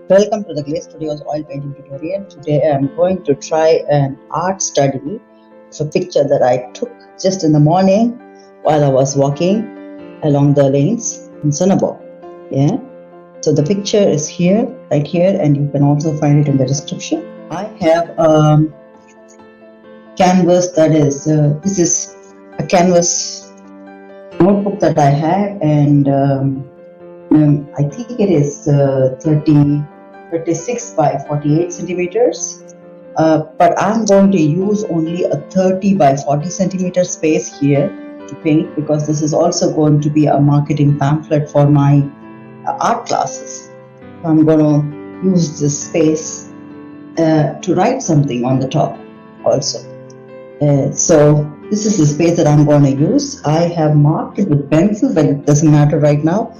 Welcome to the GLAC Studios oil painting tutorial. Today I am going to try an art study of a picture that I took just in the morning while I was walking along the lanes in Singapore. Yeah. So the picture is here, right here, and you can also find it in the description. I have a canvas that is, this is a canvas notebook that I have, and I think it is 36 by 48 centimeters. But I'm going to use only a 30 by 40 centimeter space here to paint, because this is also going to be a marketing pamphlet for my art classes. So I'm going to use this space to write something on the top also. So this is the space that I'm going to use. I have marked it with pencil, but it doesn't matter right now.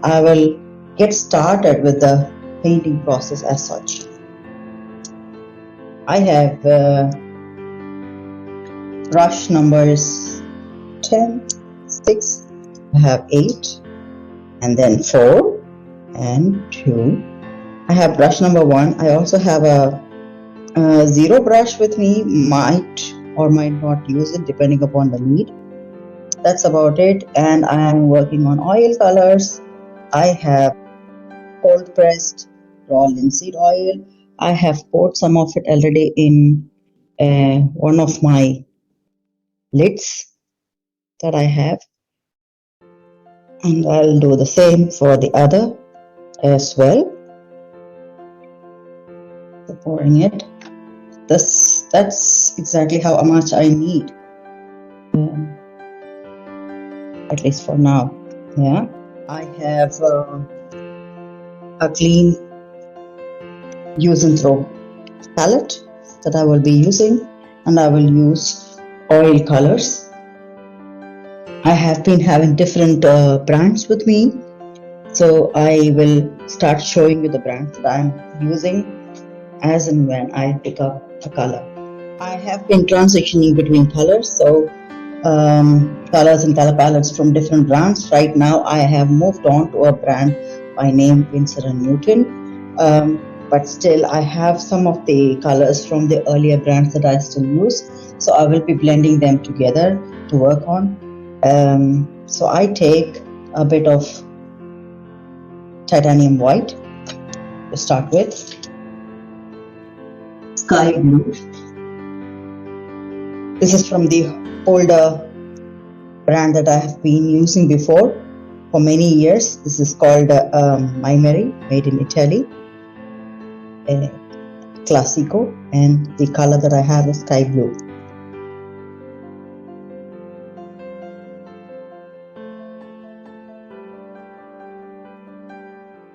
I will get started with the painting process as such. I have brush numbers 10, 6, I have 8, and then 4 and 2. I have brush number 1. I also have a zero brush with me, might or might not use it depending upon the need. That's about it, and I am working on oil colors. I have cold pressed raw linseed oil. I have poured some of it already in one of my lids that I have, and I'll do the same for the other as well. So pouring it. That's exactly how much I need, at least for now. Yeah, I have a clean use and throw palette that I will be using, and I will use oil colors. I have been having different brands with me, so I will start showing you the brands that I'm using as and when I pick up a color. I have been transitioning between colors, so colors and color palettes from different brands. Right now I have moved on to a brand by name Winsor & Newton, but still I have some of the colors from the earlier brands that I still use, so I will be blending them together to work on. So I take a bit of titanium white to start with, sky blue. This is from the older brand that I have been using before for many years. This is called Mimeri, made in Italy, Classico, and the color that I have is sky blue.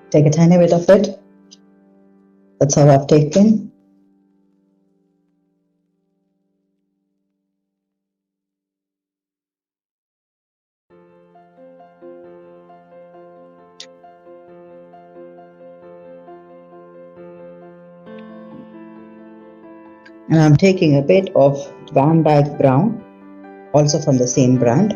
Take a tiny bit of it. That's how I've taken. And I'm taking a bit of Van Dyke Brown, also from the same brand.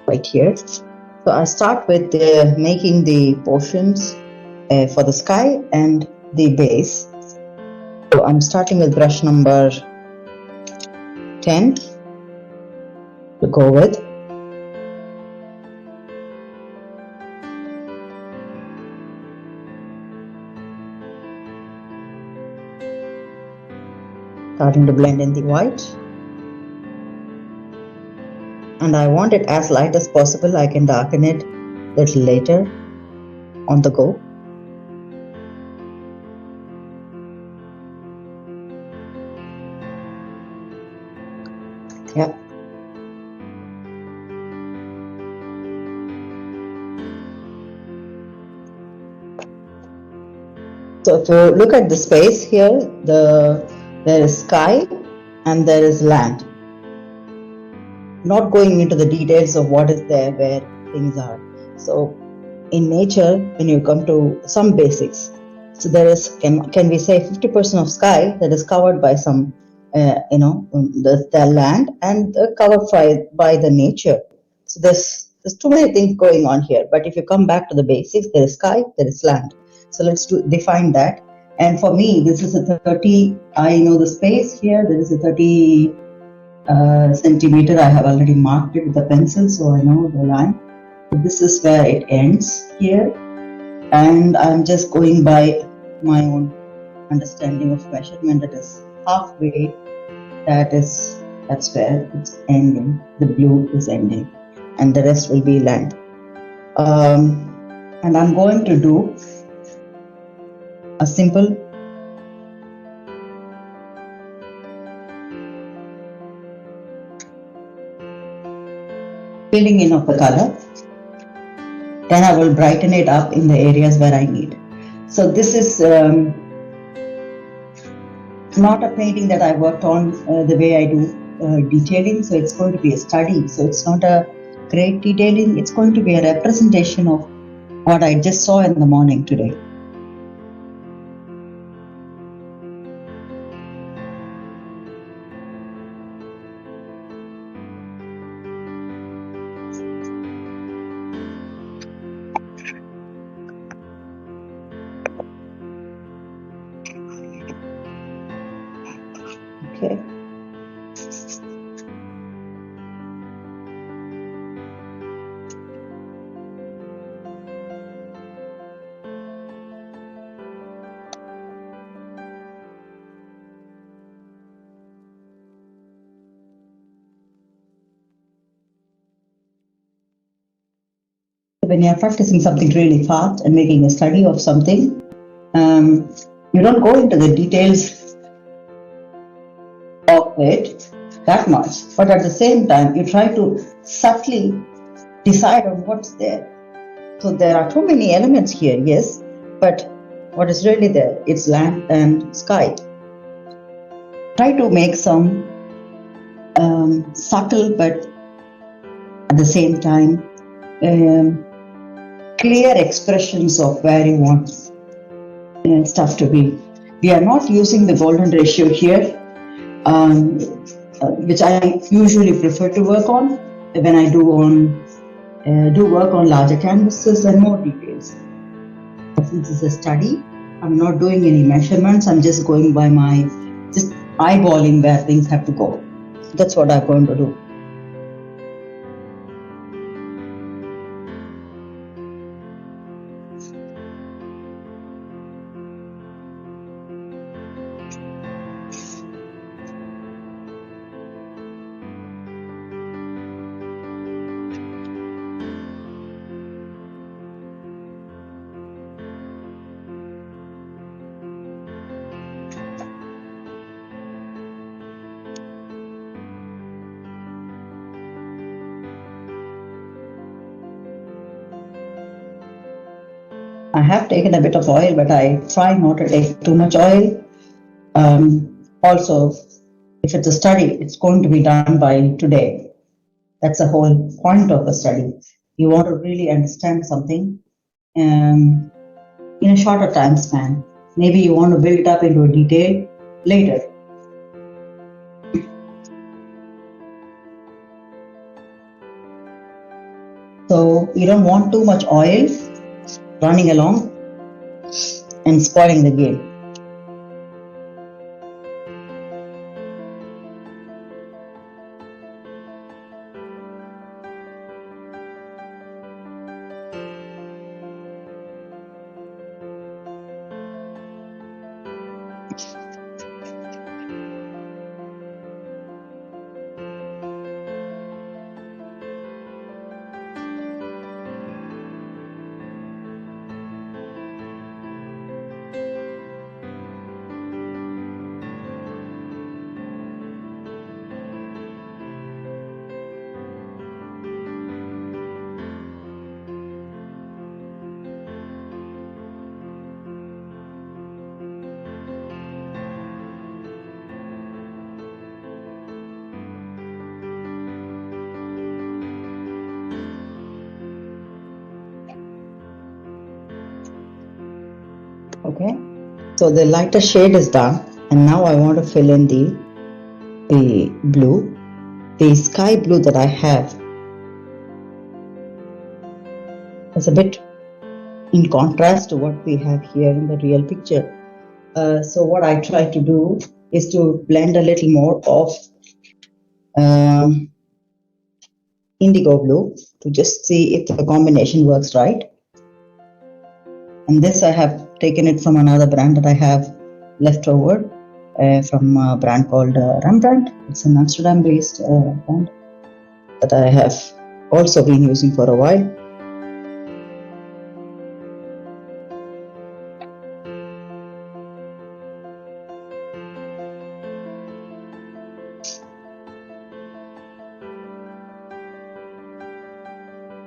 Right here. So I start with making the portions for the sky and the base. So I'm starting with brush number 10 to go with. Starting to blend in the white. And I want it as light as possible. I can darken it a little later on the go. Yeah. So if you look at the space here, there is sky and there is land. Not going into the details of what is there, where things are. So in nature, when you come to some basics, so there is, can we say 50% of sky that is covered by some the land and covered by the nature. So there's too many things going on here. But if you come back to the basics, there is sky, there is land. So let's define that. And for me, this is a 30. I know the space here. There is a 30 centimeter. I have already marked it with a pencil, so I know the line. This is where it ends here, and I'm just going by my own understanding of measurement. That is halfway. That's where it's ending. The blue is ending, and the rest will be land. And I'm going to do a simple filling in of the color. Then I will brighten it up in the areas where I need. So this is not a painting that I worked on the way I do detailing. So it's going to be a study. So it's not a great detailing. It's going to be a representation of what I just saw in the morning today. Okay. When you're practicing something really fast and making a study of something, you don't go into the details of it that much, but at the same time, you try to subtly decide on what's there. So there are too many elements here, yes, but what is really there? It's land and sky. Try to make some subtle, but at the same time, clear expressions of where you want stuff to be. We are not using the golden ratio here, which I usually prefer to work on when I do work on larger canvases and more details. Since it's a study, I'm not doing any measurements. I'm just going by just eyeballing where things have to go. That's what I'm going to do. I have taken a bit of oil, but I try not to take too much oil. Also, if it's a study, it's going to be done by today. That's the whole point of the study. You want to really understand something in a shorter time span. Maybe you want to build it up into a detail later. So you don't want too much oil running along and spoiling the game. Okay, so the lighter shade is done, and now I want to fill in the the blue. The sky blue that I have is a bit in contrast to what we have here in the real picture. So what I try to do is to blend a little more of indigo blue to just see if the combination works right. And this I have taken it from another brand that I have left over from a brand called Rembrandt. It's an Amsterdam based brand that I have also been using for a while.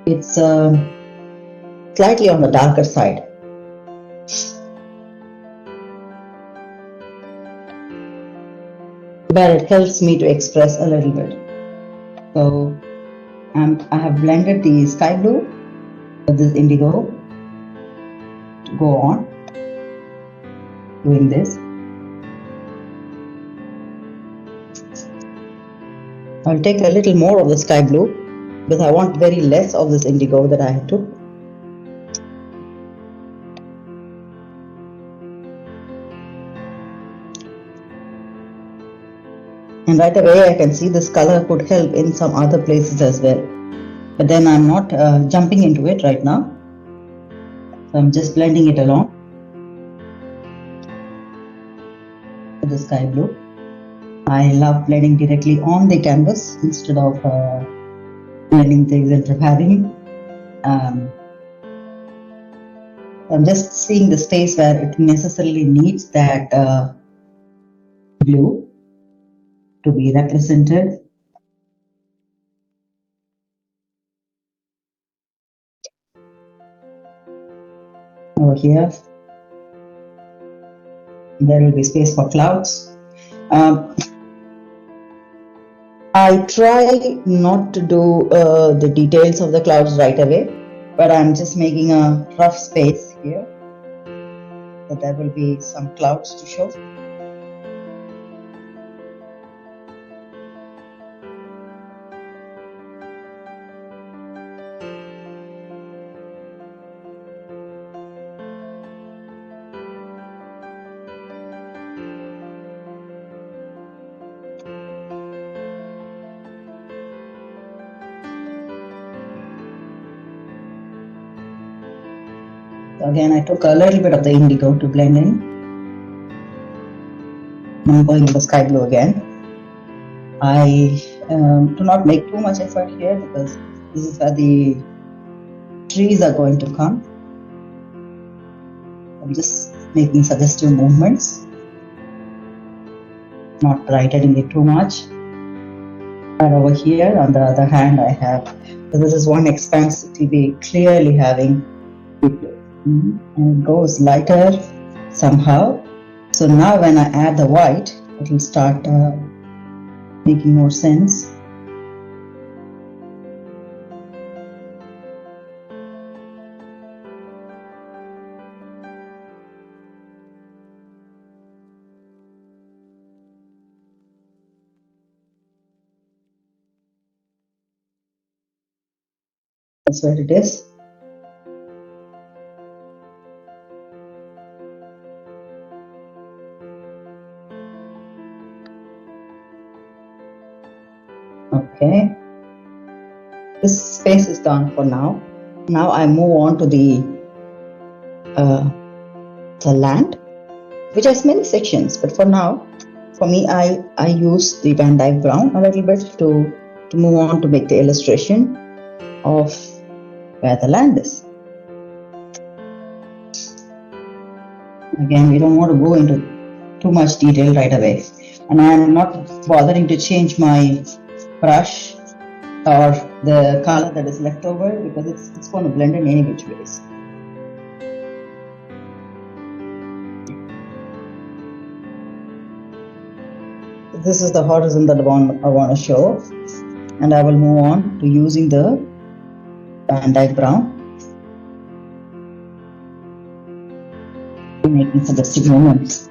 It's slightly on the darker side. But it helps me to express a little bit. So I have blended the sky blue with this indigo to go on doing this. I'll take a little more of the sky blue because I want very less of this indigo that I took. And right away I can see this color could help in some other places as well. But then I'm not jumping into it right now. So I'm just blending it along with the sky blue. I love blending directly on the canvas instead of blending things and preparing. I'm just seeing the space where it necessarily needs that blue to be represented. Over here, there will be space for clouds. I try not to do the details of the clouds right away, but I'm just making a rough space here, so there will be some clouds to show. So again, I took a little bit of the indigo to blend in. I'm going with the sky blue again. I do not make too much effort here because this is where the trees are going to come. I'm just making suggestive movements, not brightening it too much. And over here, on the other hand, I have, so this is one expanse, it will be clearly having blue. And it goes lighter somehow. So now when I add the white, it will start making more sense. That's where it is. Okay, this space is done for now. Now I move on to the land, which has many sections, but for now, for me, I use the Van Dyke brown a little bit to move on to make the illustration of where the land is. Again, we don't want to go into too much detail right away, and I am not bothering to change my brush or the color that is left over because it's going to blend in any which ways. This is the horizon that I want to show, and I will move on to using the Van Dyke brown, making suggestive movements.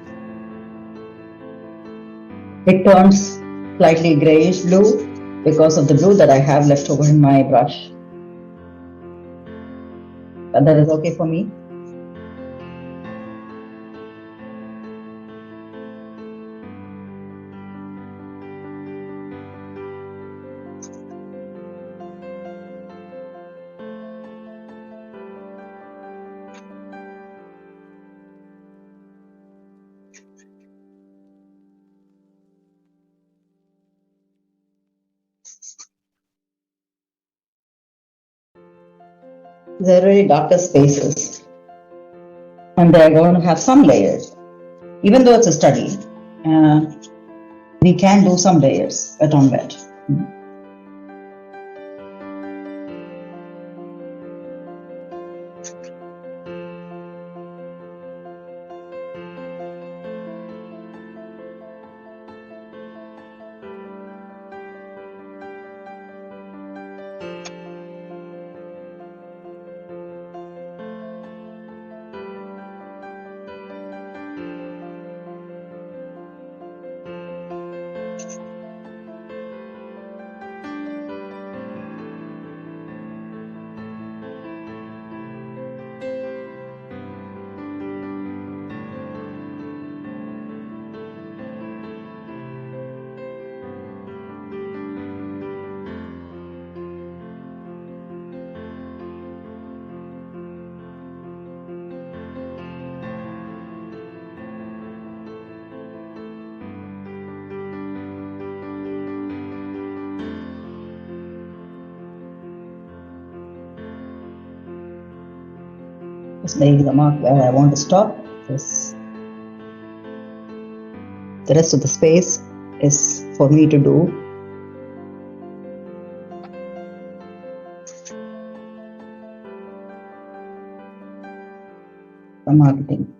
It turns slightly grayish blue because of the blue that I have left over in my brush. But that is okay for me. They're really darker spaces, and they're going to have some layers. Even though it's a study, we can do some layers wet on wet. Just making the mark where I want to stop. The rest of the space is for me to do the marketing.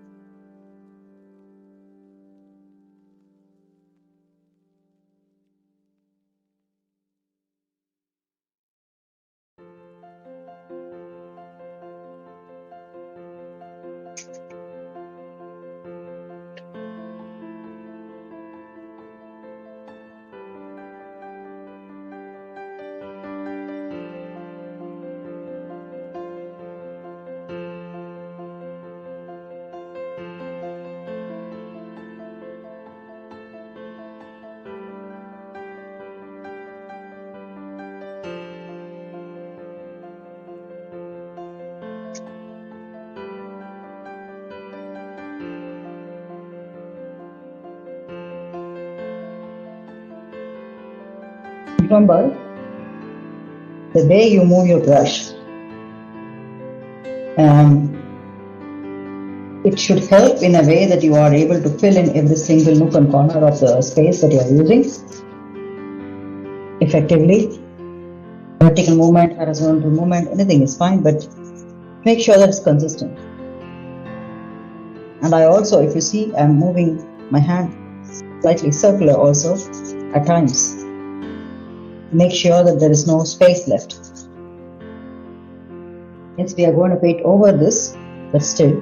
Remember, the way you move your brush, it should help in a way that you are able to fill in every single nook and corner of the space that you are using effectively. Vertical movement, horizontal movement, anything is fine, but make sure that it's consistent. And I also, if you see, I'm moving my hand slightly circular also at times. Make sure that there is no space left. Yes, we are going to paint over this, but still,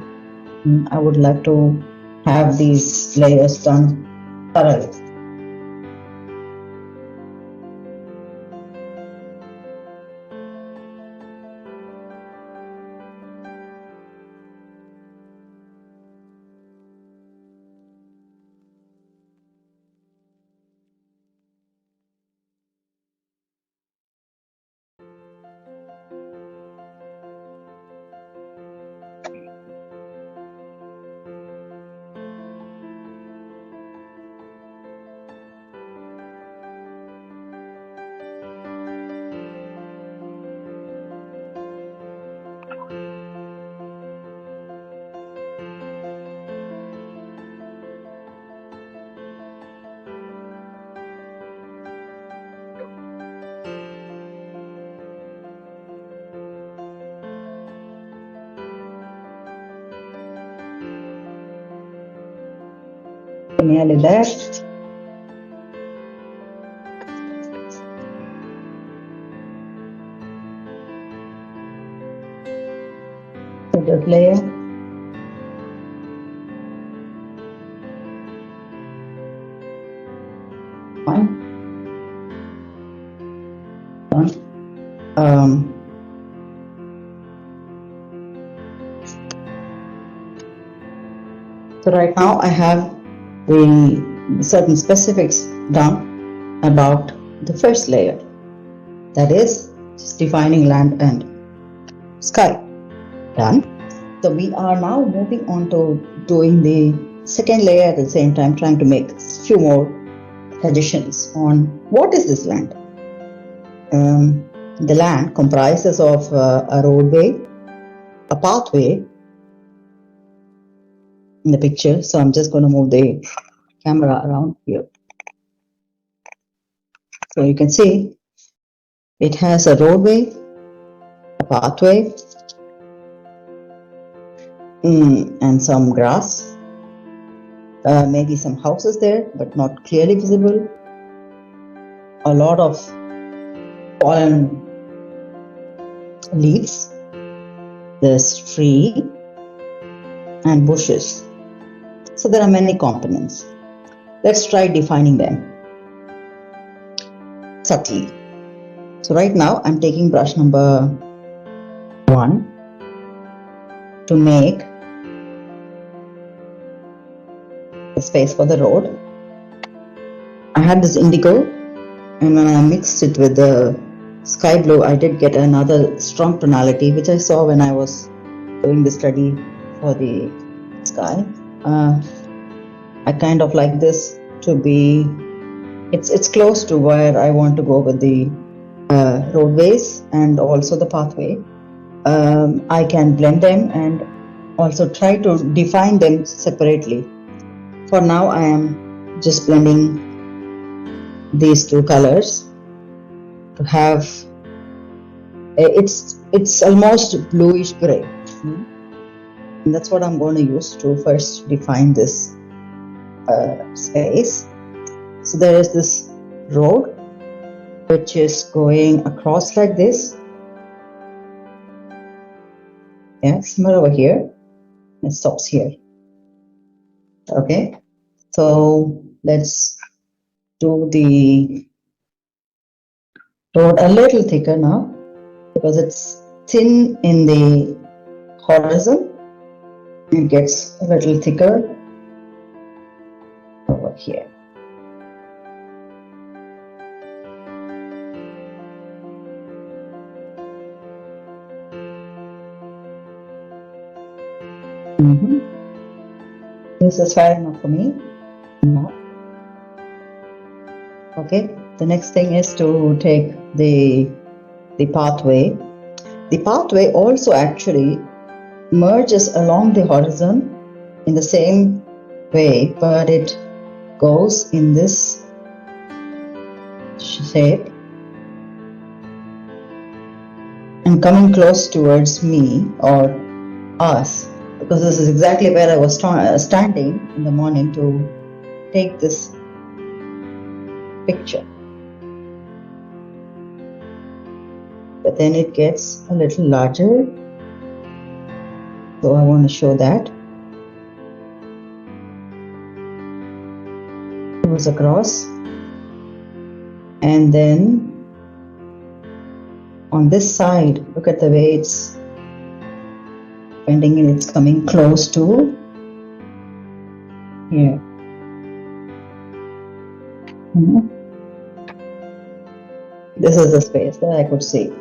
I would like to have these layers done thoroughly. Nearly there. So this layer. Fine. So right now I have the certain specifics done about the first layer, that is just defining land and sky. Done. So we are now moving on to doing the second layer at the same time, trying to make a few more suggestions on what is this land. The land comprises of a roadway, a pathway in the picture. So I'm just going to move the camera around here. So you can see it has a roadway, a pathway, and some grass, maybe some houses there, but not clearly visible. A lot of fallen leaves. There's tree and bushes. So there are many components. Let's try defining them subtly. So right now I'm taking brush number 1 to make a space for the road. I had this indigo, and when I mixed it with the sky blue, I did get another strong tonality, which I saw when I was doing the study for the sky. I kind of like this to be, it's close to where I want to go with the roadways and also the pathway. I can blend them and also try to define them separately. For now, I am just blending these two colors to have, it's almost bluish gray. And that's what I'm going to use to first define this space. So there is this road which is going across like this. Yeah, somewhere over here. It stops here. Okay, so let's do the road a little thicker now, because it's thin in the horizon. It gets a little thicker over here. This is fair enough for me. No. Okay, the next thing is to take the pathway. The pathway also actually merges along the horizon in the same way, but it goes in this shape and coming close towards me or us, because this is exactly where I was standing in the morning to take this picture. But then it gets a little larger, so I want to show that. It goes across, and then on this side, look at the way it's bending and it's coming close to here. This is the space that I could see.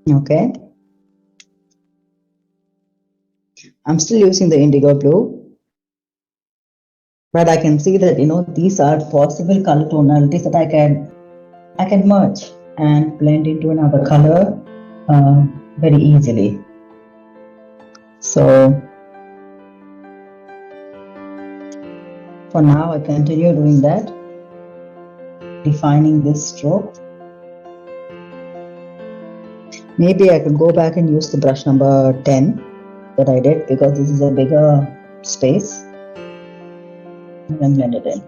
Okay. I'm still using the indigo blue, but I can see that, these are possible color tonalities that I can merge and blend into another color very easily. So for now, I continue doing that, defining this stroke. Maybe I could go back and use the brush number 10 that I did, because this is a bigger space, and then blend it in.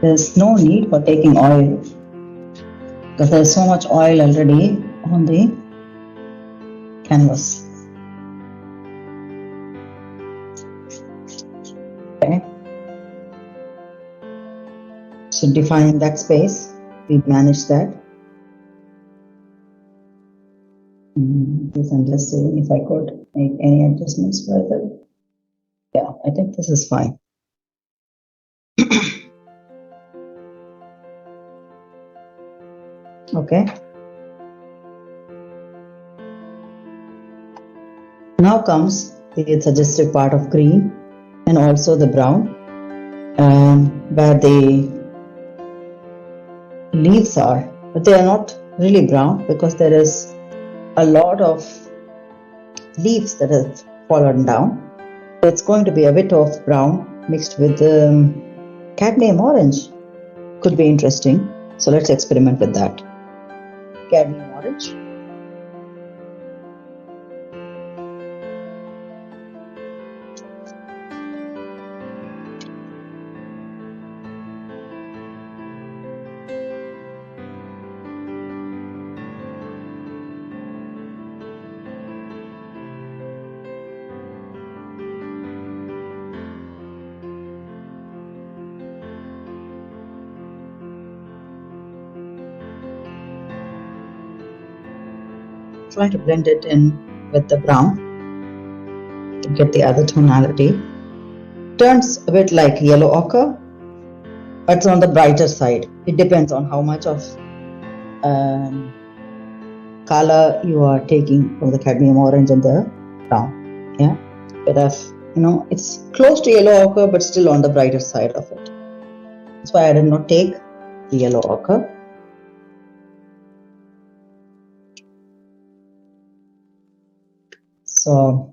There's no need for taking oil because there's so much oil already on the canvas. Okay. So defining that space, we manage that. This I'm just saying if I could make any adjustments further. Yeah, I think this is fine. Okay. Now comes the suggestive part of green and also the brown, where the leaves are, but they are not really brown because there is a lot of leaves that have fallen down. So it's going to be a bit of brown mixed with cadmium orange. Could be interesting. So let's experiment with that. Cadmium orange. Try to blend it in with the brown to get the other tonality. Turns a bit like yellow ochre, but it's on the brighter side. It depends on how much of color you are taking from the cadmium orange and the brown. Yeah, but it's close to yellow ochre, but still on the brighter side of it. That's why I did not take the yellow ochre. So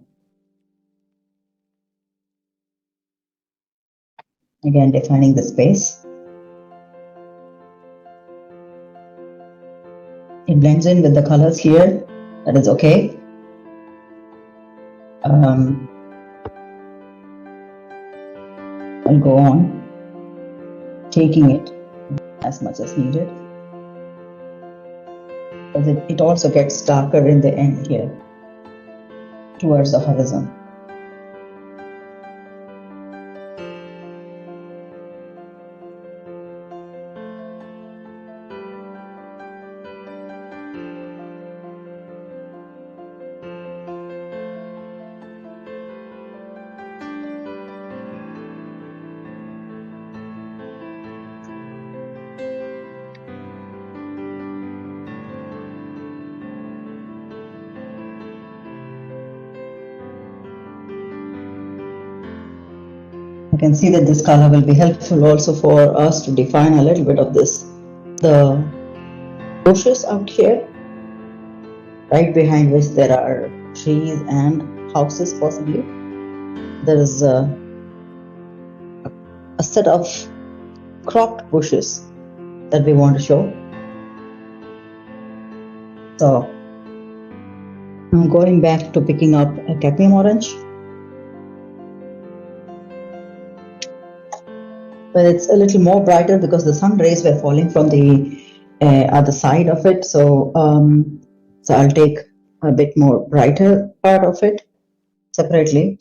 again, defining the space. It blends in with the colors here. That is okay. I'll go on taking it as much as needed, because it also gets darker in the end here towards the horizon. You can see that this color will be helpful also for us to define a little bit of this. The bushes out here, right behind which there are trees and houses possibly. There is a set of cropped bushes that we want to show. So I'm going back to picking up a cadmium orange. But it's a little more brighter because the sun rays were falling from the other side of it. So I'll take a bit more brighter part of it separately,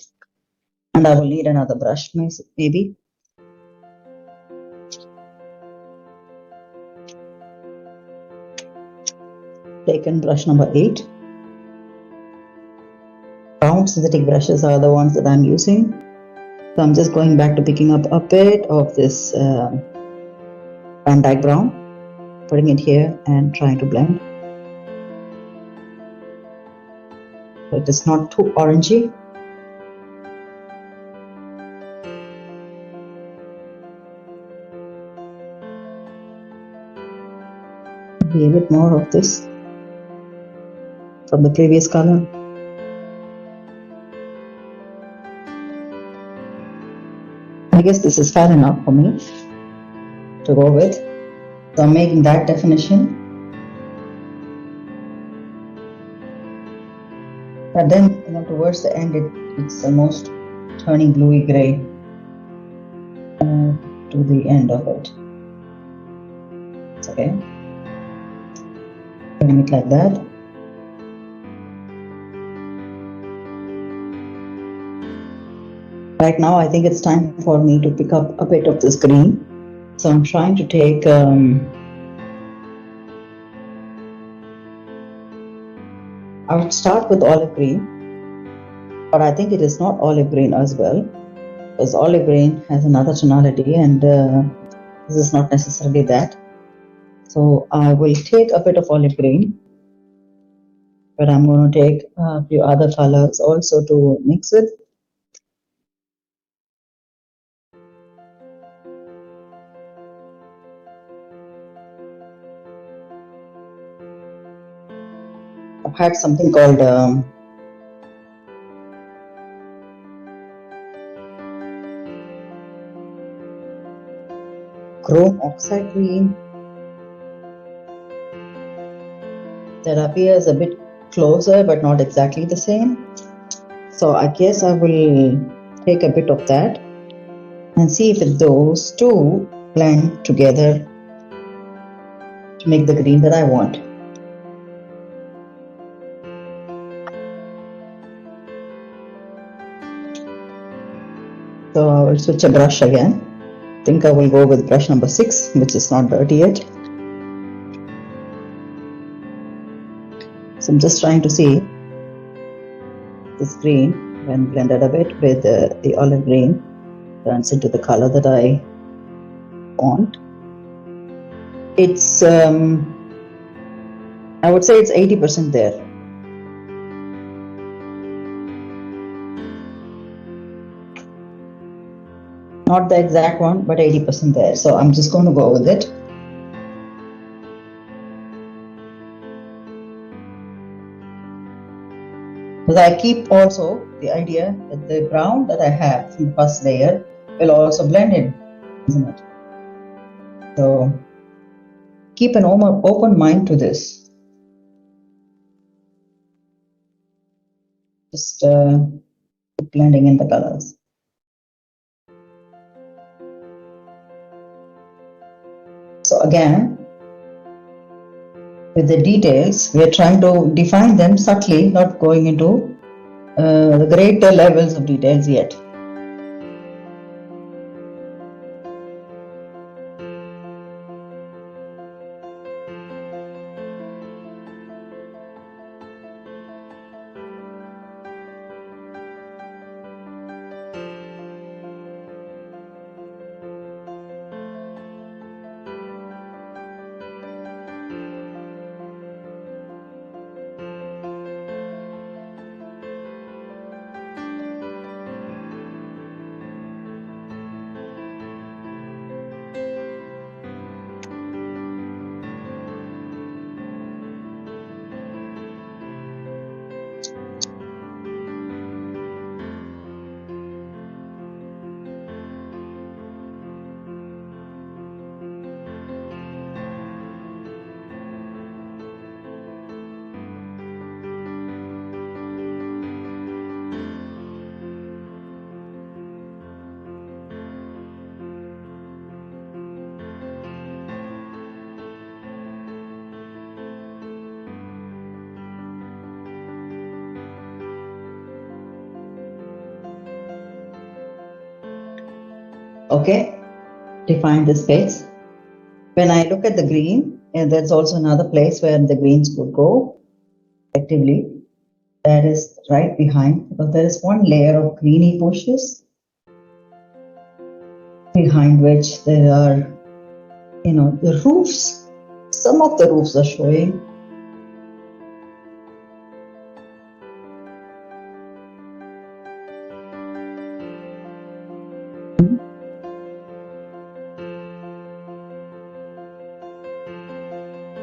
and I will need another brush maybe. Taken brush number 8. Round synthetic brushes are the ones that I'm using. So I'm just going back to picking up a bit of this Van Dyke brown, putting it here and trying to blend. So it is not too orangey. Maybe a bit more of this from the previous color. I guess this is fair enough for me to go with. So I'm making that definition. But then, towards the end, it's almost turning bluey gray to the end of it. again. Doing it like that. Right now, I think it's time for me to pick up a bit of this green. So I'm trying to take I would start with olive green, but I think it is not olive green as well, because olive green has another tonality, and this is not necessarily that. So I will take a bit of olive green, but I'm going to take a few other colors also to mix with. I've had something called chrome oxide green that appears a bit closer but not exactly the same. So I guess I will take a bit of that and see if those two blend together to make the green that I want. So I will switch a brush again. I think I will go with brush number 6, which is not dirty yet. So I'm just trying to see this green, when blended a bit with the olive green, turns into the color that I want. It's, I would say it's 80% there. Not the exact one, but 80% there. So I'm just going to go with it. Because I keep also the idea that the brown that I have from the first layer will also blend in, isn't it? So keep an open mind to this. Just blending in the colors. So again, with the details, we are trying to define them subtly, not going into the greater levels of details yet. Okay, define the space. When I look at the green, and there's also another place where the greens could go effectively. That is right behind, because there is one layer of greeny bushes behind which there are, the roofs. Some of the roofs are showing.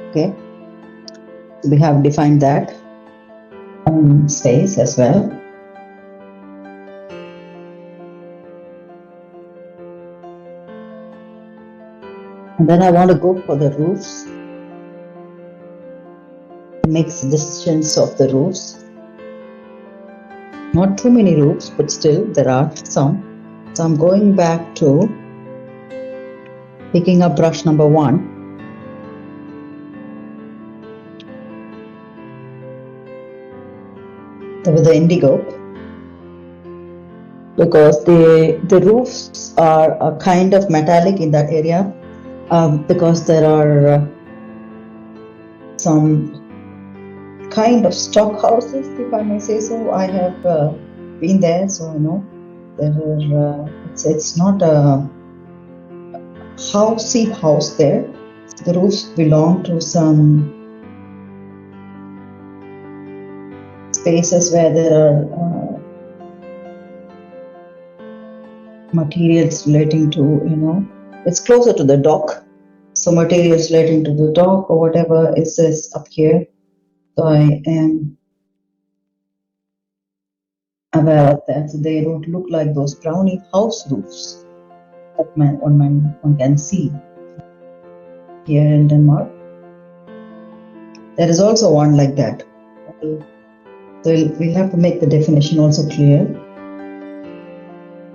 Okay, we have defined that space as well. And then I want to go for the roofs. Mix distance of the roofs. Not too many roofs, but still there are some. So I'm going back to picking up brush number 1. with the indigo, because the roofs are a kind of metallic in that area, because there are some kind of stock houses, if I may say so. I have been there, so I know there are. It's not a housey house there. The roofs belong to some spaces where there are materials relating to, it's closer to the dock. So materials relating to the dock or whatever is up here. So I am aware of that. So they don't look like those brownie house roofs that one can see here in Denmark. There is also one like that. So we'll have to make the definition also clear.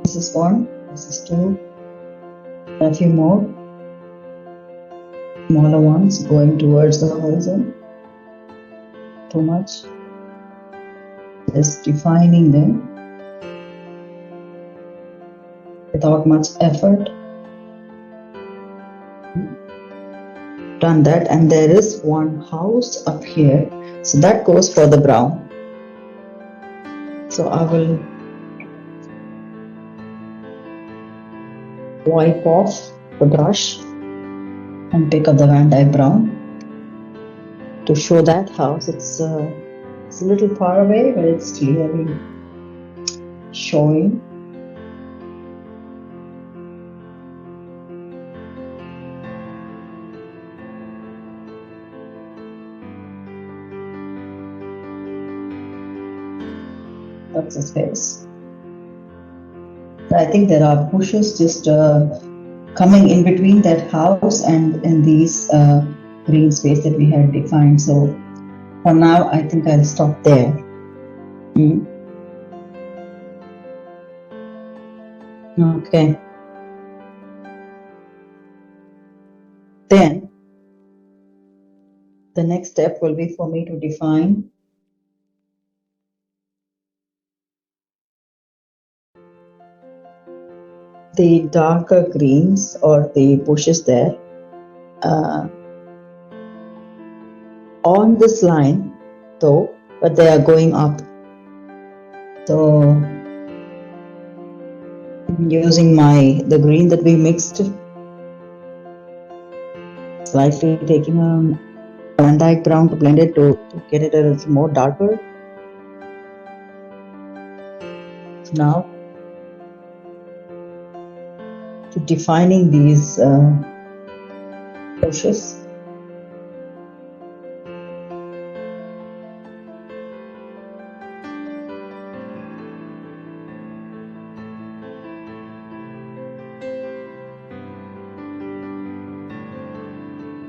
This is one, this is two, and a few more smaller ones going towards the horizon. Too much. Just defining them without much effort. Done that, and there is one house up here, so that goes for the brown. So I will wipe off the brush and pick up the Van Dyke brown to show that house. It's a little far away, but it's clearly showing. That's the space. I think there are bushes just coming in between that house and these green space that we had defined. So for now, I think I'll stop there. Okay. Then the next step will be for me to define the darker greens or the bushes there on this line though, but they are going up. So I'm using the green that we mixed, slightly taking a Van Dyke brown to blend it to get it a little more darker. Now to defining these bushes.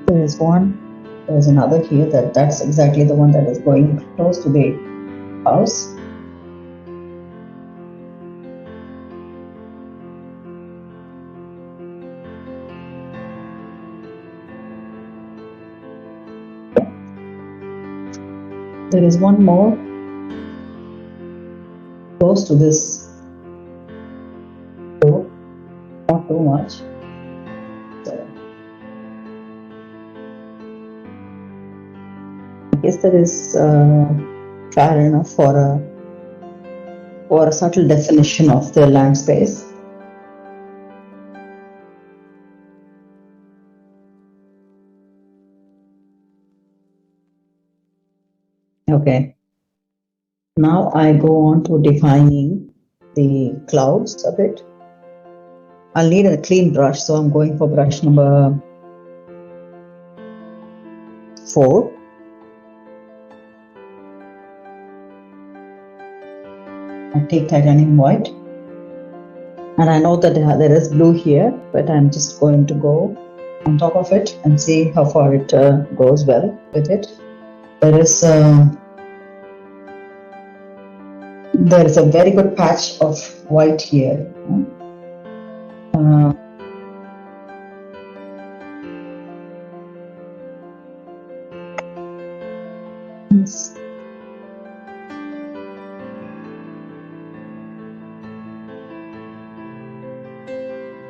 There is one, there's another here, that's exactly the one that is going close to the house. There is one more close to this door, not too much. So I guess that is fair enough for a subtle definition of the land space. Okay. Now I go on to defining the clouds a bit. I'll need a clean brush, so I'm going for brush number 4. I take titanium white, and I know that there is blue here, but I'm just going to go on top of it and see how far it goes well with it. There is a very good patch of white here. Yes.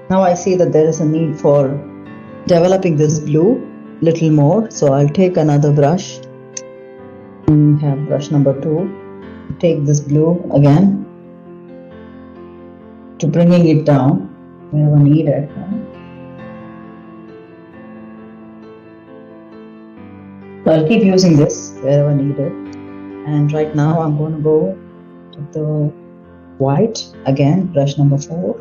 Now I see that there is a need for developing this blue little more. So I'll take another brush. We have brush number 2. Take this blue again to bringing it down wherever needed. So I'll keep using this wherever needed. And right now I'm going to go to the white again, brush number 4.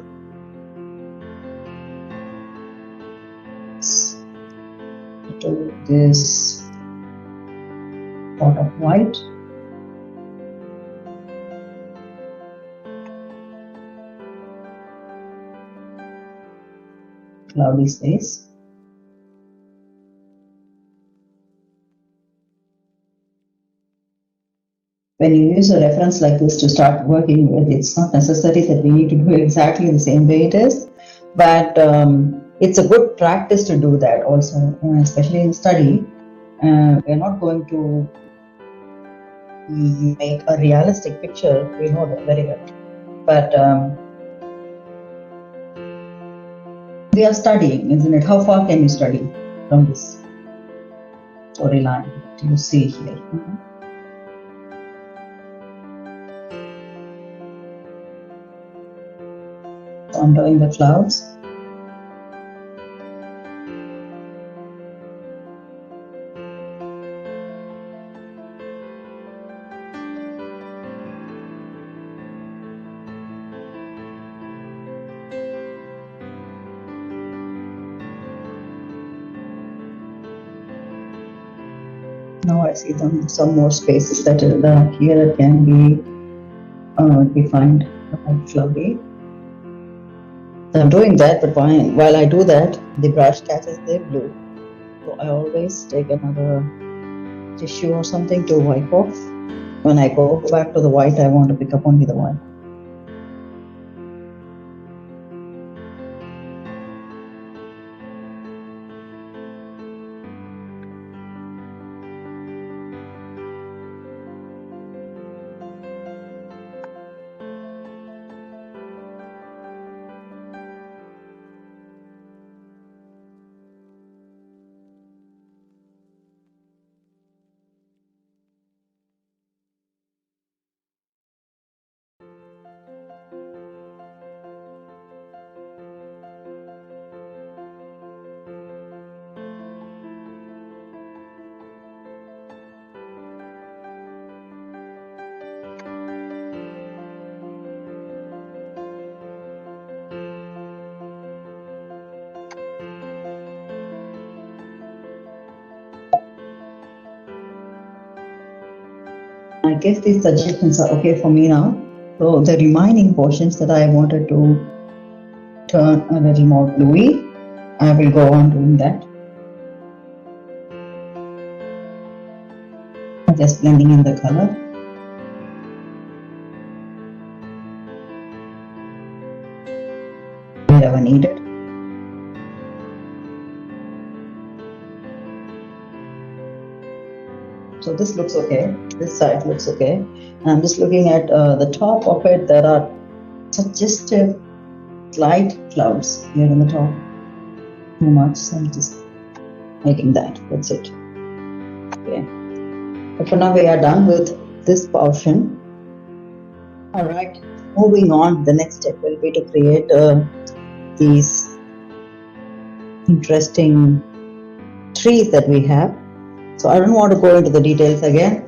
To this pot of white. Cloudy space. When you use a reference like this to start working with, it's not necessary that we need to do exactly the same way it is, but it's a good practice to do that also, especially in study. We're not going to make a realistic picture, we know that very well, but we are studying, isn't it? How far can you study from this storyline that you see here? So I'm doing the clouds. Now I see some more spaces that here it can be defined cloudy. So I'm doing that, but while I do that, the brush catches the blue. So I always take another tissue or something to wipe off. When I go back to the white, I want to pick up only the white. I guess these suggestions are okay for me now. So the remaining portions that I wanted to turn a little more bluey, I will go on doing that. Just blending in the color. Wherever needed. So this looks okay. This side looks okay. And I'm just looking at the top of it. There are suggestive light clouds here in the top. Too much. So I'm just making that. That's it. Okay. So for now we are done with this portion. All right. Moving on. The next step will be to create these interesting trees that we have. So I don't want to go into the details again.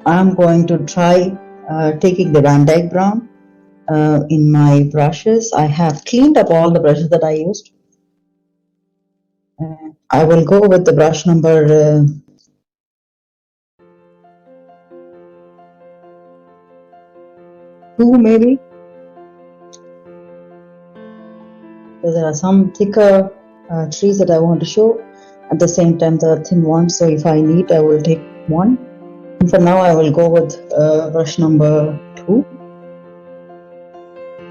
I'm going to try taking the Van Dyke brown in my brushes. I have cleaned up all the brushes that I used. I will go with the brush number 2 maybe. So there are some thicker trees that I want to show. At the same time, there are thin ones. So if I need, I will take one. And for now, I will go with brush number 2.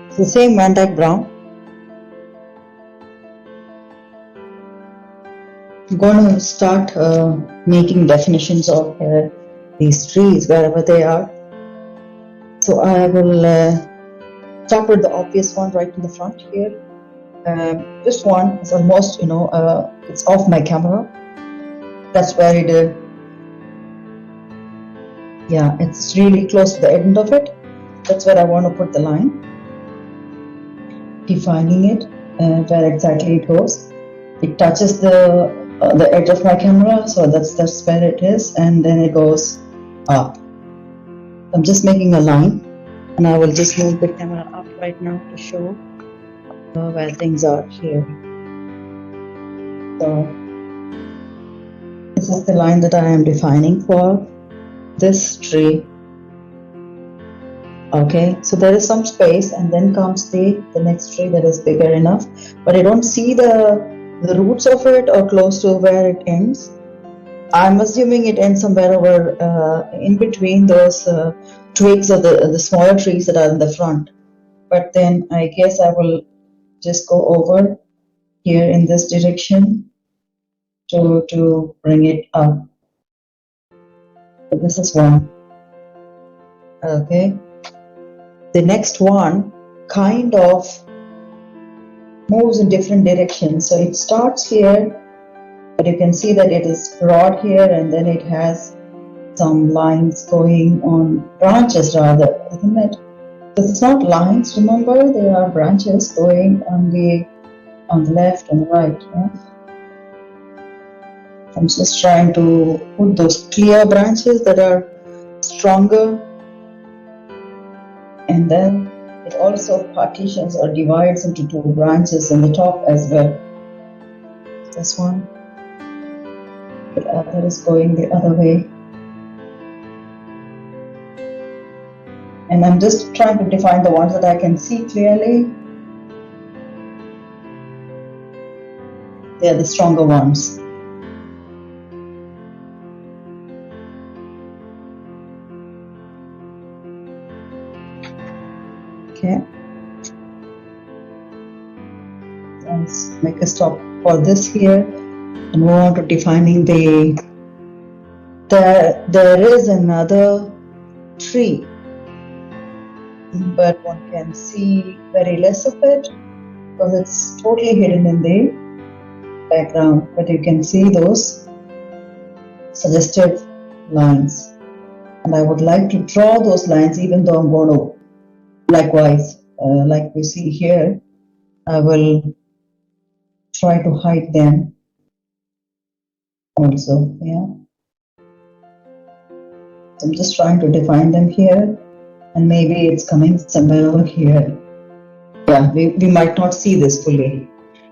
It's the same Van Dyke brown. I'm going to start making definitions of these trees wherever they are. So I will start with the obvious one right in the front here. This one is almost, it's off my camera. That's where it is. Yeah, it's really close to the end of it. That's where I want to put the line, defining it, where exactly it goes. It touches the edge of my camera, so that's where it is, and then it goes up. I'm just making a line, and I will just move the camera up right now to show where things are here. So this is the line that I am defining for this tree. Okay, so there is some space, and then comes the next tree that is bigger enough, but I don't see the roots of it or close to where it ends. I'm assuming it ends somewhere over in between those twigs of the smaller trees that are in the front. But then I guess I will just go over here in this direction to bring it up. So this is one. Okay. The next one kind of moves in different directions. So it starts here, but you can see that it is broad here, and then it has some lines going on, branches rather, isn't it? Because it's not lines, remember, they are branches going on the left and right. Yeah? I'm just trying to put those clear branches that are stronger, and then it also partitions or divides into two branches in the top as well. This one, the other is going the other way. And I'm just trying to define the ones that I can see clearly. They are the stronger ones. Okay. Let's make a stop for this here and move on to defining there is another tree, but one can see very less of it because it's totally hidden in the background, but you can see those suggestive lines, and I would like to draw those lines, even though I'm going to likewise, like we see here, I will try to hide them also. Yeah, so I'm just trying to define them here, and maybe it's coming somewhere over here. Yeah, we might not see this fully,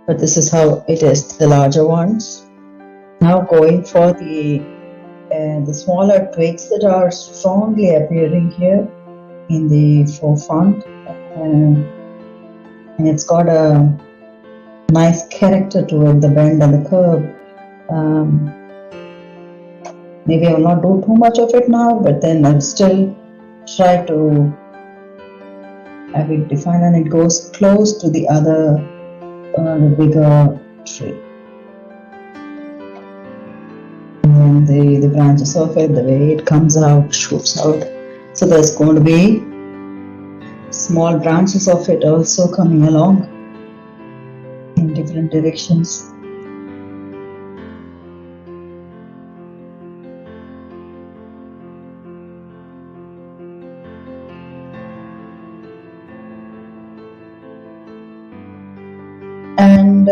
but this is how it is, the larger ones. Now going for the smaller twigs that are strongly appearing here in the forefront, and it's got a nice character to it, the bend and the curve. Maybe I will not do too much of it now, but then I'll still try to have it defined, and it goes close to the other, the bigger tree. And the branches of it, the way it comes out, shoots out. So there's going to be small branches of it also coming along in different directions. And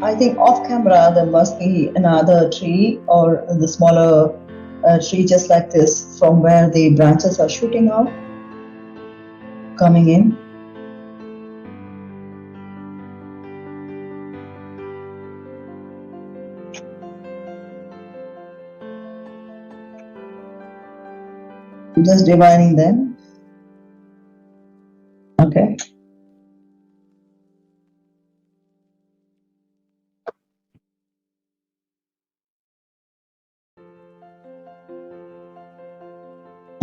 I think off camera there must be another tree or the smaller tree just like this, from where the branches are shooting out, coming in. I'm just dividing them. Okay.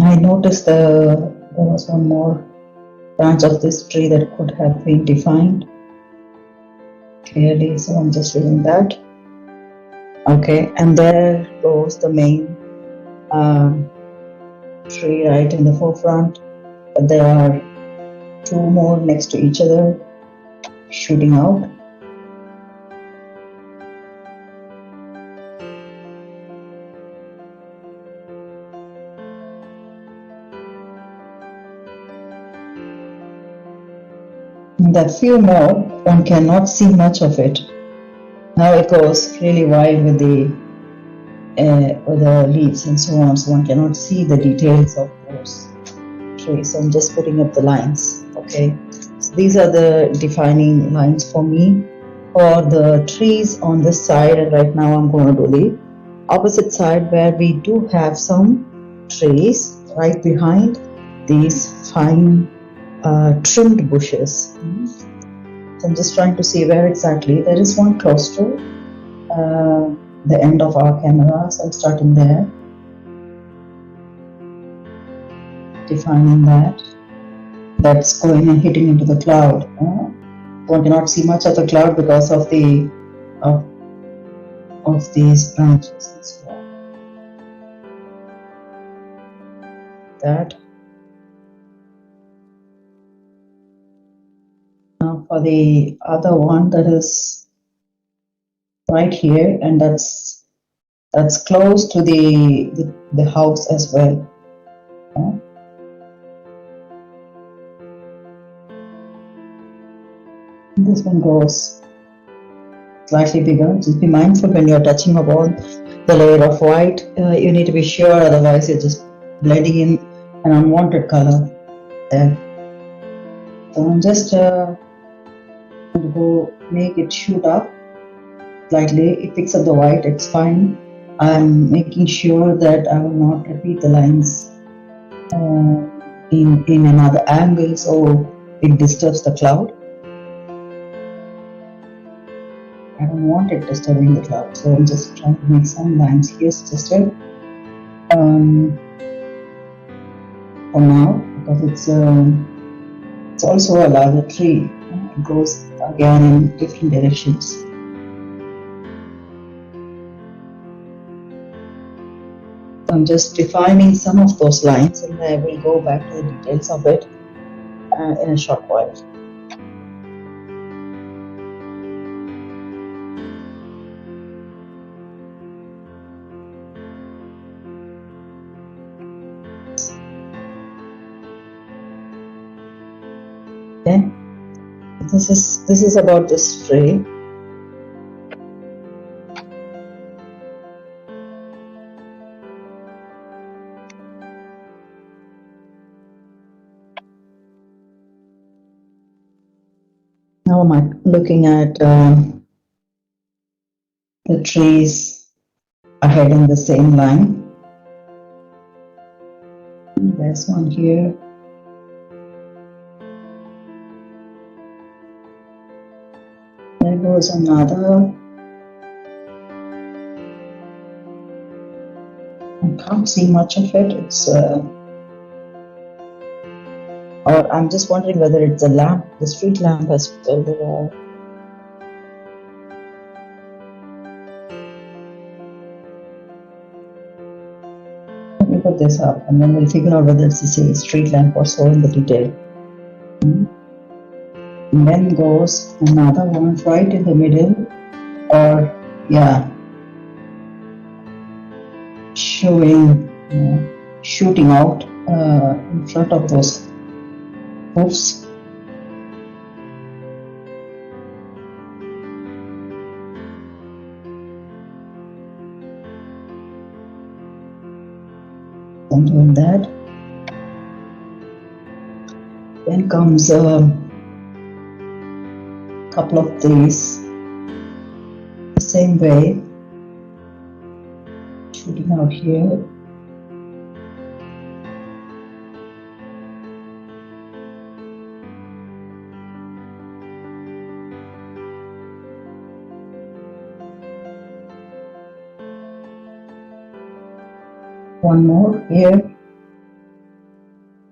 I noticed there was one more branch of this tree that could have been defined clearly, so I'm just doing that. Okay, and there goes the main tree right in the forefront. But there are two more next to each other, shooting out. And that few more, one cannot see much of it. Now it goes really wide with the leaves and so on, so one cannot see the details of those trees. So I'm just putting up the lines. Okay, so these are the defining lines for me for the trees on this side, and right now I'm going to do the opposite side where we do have some trees right behind these fine trimmed bushes. So I'm just trying to see where exactly. There is one close to the end of our camera, so I'm starting there, defining that. That's going and hitting into the cloud. One cannot see much of the cloud because of the of these branches and so on. That. Now for the other one that is right here, and that's close to the house as well. This one goes slightly bigger. Just be mindful when you're touching upon the layer of white. You need to be sure, otherwise you're just blending in an unwanted color there. So I'm just going to go make it shoot up slightly. It picks up the white, it's fine. I'm making sure that I will not repeat the lines in another angle so it disturbs the cloud. I don't want it disturbing the cloud, so I'm just trying to make some lines here suggested for now, because it's also a larger tree. It goes again in different directions. I'm just defining some of those lines, and I will go back to the details of it in a short while. Okay, this is about this tree. Now I'm looking at the trees ahead in the same line. There's one here. There goes another. I can't see much of it. It's or I'm just wondering whether it's a lamp, the street lamp as well. There are. Let me put this up, and then we'll figure out whether it's a street lamp or so in the detail. And then goes another one right in the middle, or yeah, showing, shooting out in front of those hoofs. I'm doing that. Then comes couple of these the same way, shooting out here. One more here,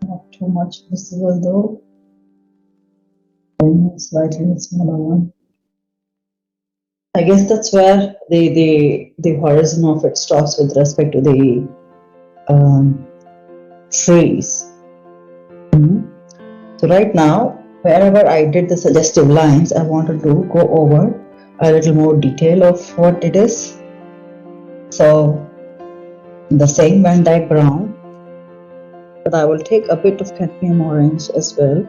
not too much visible though. Then slightly smaller one. I guess that's where the horizon of it stops with respect to the trees. So right now, wherever I did the suggestive lines, I wanted to go over a little more detail of what it is. So the same Van Dyke brown, but I will take a bit of cadmium orange as well.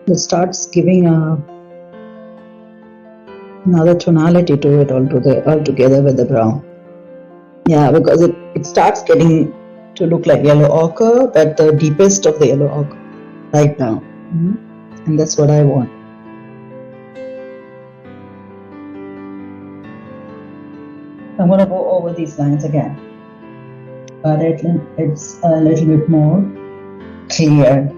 It starts giving another tonality to it altogether with the brown. Yeah, because it starts getting to look like yellow ochre, but the deepest of the yellow ochre right now. And that's what I want. I'm going to go over these lines again, but it's a little bit more clear.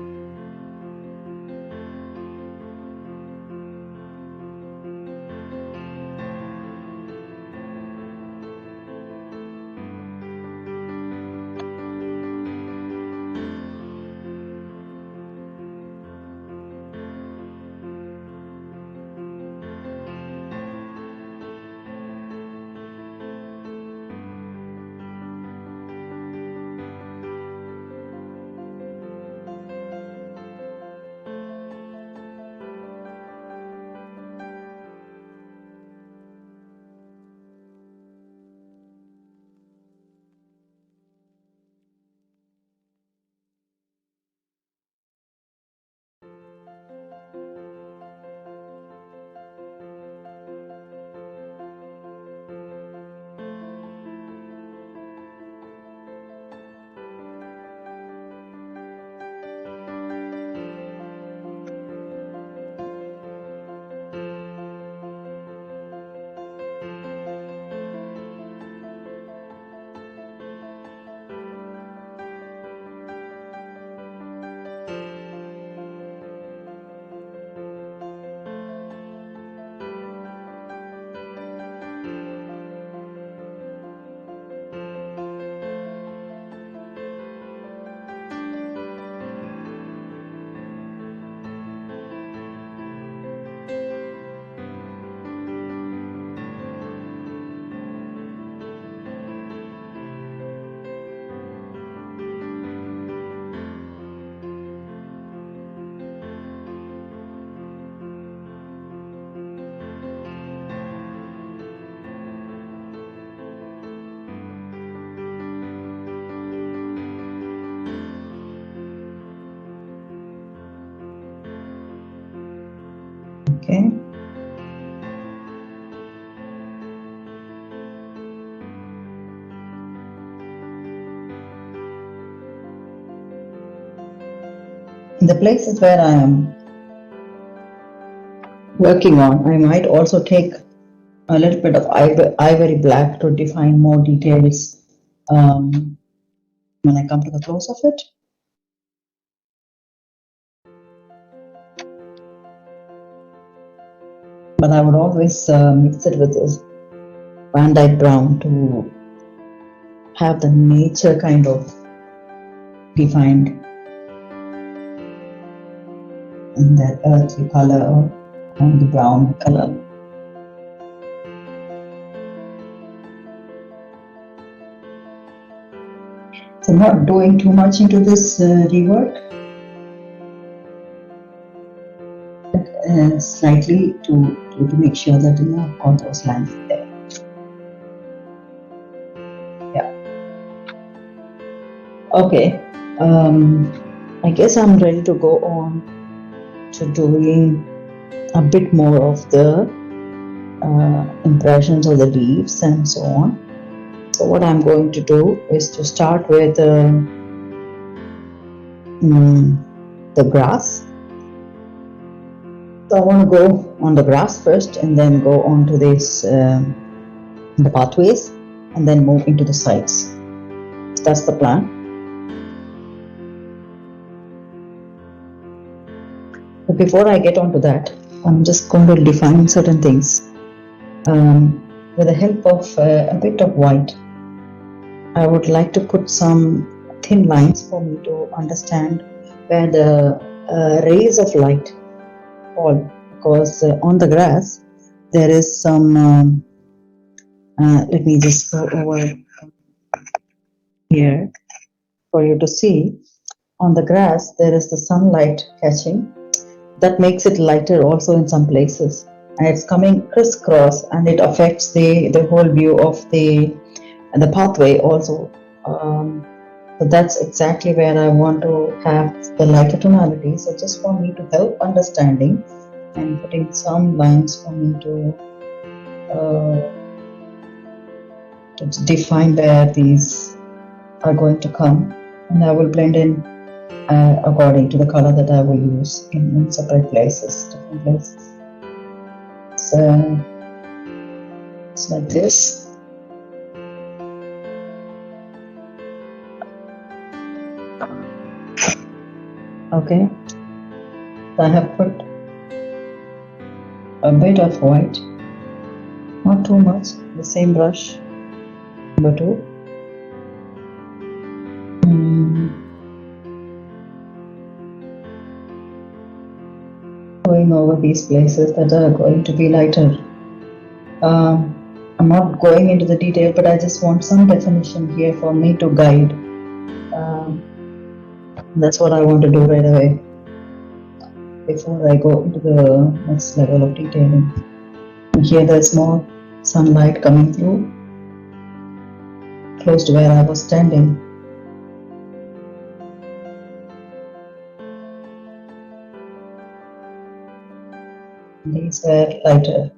Okay. In the places where I am working on, I might also take a little bit of ivory black to define more details when I come to the close of it. But I would always mix it with this Van Dyke brown to have the nature kind of defined in that earthy color on the brown color. So I'm not doing too much into this rework, but slightly to make sure that I've got those lines there. Yeah. Okay. I guess I'm ready to go on to doing a bit more of the impressions of the leaves and so on. So what I'm going to do is to start with the grass. So I want to go on the grass first and then go on to this the pathways and then move into the sides. So that's the plan. But before I get on to that, I'm just going to define certain things. With the help of a bit of white, I would like to put some thin lines for me to understand where the rays of light fall, because on the grass there is some Let me just go over here for you to see. On the grass, there is the sunlight catching. That makes it lighter also in some places. And it's coming crisscross and it affects the whole view of the pathway also. So that's exactly where I want to have the lighter tonality. So just for me to help understanding, I'm putting some lines for me to define where these are going to come, and I will blend in according to the color that I will use in separate places, different places. So it's like this. Okay, so I have put a bit of white, not too much, the same brush, number 2. Going over these places that are going to be lighter. I'm not going into the detail, but I just want some definition here for me to guide. That's what I want to do right away before I go into the next level of detailing. And here there's more sunlight coming through, close to where I was standing. These were lighter.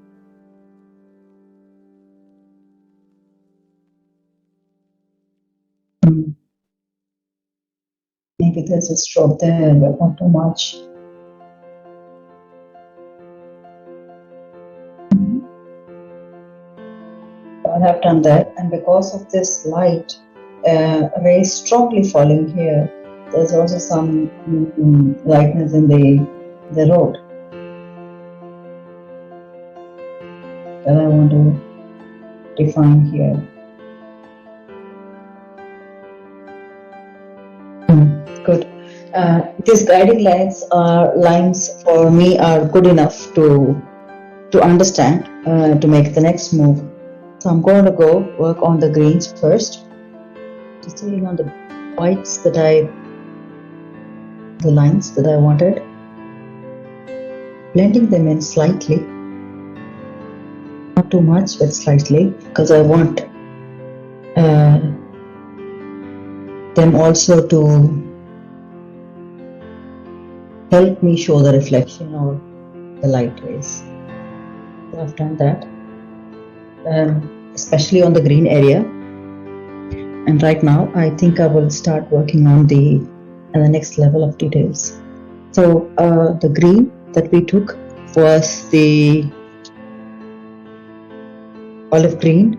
Maybe there's a stroke there, but not too much. I have done that, and because of this light ray strongly falling here, there's also some lightness in the road that I want to define here. Good. These guiding lines for me are good enough to understand, to make the next move. So I'm going to go work on the greens first, detailing on the whites the lines that I wanted, blending them in slightly, not too much, but slightly, because I want them also to help me show the reflection or the light rays. So I've done that, especially on the green area. And right now, I think I will start working on the next level of details. So the green that we took was the olive green,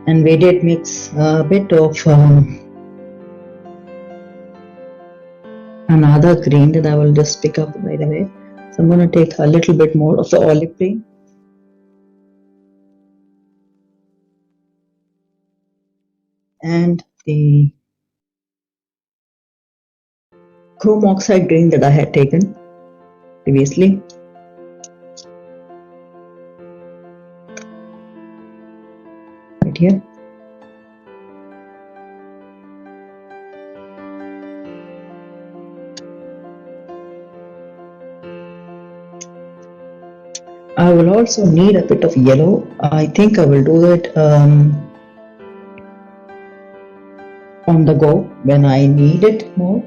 and we did mix a bit of another green that I will just pick up right away. So I'm going to take a little bit more of the olive green. And the chrome oxide green that I had taken previously. Right here. I will also need a bit of yellow. I think I will do it on the go when I need it more.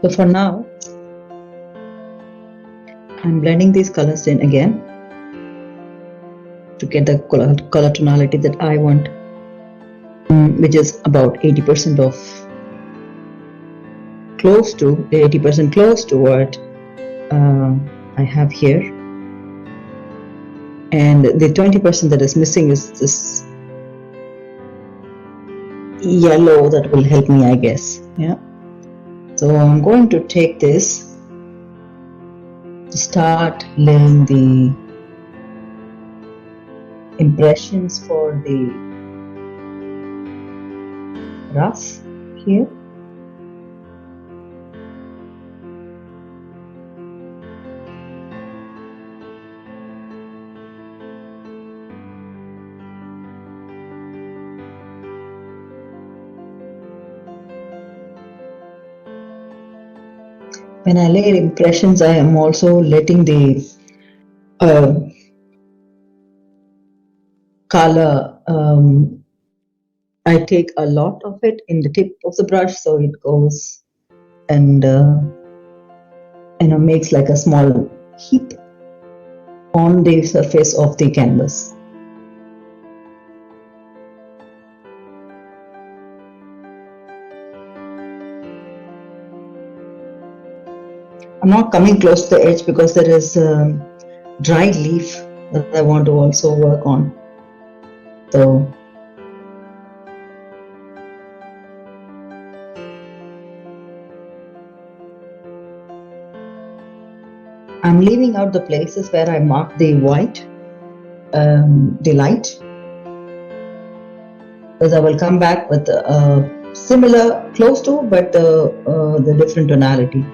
So for now, I'm blending these colors in again to get the color tonality that I want, which is about 80% of close to 80% close to what I have here, and the 20% that is missing is this yellow that will help me, I guess. Yeah. So I'm going to take this to start laying the impressions for the rough here. when I lay impressions, I am also letting the color, I take a lot of it in the tip of the brush, so it goes and makes like a small heap on the surface of the canvas. I'm not coming close to the edge because there is a dried leaf that I want to also work on. So I'm leaving out the places where I mark the white, the light, because I will come back with a similar, close to, but the different tonality.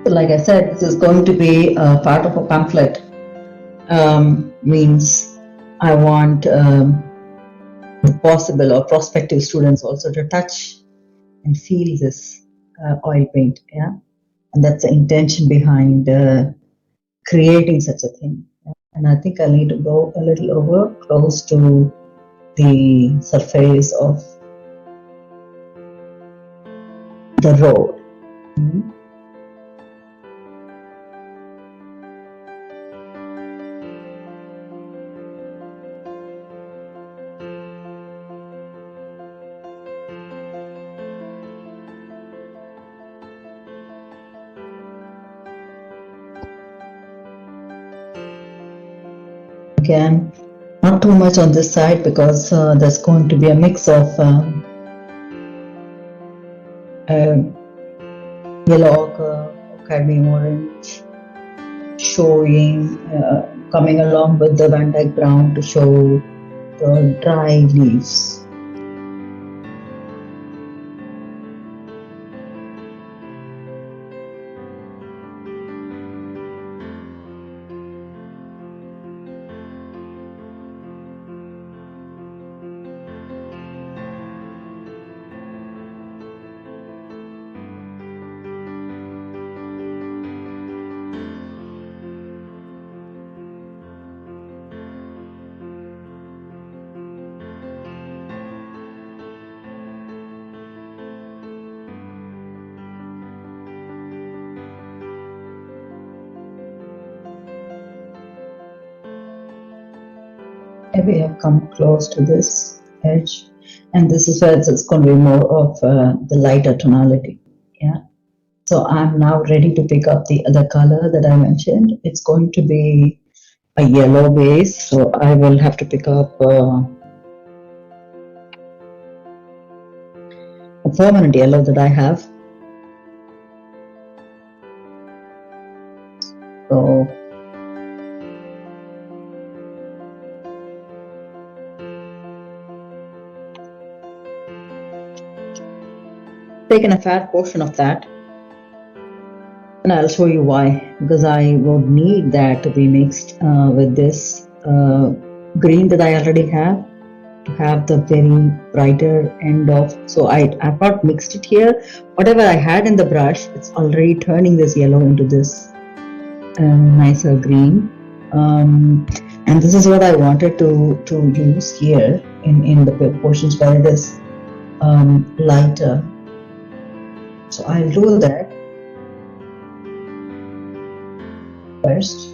So like I said, this is going to be part of a pamphlet. Means I want possible or prospective students also to touch and feel this oil paint. Yeah, and that's the intention behind creating such a thing. And I think I need to go a little over close to the surface of the road. Mm-hmm. Again, not too much on this side because there's going to be a mix of yellow ochre, cadmium orange, showing, coming along with the Van Dyke brown to show the dry leaves. We have come close to this edge, and this is where it's going to be more of the lighter tonality. Yeah. So I'm now ready to pick up the other color that I mentioned. It's going to be a yellow base, so I will have to pick up a permanent yellow that I have. So taken a fair portion of that, and I'll show you why, because I would need that to be mixed with this green that I already have to have the very brighter end of. So I've not mixed it here. Whatever I had in the brush, it's already turning this yellow into this nicer green, and this is what I wanted to use here in the portions where it is lighter. So I'll do that first.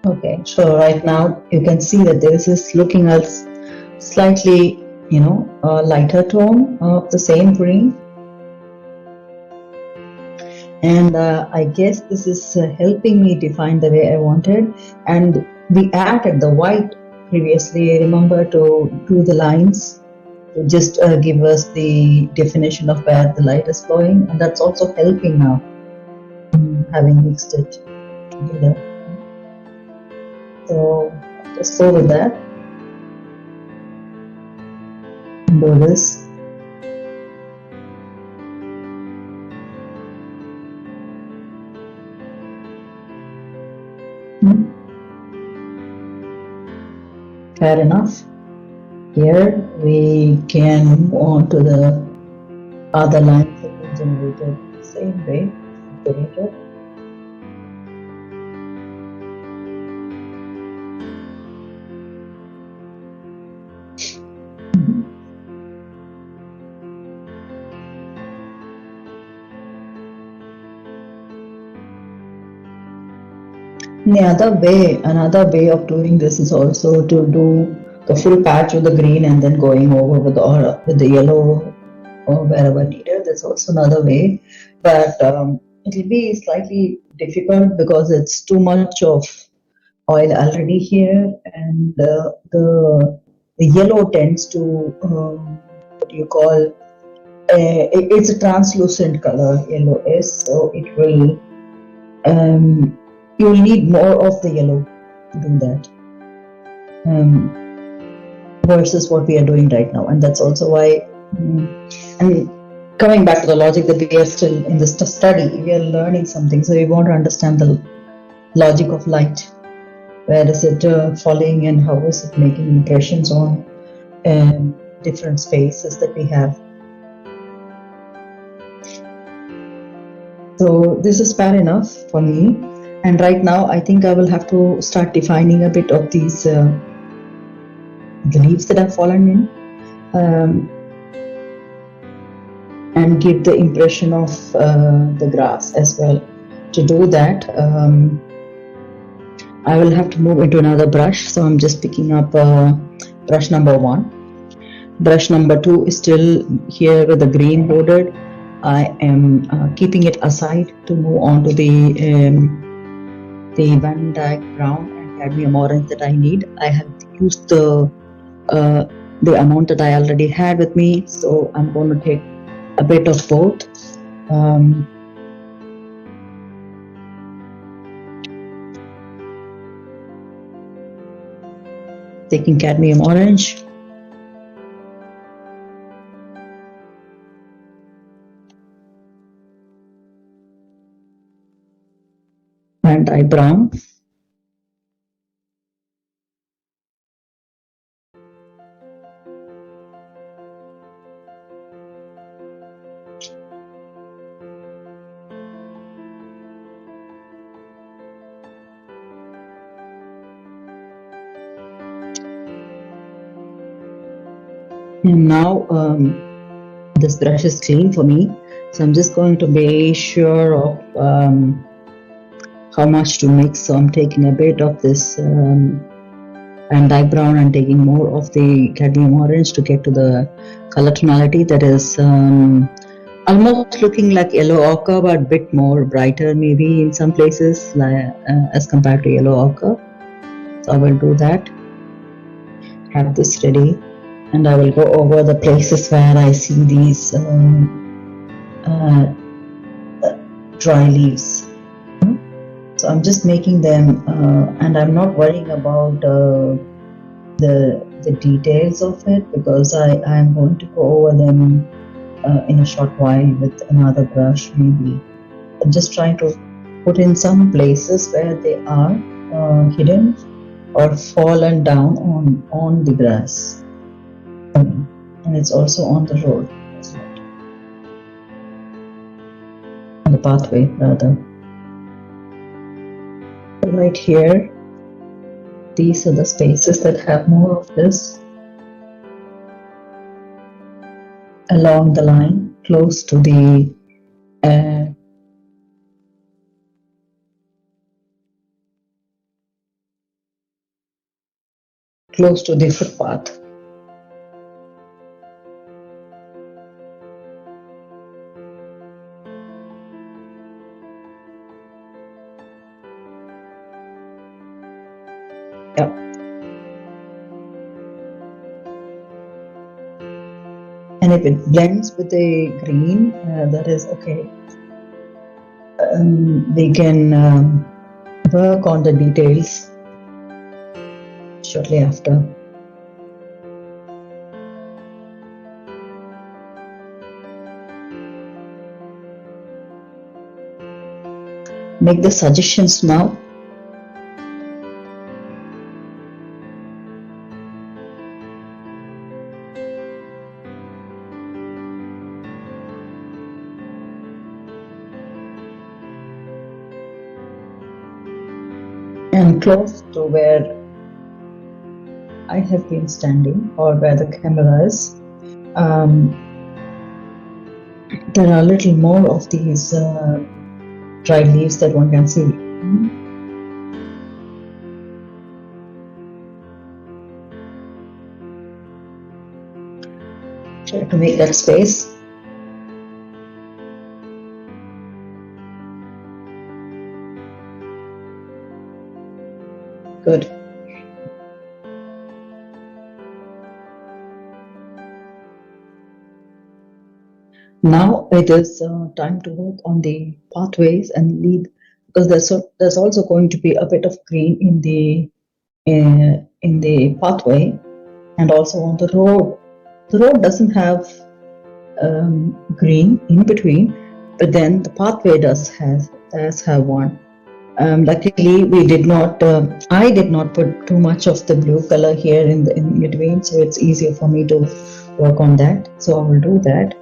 Okay, so right now you can see that this is looking as slightly, a lighter tone of the same green. And I guess this is helping me define the way I wanted. And we added the white previously, remember, to do the lines, to just give us the definition of where the light is flowing. And that's also helping now, having mixed it together. So just go with that. Do this. Fair enough. Here we can move on to the other lines that we generated the same way. Generated. Another way of doing this is also to do the full patch with the green and then going over with the yellow or wherever needed. That's also another way, but it'll be slightly difficult because it's too much of oil already here, and the yellow tends to what do you call? It's a translucent color. Yellow is, so it will. You'll need more of the yellow to do that, versus what we are doing right now. And that's also why, and coming back to the logic that we are still in this study, we are learning something. So we want to understand the logic of light. Where is it falling and how is it making impressions on different spaces that we have. So this is fair enough for me. And right now, I think I will have to start defining a bit of these the leaves that have fallen in, and give the impression of the grass as well. To do that, I will have to move into another brush. So I'm just picking up brush number 1. Brush number 2 is still here with the green bordered. I am keeping it aside to move on to the Van Dyke brown and cadmium orange that I need. I have used the amount that I already had with me, so I'm going to take a bit of both. Taking cadmium orange. Van Dyke brown. And now this brush is clean for me, so I'm just going to be sure of how much to mix. So I'm taking a bit of this Van Dyke brown and taking more of the cadmium orange to get to the color tonality that is almost looking like yellow ochre, but a bit more brighter maybe in some places as compared to yellow ochre. So I will do that. Have this ready. And I will go over the places where I see these dry leaves. So I'm just making them, and I'm not worrying about the details of it, because I am going to go over them in a short while with another brush maybe. I'm just trying to put in some places where they are hidden or fallen down on the grass. And it's also on the road, on the pathway rather. Right here, these are the spaces that have more of this along the line, close to the close to the footpath. Yeah. And if it blends with the green, that is okay. We can work on the details shortly after. Make the suggestions now. And close to where I have been standing, or where the camera is, there are a little more of these dry leaves that one can see. Try to make that space. Good. Now it is time to work on the pathways and lead, because there's also going to be a bit of green in the pathway, and also on the road. The road doesn't have green in between, but then the pathway does have one. Luckily, we did not. I did not put too much of the blue color here in between, so it's easier for me to work on that. So I will do that.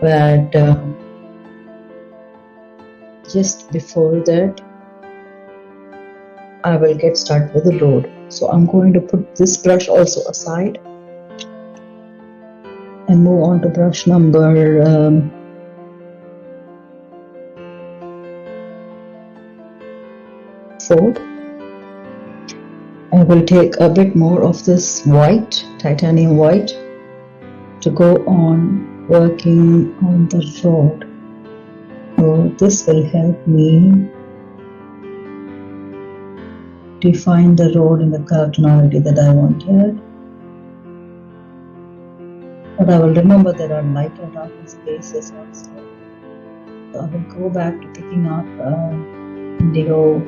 But just before that, I will get started with the road. So I'm going to put this brush also aside and move on to brush number 4. I will take a bit more of this white, titanium white, to go on working on the road. So this will help me define the road in the color tonality that I wanted. But I will remember there are lighter, darker spaces also. So I will go back to picking up indigo,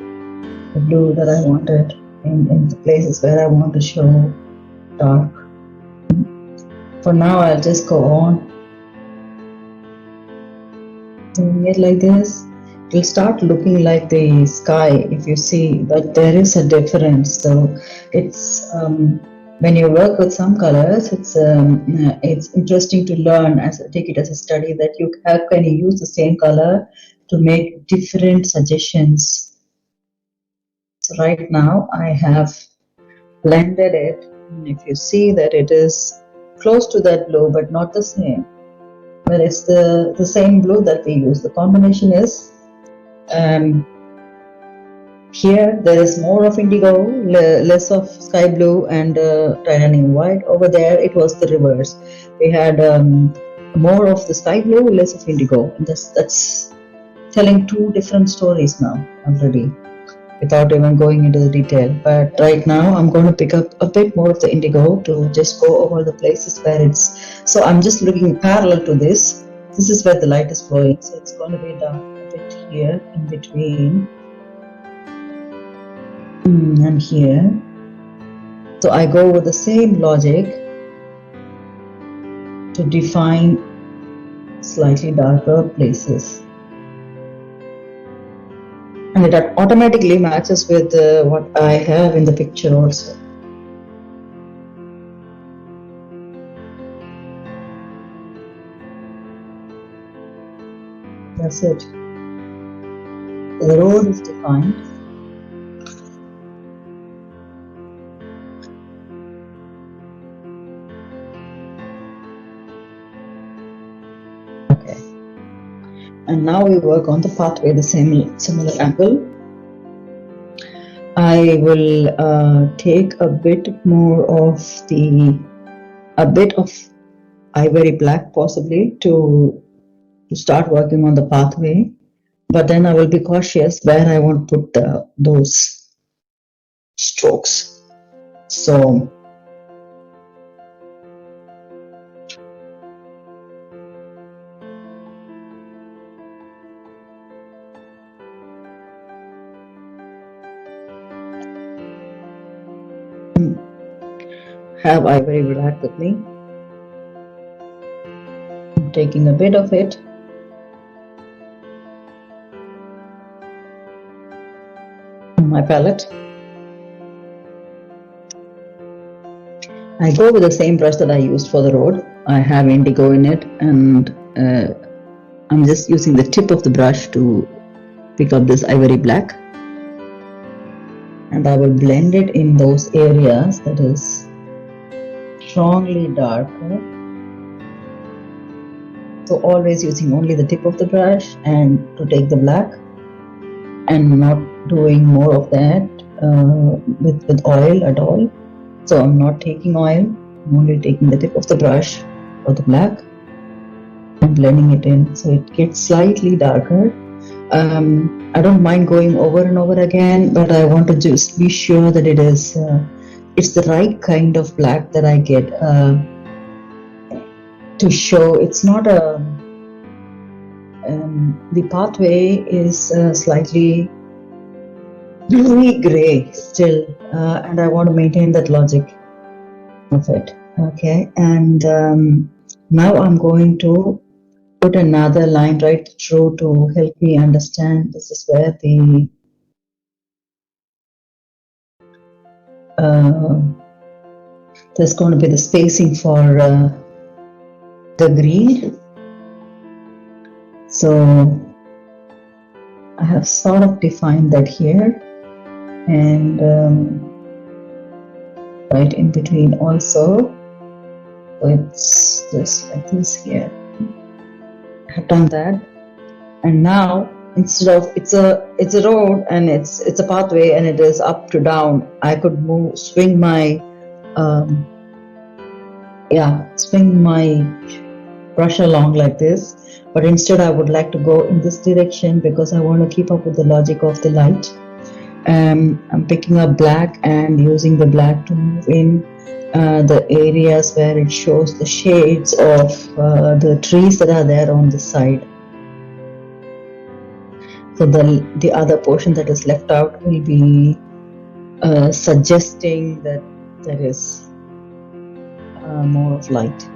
the blue that I wanted in the places where I want to show dark. For now, I'll just go on doing it like this. It will start looking like the sky if you see, but there is a difference. So it's when you work with some colors, it's interesting to learn, take it as a study, that how can you use the same color to make different suggestions. So right now I have blended it, and if you see that it is close to that blue but not the same, but it's the same blue that we use. The combination is here there is more of indigo, less of sky blue and titanium white. Over there it was the reverse. We had more of the sky blue, less of indigo, and that's telling two different stories now already, without even going into the detail. But right now I'm going to pick up a bit more of the indigo to just go over the places where it's, so I'm just looking parallel to this. This is where the light is flowing, so it's going to be dark a bit here in between and here. So I go with the same logic to define slightly darker places. And it automatically matches with what I have in the picture also. That's it. The road is defined. Okay. And now we work on the pathway, the similar angle. I I will take a bit more of a bit of ivory black possibly to start working on the pathway, but then I will be cautious where I want to put those strokes. So have ivory black with me. I'm taking a bit of it. On my palette. I go with the same brush that I used for the road. I have indigo in it, and I'm just using the tip of the brush to pick up this ivory black, and I will blend it in those areas that is strongly darker. So always using only the tip of the brush and to take the black, and not doing more of that with oil at all. So I'm not taking oil, I'm only taking the tip of the brush for the black and blending it in so it gets slightly darker. I don't mind going over and over again, but I want to just be sure that it's the right kind of black that I get to show. It's not the pathway is slightly bluey gray still, and I want to maintain that logic of it. Okay, and now I'm going to put another line right through to help me understand. This is where there's going to be the spacing for the green. So I have sort of defined that here, and right in between also. So it's just like this here. I have done that, and now instead of it's a road and it's a pathway and it is up to down, I could swing my brush along like this, but instead I would like to go in this direction because I want to keep up with the logic of the light. I'm picking up black and using the black to move in the areas where it shows the shades of the trees that are there on the side. So the other portion that is left out will be suggesting that there is more of light.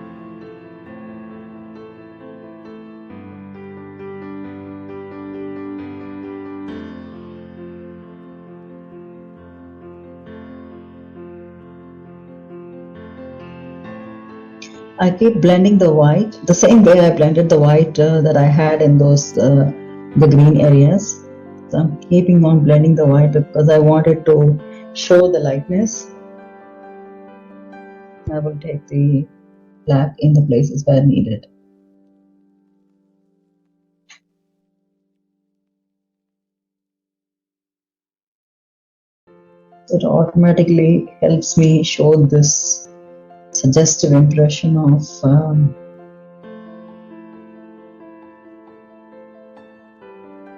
I keep blending the white the same way I blended the white that I had in those the green areas. So I'm keeping on blending the white because I wanted to show the lightness. I will take the black in the places where needed. It automatically helps me show this suggestive impression of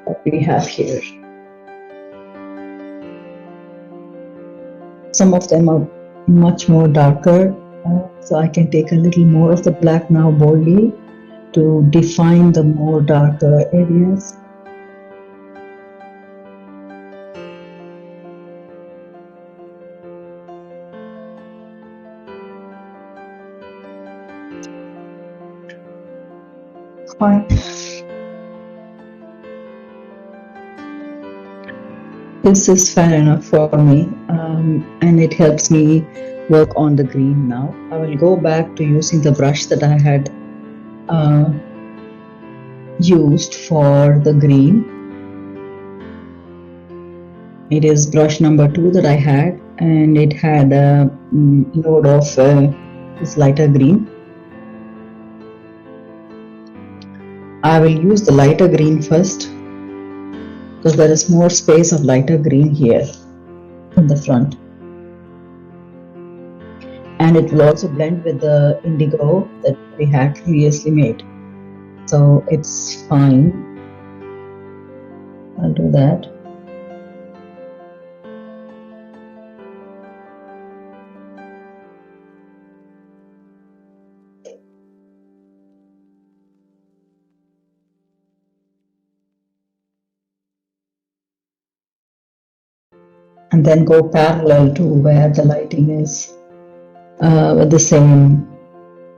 what we have here. Some of them are much more darker, so I can take a little more of the black now boldly to define the more darker areas. Fine. This is fair enough for me, and it helps me work on the green now. I will go back to using the brush that I had used for the green. It is brush number 2 that I had, and it had a load of this lighter green. I will use the lighter green first because there is more space of lighter green here. in the front. And it will also blend with the indigo that we had previously made. So it's fine. I'll do that. And then go parallel to where the lighting is with the same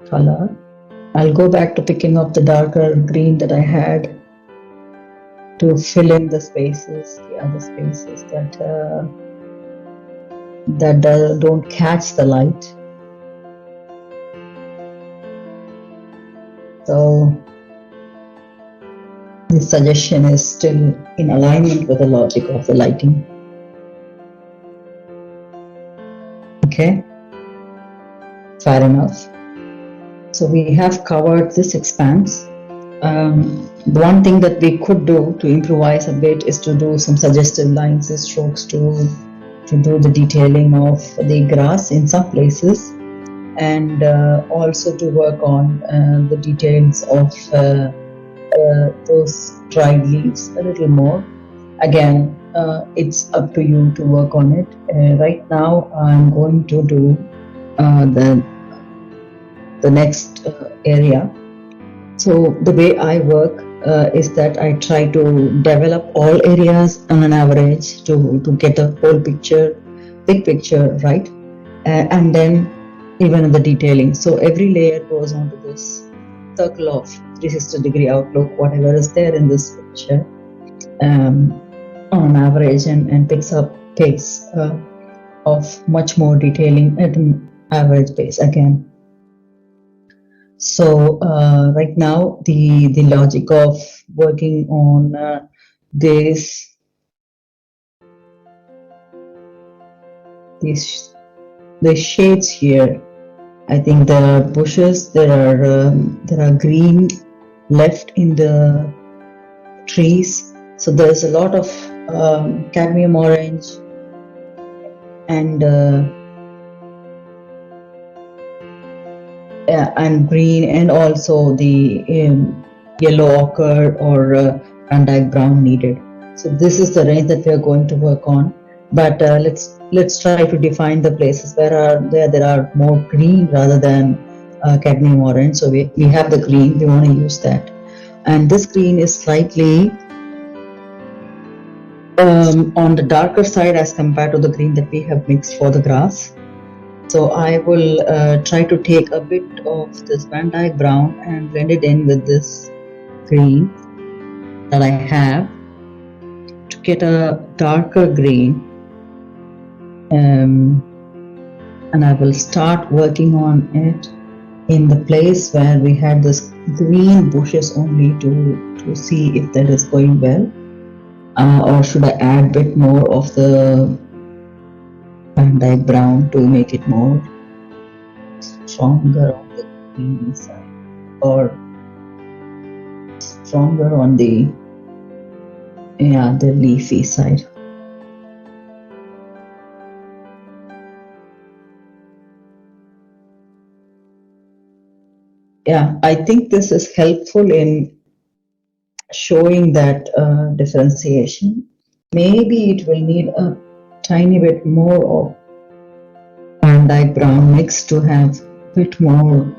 color. I'll go back to picking up the darker green that I had to fill in the spaces, the other spaces that don't catch the light. So this suggestion is still in alignment with the logic of the lighting. Okay, fair enough. So we have covered this expanse. The one thing that we could do to improvise a bit is to do some suggestive lines and strokes to do the detailing of the grass in some places, and also to work on the details of those dried leaves a little more. Again, it's up to you to work on it. Right now I'm going to do the next area. So the way I work is that I try to develop all areas on an average to get the whole picture, big picture, right? And then even in the detailing. So every layer goes onto this circle of 360-degree outlook, whatever is there in this picture, on an average, and picks up pace of much more detailing at an average pace again. So right now the logic of working on these shades here, I think there are bushes, there are green left in the trees. So there's a lot of cadmium orange and green, and also the yellow ochre or Van Dyke brown needed. So this is the range that we are going to work on. But let's try to define the places where there are more green rather than cadmium orange. So we have the green, we want to use that. And this green is slightly on the darker side as compared to the green that we have mixed for the grass. So I will try to take a bit of this Van Dyke brown and blend it in with this green that I have to get a darker green. And I will start working on it in the place where we had this green bushes only to see if that is going well, or should I add a bit more of the Van Dyke brown to make it more stronger on the green side, or stronger on the leafy side. Yeah, I think this is helpful in showing that differentiation. Maybe it will need a tiny bit more of Van Dyke brown mix to have a bit more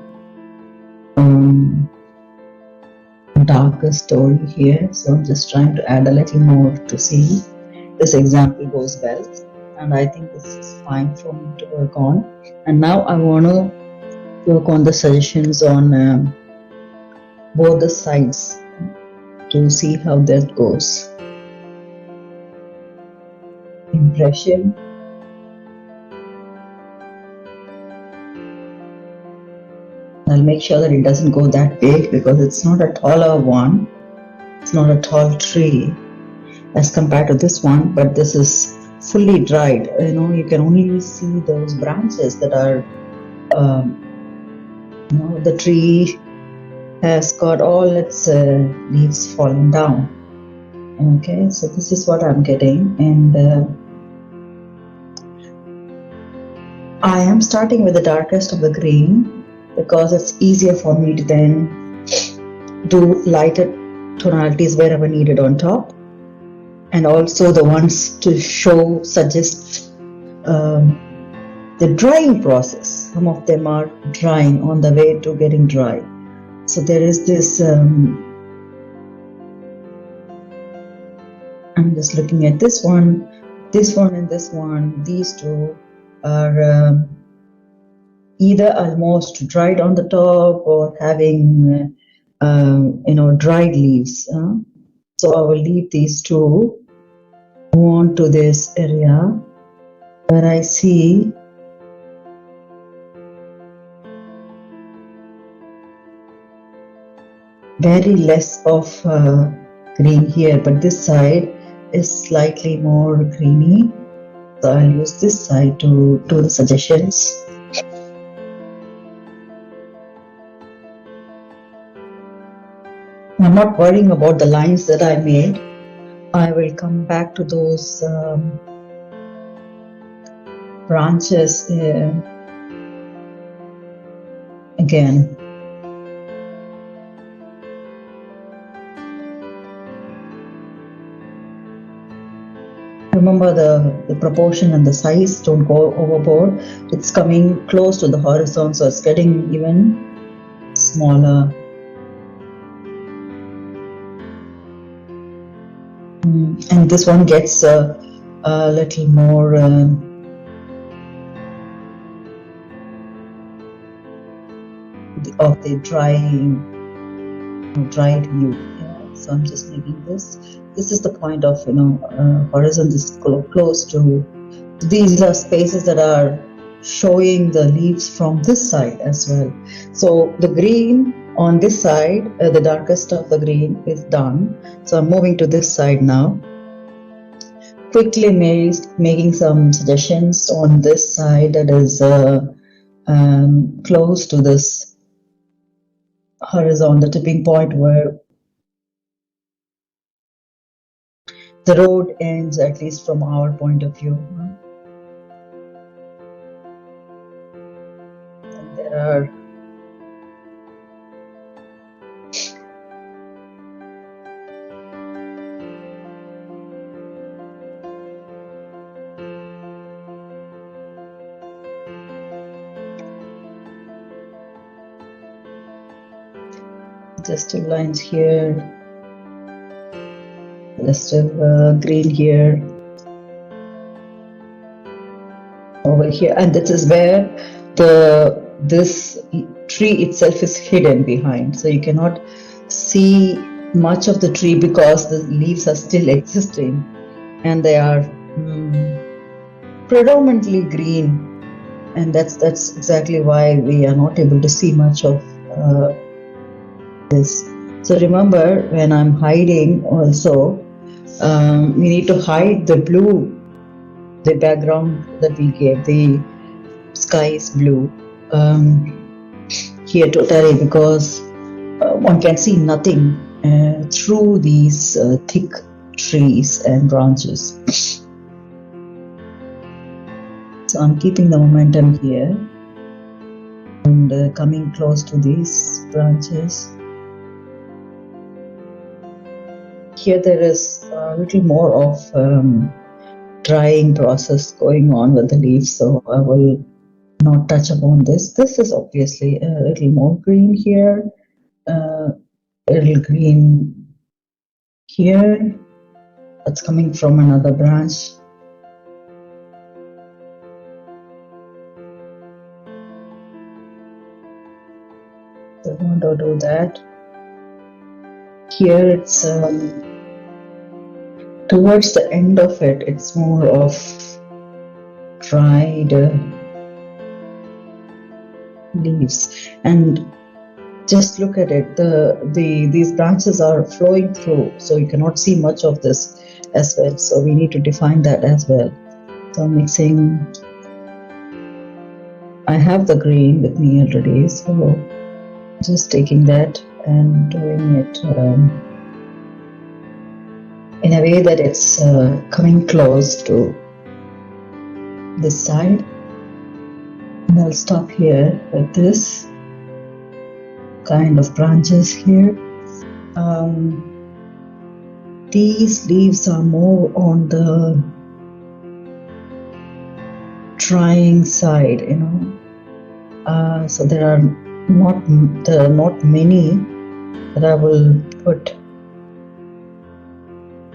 darker story here. So I'm just trying to add a little more to see this example goes well, and I think this is fine for me to work on. And now I want to work on the suggestions on both the sides to see how that goes. Impression. I'll make sure that it doesn't go that big because it's not a taller one. It's not a tall tree as compared to this one, but this is fully dried. You can only see those branches that are, the tree has got all its leaves falling down. Okay, so this is what I'm getting, and I am starting with the darkest of the green because it's easier for me to then do lighter tonalities wherever needed on top, and also the ones to suggest the drying process. Some of them are drying, on the way to getting dry. So there is this, I'm just looking at this one and this one. These two are either almost dried on the top or having, dried leaves. So I will leave these two, move on to this area where I see very less of green here, but this side is slightly more greeny. So I'll use this side to do the suggestions. I'm not worrying about the lines that I made. I will come back to those branches again. Remember the proportion and the size, don't go overboard. It's coming close to the horizon, so it's getting even smaller. And this one gets a little more of the dried view. So I'm just making this. This is the point of horizon is close to. These are spaces that are showing the leaves from this side as well. So the green on this side, the darkest of the green is done. So I'm moving to this side now. Quickly making some suggestions on this side that is close to this horizon, the tipping point where the road ends, at least from our point of view. And there are suggestive lines here, suggestive green here, over here, and this is where this tree itself is hidden behind, so you cannot see much of the tree because the leaves are still existing and they are predominantly green, and that's exactly why we are not able to see much of this. So remember, when I'm hiding also, we need to hide the blue, the background that we gave, the sky is blue here totally, because one can see nothing through these thick trees and branches. So I'm keeping the momentum here and coming close to these branches. Here there is a little more of drying process going on with the leaves, so I will not touch upon this. This is obviously a little more green here, a little green here. That's coming from another branch. So I want to do that. Here it's towards the end of it, it's more of dried leaves, and just look at it. These branches are flowing through, so you cannot see much of this as well. So we need to define that as well. So I'm mixing. I have the green with me already, so just taking that and doing it in a way that it's coming close to this side. I'll stop here with this kind of branches here. These leaves are more on the drying side, you know. So there are not many that I will put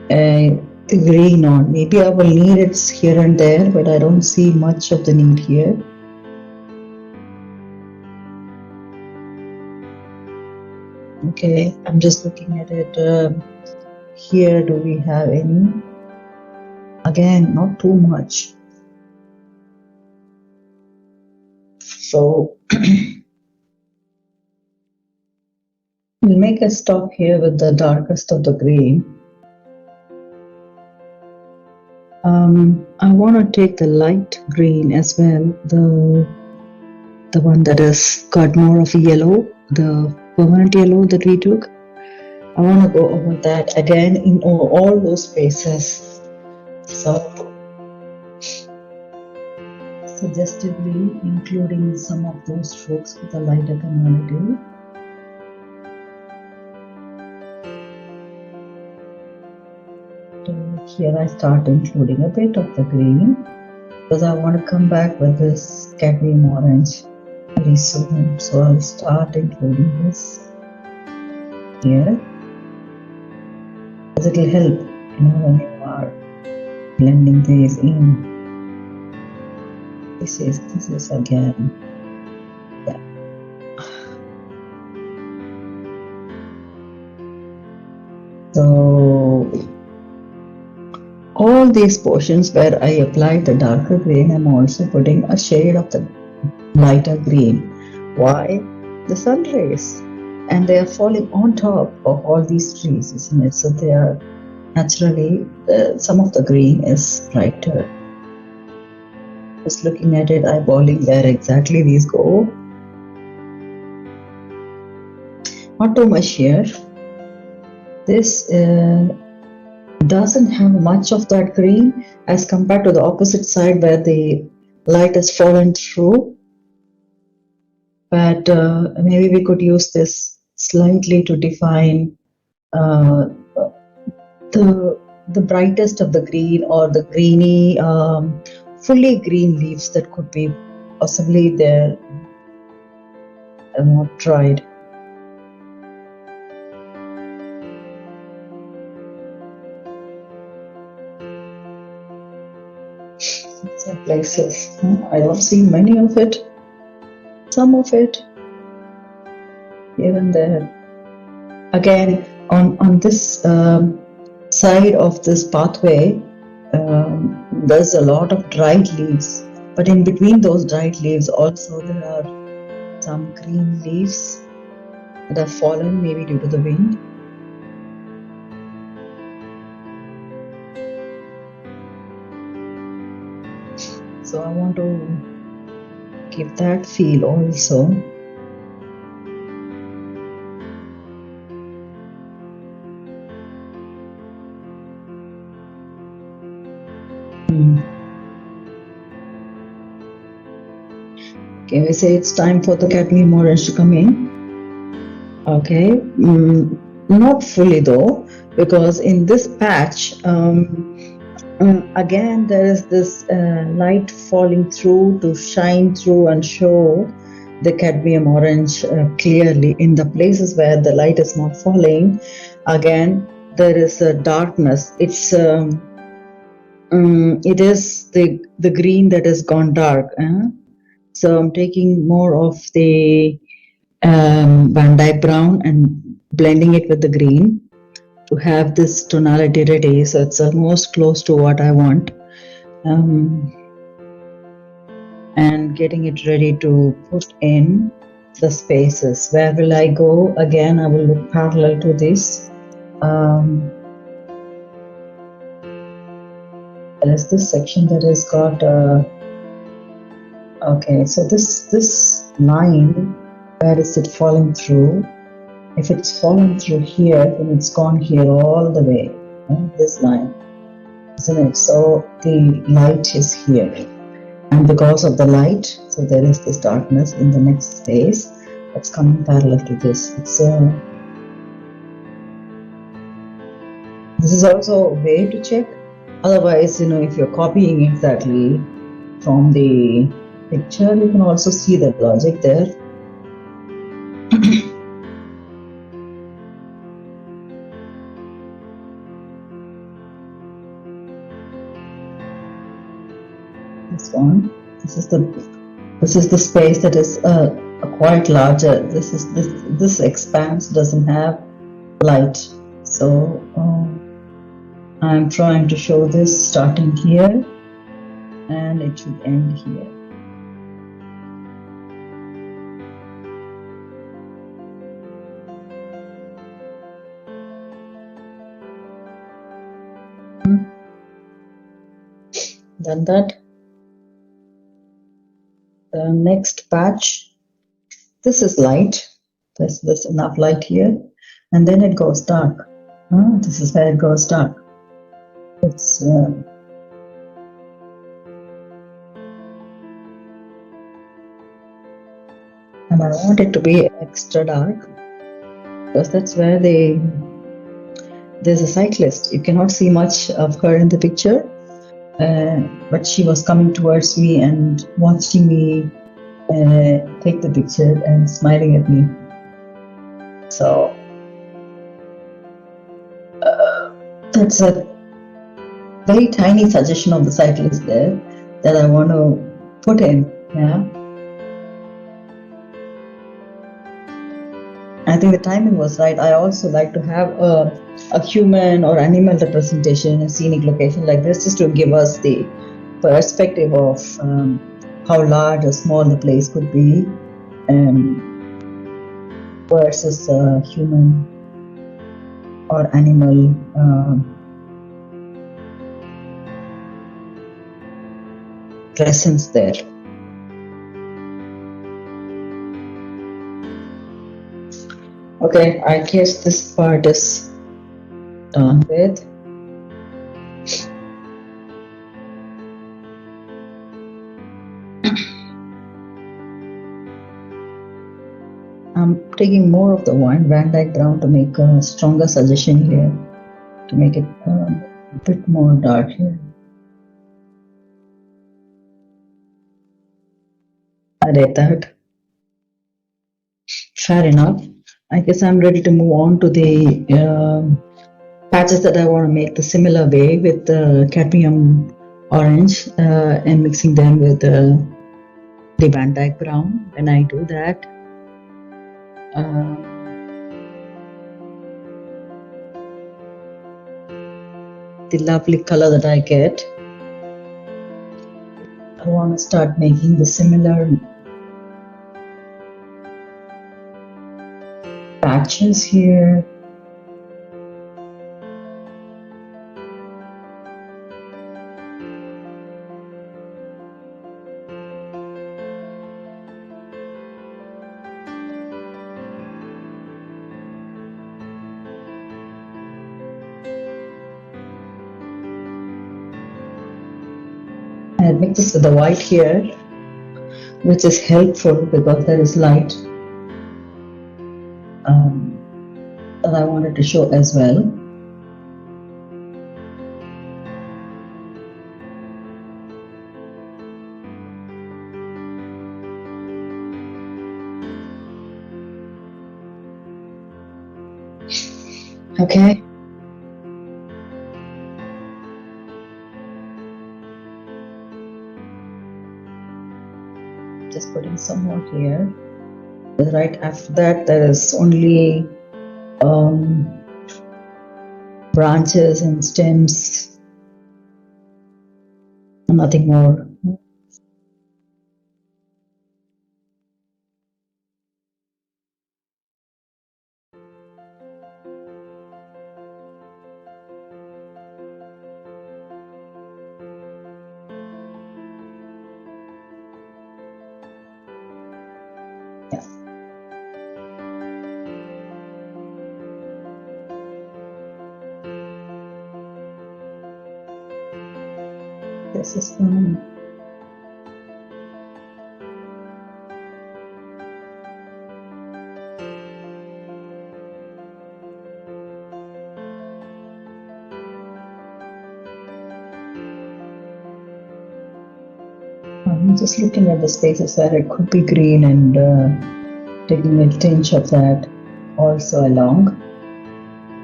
the green on. Maybe I will need it here and there, but I don't see much of the need here. Okay, I'm just looking at it. Here, do we have any? Again, not too much. So we'll make a stop here with the darkest of the green. I want to take the light green as well, the one that has got more of a yellow, the permanent yellow that we took. I want to go over that again in all those spaces. So suggestively including some of those strokes with a lighter tonality. Here I start including a bit of the green because I want to come back with this cadmium orange very soon. So I'll start including this here because it will help, you know, when you are blending these in. This is again, yeah. So all these portions where I applied the darker green, I'm also putting a shade of the lighter green. Why? The sun rays, and they are falling on top of all these trees, isn't it? So they are naturally, some of the green is brighter. Just looking at it, eyeballing where exactly these go. Not too much here. This doesn't have much of that green as compared to the opposite side where the light has fallen through, but maybe we could use this slightly to define the brightest of the green or the greeny fully green leaves that could be possibly there and not dried. Some places I don't see many of it, some of it here and there. Again, on this side of this pathway, there's a lot of dried leaves, but in between those dried leaves also there are some green leaves that have fallen, maybe due to the wind. So I want to give that feel also. Okay, we say it's time for the cadmium orange to come in. Okay, not fully though, because in this patch, again there is this light falling through to shine through and show the cadmium orange clearly. In the places where the light is not falling, again there is a darkness. It's it is the green that has gone dark. So I'm taking more of the Van Dyke brown and blending it with the green to have this tonality ready. So it's almost close to what I want. And getting it ready to put in the spaces. Where will I go? Again, I will look parallel to this. There is this section that has got okay, so this line, where is it falling through? If it's fallen through here, then it's gone here all the way, this line, isn't it? So the light is here. and because of the light, so there is this darkness in the next space that's coming parallel to this. This is also a way to check. Otherwise, if you're copying exactly from the picture, you can also see the logic there. This one. This is the space that is quite larger. This expanse doesn't have light, so I'm trying to show this starting here, and it should end here. Done that. The next patch. This is light. There's enough light here, and then it goes dark. This is where it goes dark. It's and I want it to be extra dark because that's where there's a cyclist. You cannot see much of her in the picture, but she was coming towards me and watching me take the picture and smiling at me. So that's a very tiny suggestion of the cyclist there that I want to put in. Yeah, I think the timing was right. I also like to have a human or animal representation in a scenic location like this, just to give us the perspective of how large or small the place could be versus a human or animal presence there. Okay, I guess this part is done with. I'm taking more of the Van Dyke brown to make a stronger suggestion here, to make it a bit more dark here. I did that. Fair enough. I guess I'm ready to move on to the patches that I want to make the similar way with the cadmium orange and mixing them with the Van Dyke brown. When I do that, the lovely color that I get, I want to start making the similar patches here. I mix this with the white here, which is helpful because there is light that I wanted to show as well. Okay. Just putting some more here. Right after that, there is only branches and stems, nothing more. Yeah. This is just looking at the spaces where it could be green and taking a tinge of that also along.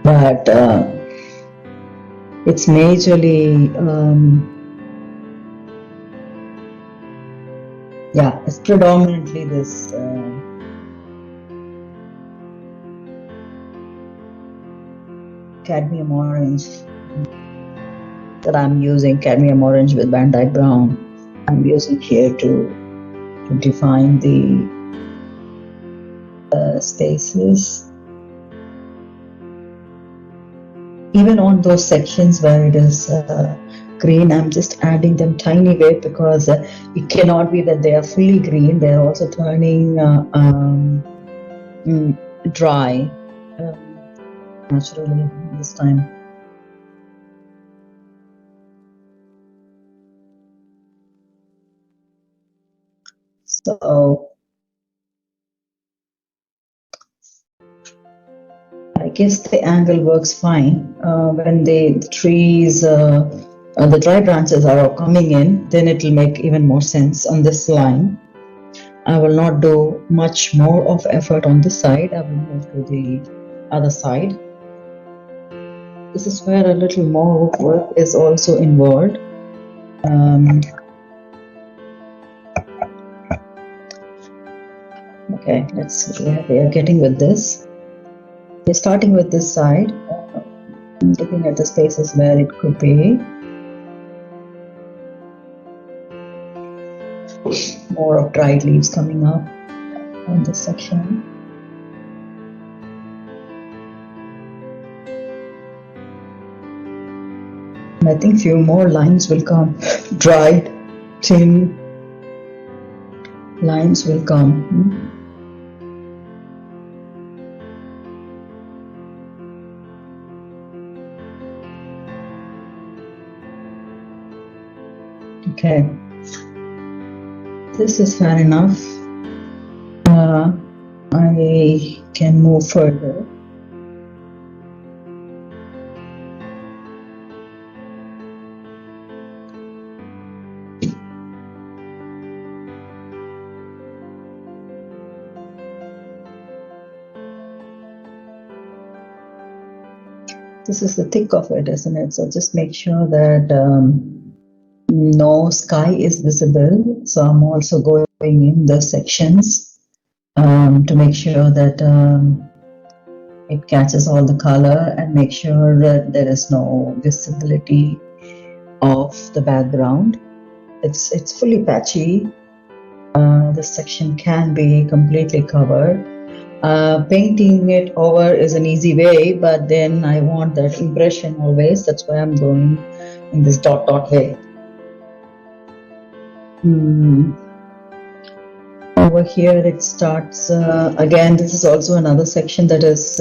But it's majorly, yeah, it's predominantly this cadmium orange that I'm using, cadmium orange with Van Dyke brown. I'm using here to define the spaces. Even on those sections where it is green, I'm just adding them tiny bit because it cannot be that they are fully green. They are also turning dry naturally this time. So I guess the angle works fine. When the trees, the dry branches are coming in, then it will make even more sense on this line. I will not do much more of effort on this side. I will move to the other side. This is where a little more work is also involved. Okay, let's see where we are getting with this. We're starting with this side, looking at the spaces where it could be more of dried leaves coming up on this section. And I think few more lines will come, dried, thin lines will come. Okay, this is fair enough. I can move further. This is the thick of it, isn't it? So just make sure that no sky is visible. So I'm also going in the sections to make sure that it catches all the color and make sure that there is no visibility of the background. It's fully patchy. This section can be completely covered. Painting it over is an easy way, but then I want that impression always. That's why I'm going in this dot way. Over here it starts again. This is also another section that is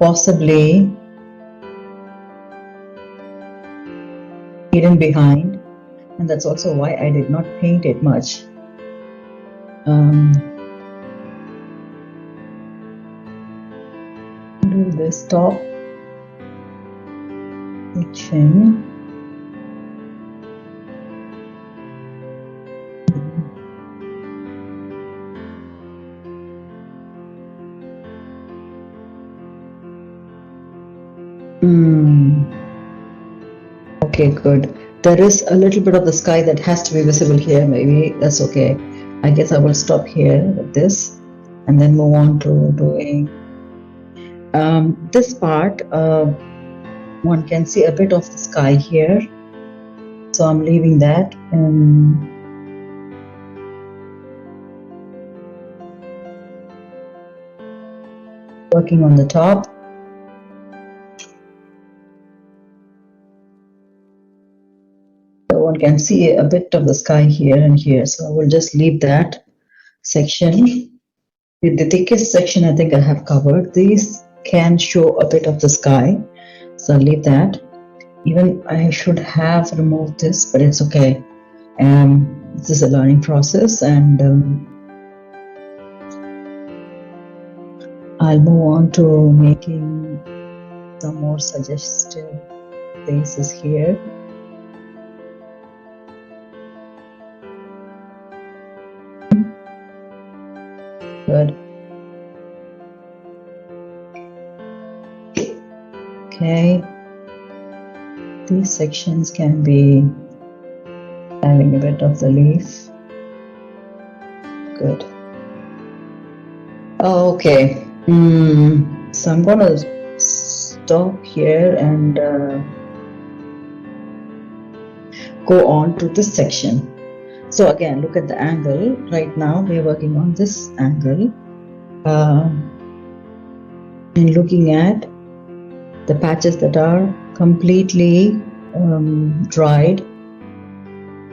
possibly hidden behind, and that's also why I did not paint it much. Do this top section. Okay, good. There is a little bit of the sky that has to be visible here. Maybe that's okay. I guess I will stop here with this and then move on to doing this part. One can see a bit of the sky here, so I'm leaving that and working on the top. So one can see a bit of the sky here and here, so I will just leave that section. With the thickest section I think I have covered. These can show a bit of the sky, so I'll leave that. Even I should have removed this, but it's okay. This is a learning process, and I'll move on to making some more suggestive faces here. Good. Okay. These sections can be having a bit of the leaf. Good. Okay. So I'm gonna stop here and go on to this section. So again, look at the angle. Right now we're working on this angle and looking at the patches that are completely dried.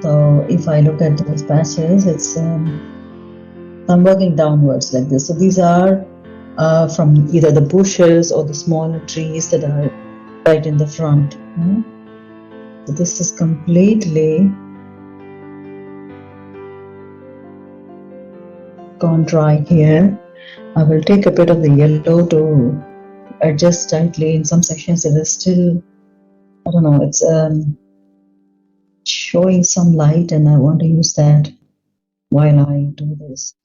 So if I look at those patches, it's I'm working downwards like this. So these are from either the bushes or the smaller trees that are right in the front. So this is completely gone dry here. I will take a bit of the yellow to adjust tightly. In some sections it is still, I don't know, it's showing some light, and I want to use that while I do this.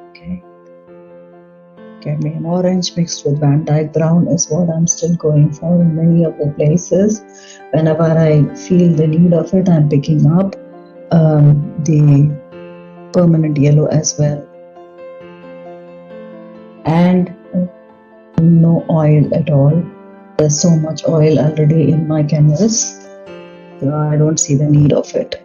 Okay. Cadmium orange mixed with Van Dyke brown is what I'm still going for in many of the places. Whenever I feel the need of it, I'm picking up the permanent yellow as well. And no oil at all. There's so much oil already in my canvas, so I don't see the need of it.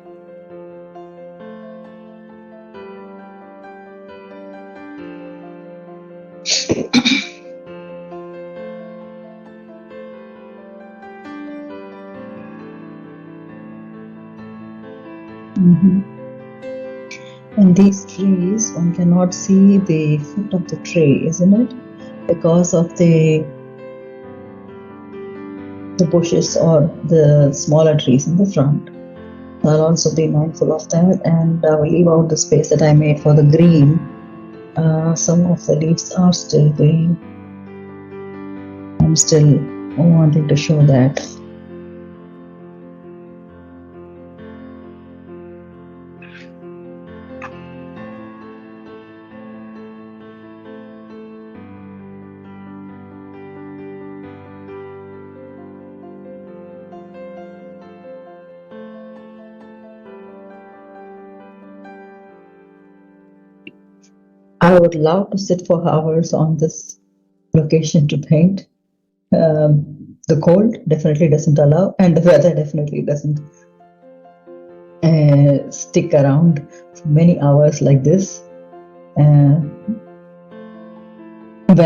And these trees, one cannot see the foot of the tree, isn't it? Because of the bushes or the smaller trees in the front. I'll also be mindful of that, and I will leave out the space that I made for the green. Some of the leaves are still green. I'm still wanting to show that. I would love to sit for hours on this location to paint. The cold definitely doesn't allow, and the weather definitely doesn't stick around for many hours like this. When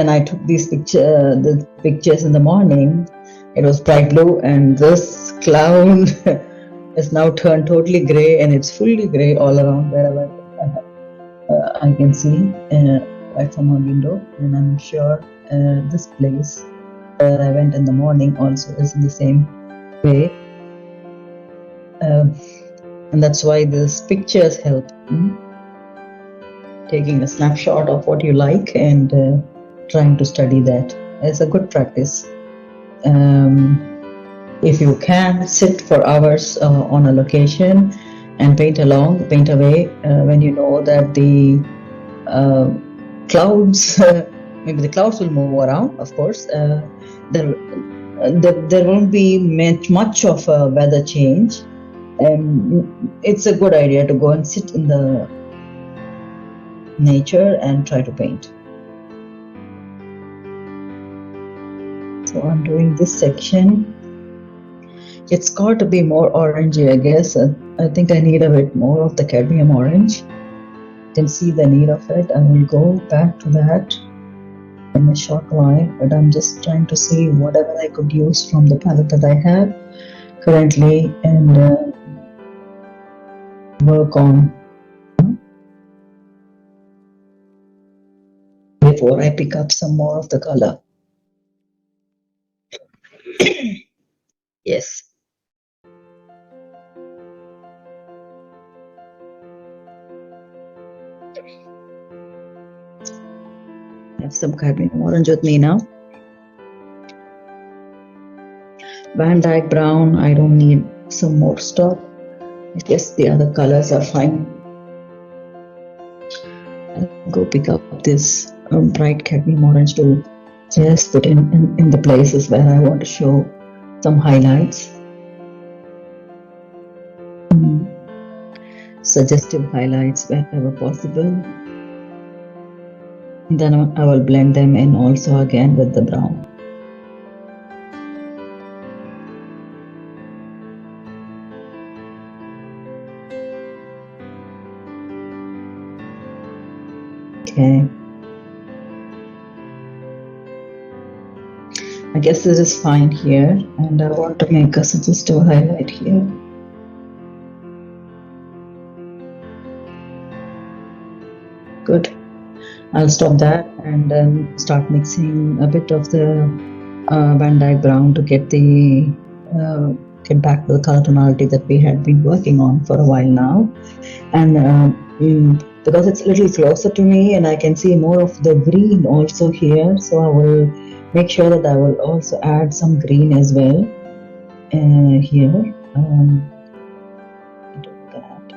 I took the pictures in the morning, it was bright blue, and this cloud is now turned totally gray, and it's fully gray all around wherever I can see right from my window. And I'm sure this place where I went in the morning also is in the same way. And that's why these pictures help. Taking a snapshot of what you like and trying to study that is a good practice. If you can sit for hours on a location and paint away, when you know that the clouds, maybe the clouds will move around, of course, there won't be much of a weather change. It's a good idea to go and sit in the nature and try to paint. So I'm doing this section. It's got to be more orangey, I guess. I think I need a bit more of the cadmium orange. You can see the need of it. I will go back to that in a short while, but I'm just trying to see whatever I could use from the palette that I have currently and work on before I pick up some more of the color. Yes. I have some cadmium orange with me now. Van Dyke brown, I don't need some more stuff. I guess the other colors are fine. I'll go pick up this bright cadmium orange to just put in the places where I want to show some highlights. Suggestive highlights wherever possible. Then I will blend them in also again with the brown. Okay. I guess this is fine here, and I want to make a suggestive highlight here. Good. I'll stop that and then start mixing a bit of the Van Dyke brown to get back to the color tonality that we had been working on for a while now. And because it's a little closer to me and I can see more of the green also here, so I will make sure that I will also add some green as well here. Do that.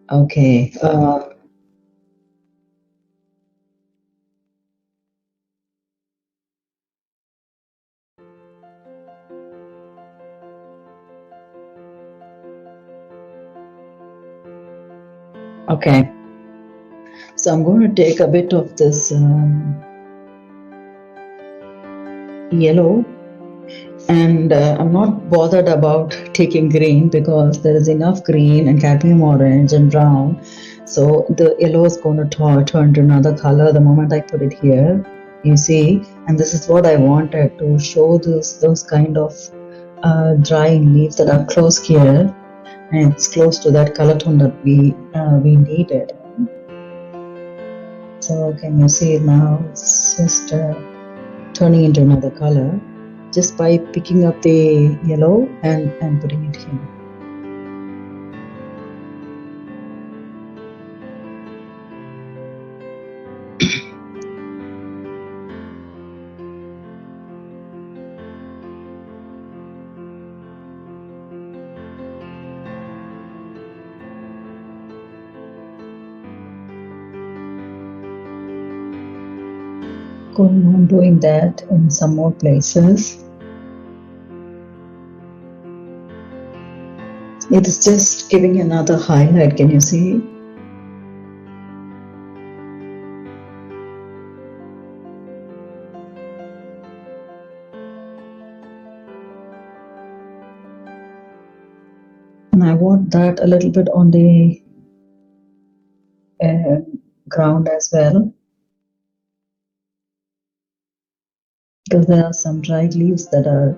Okay. Okay. So I'm going to take a bit of this yellow, and I'm not bothered about taking green because there is enough green and cadmium orange and brown, so the yellow is going to turn to another color the moment I put it here, you see. And this is what I wanted to show, those kind of drying leaves that are close here, and it's close to that color tone that we needed. So can you see it now? It's just turning into another color just by picking up the yellow and putting it here. Going on doing that in some more places. It is just giving another highlight, can you see? And I want that a little bit on the ground as well, because there are some dried leaves that are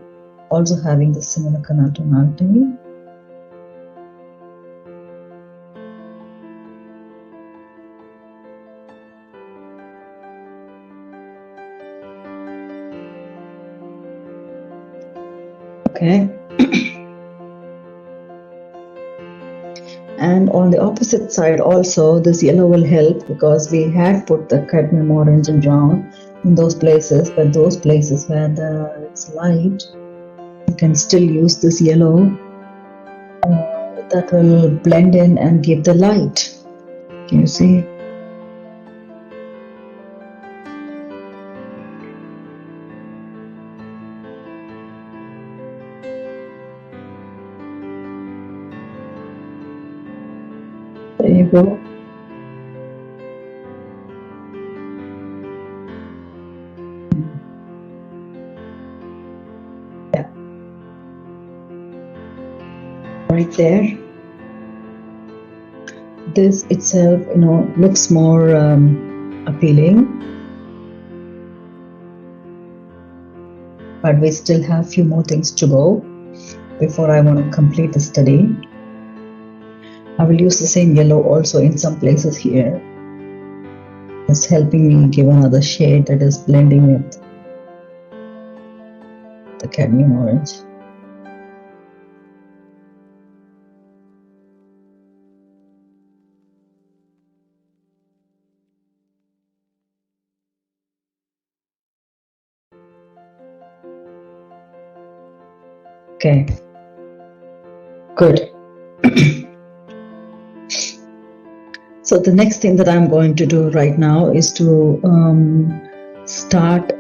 also having the similar color tonality. Okay. And on the opposite side also, this yellow will help because we had put the cadmium orange and brown in those places, but those places where it's light, you can still use this yellow that will blend in and give the light. Can you see? There you go. Yeah. Right there. This itself, looks more appealing. But we still have a few more things to go before I want to complete the study. I will use the same yellow also in some places here. It's helping me give another shade that is blending with the cadmium orange. Okay, good. So the next thing that I'm going to do right now is to start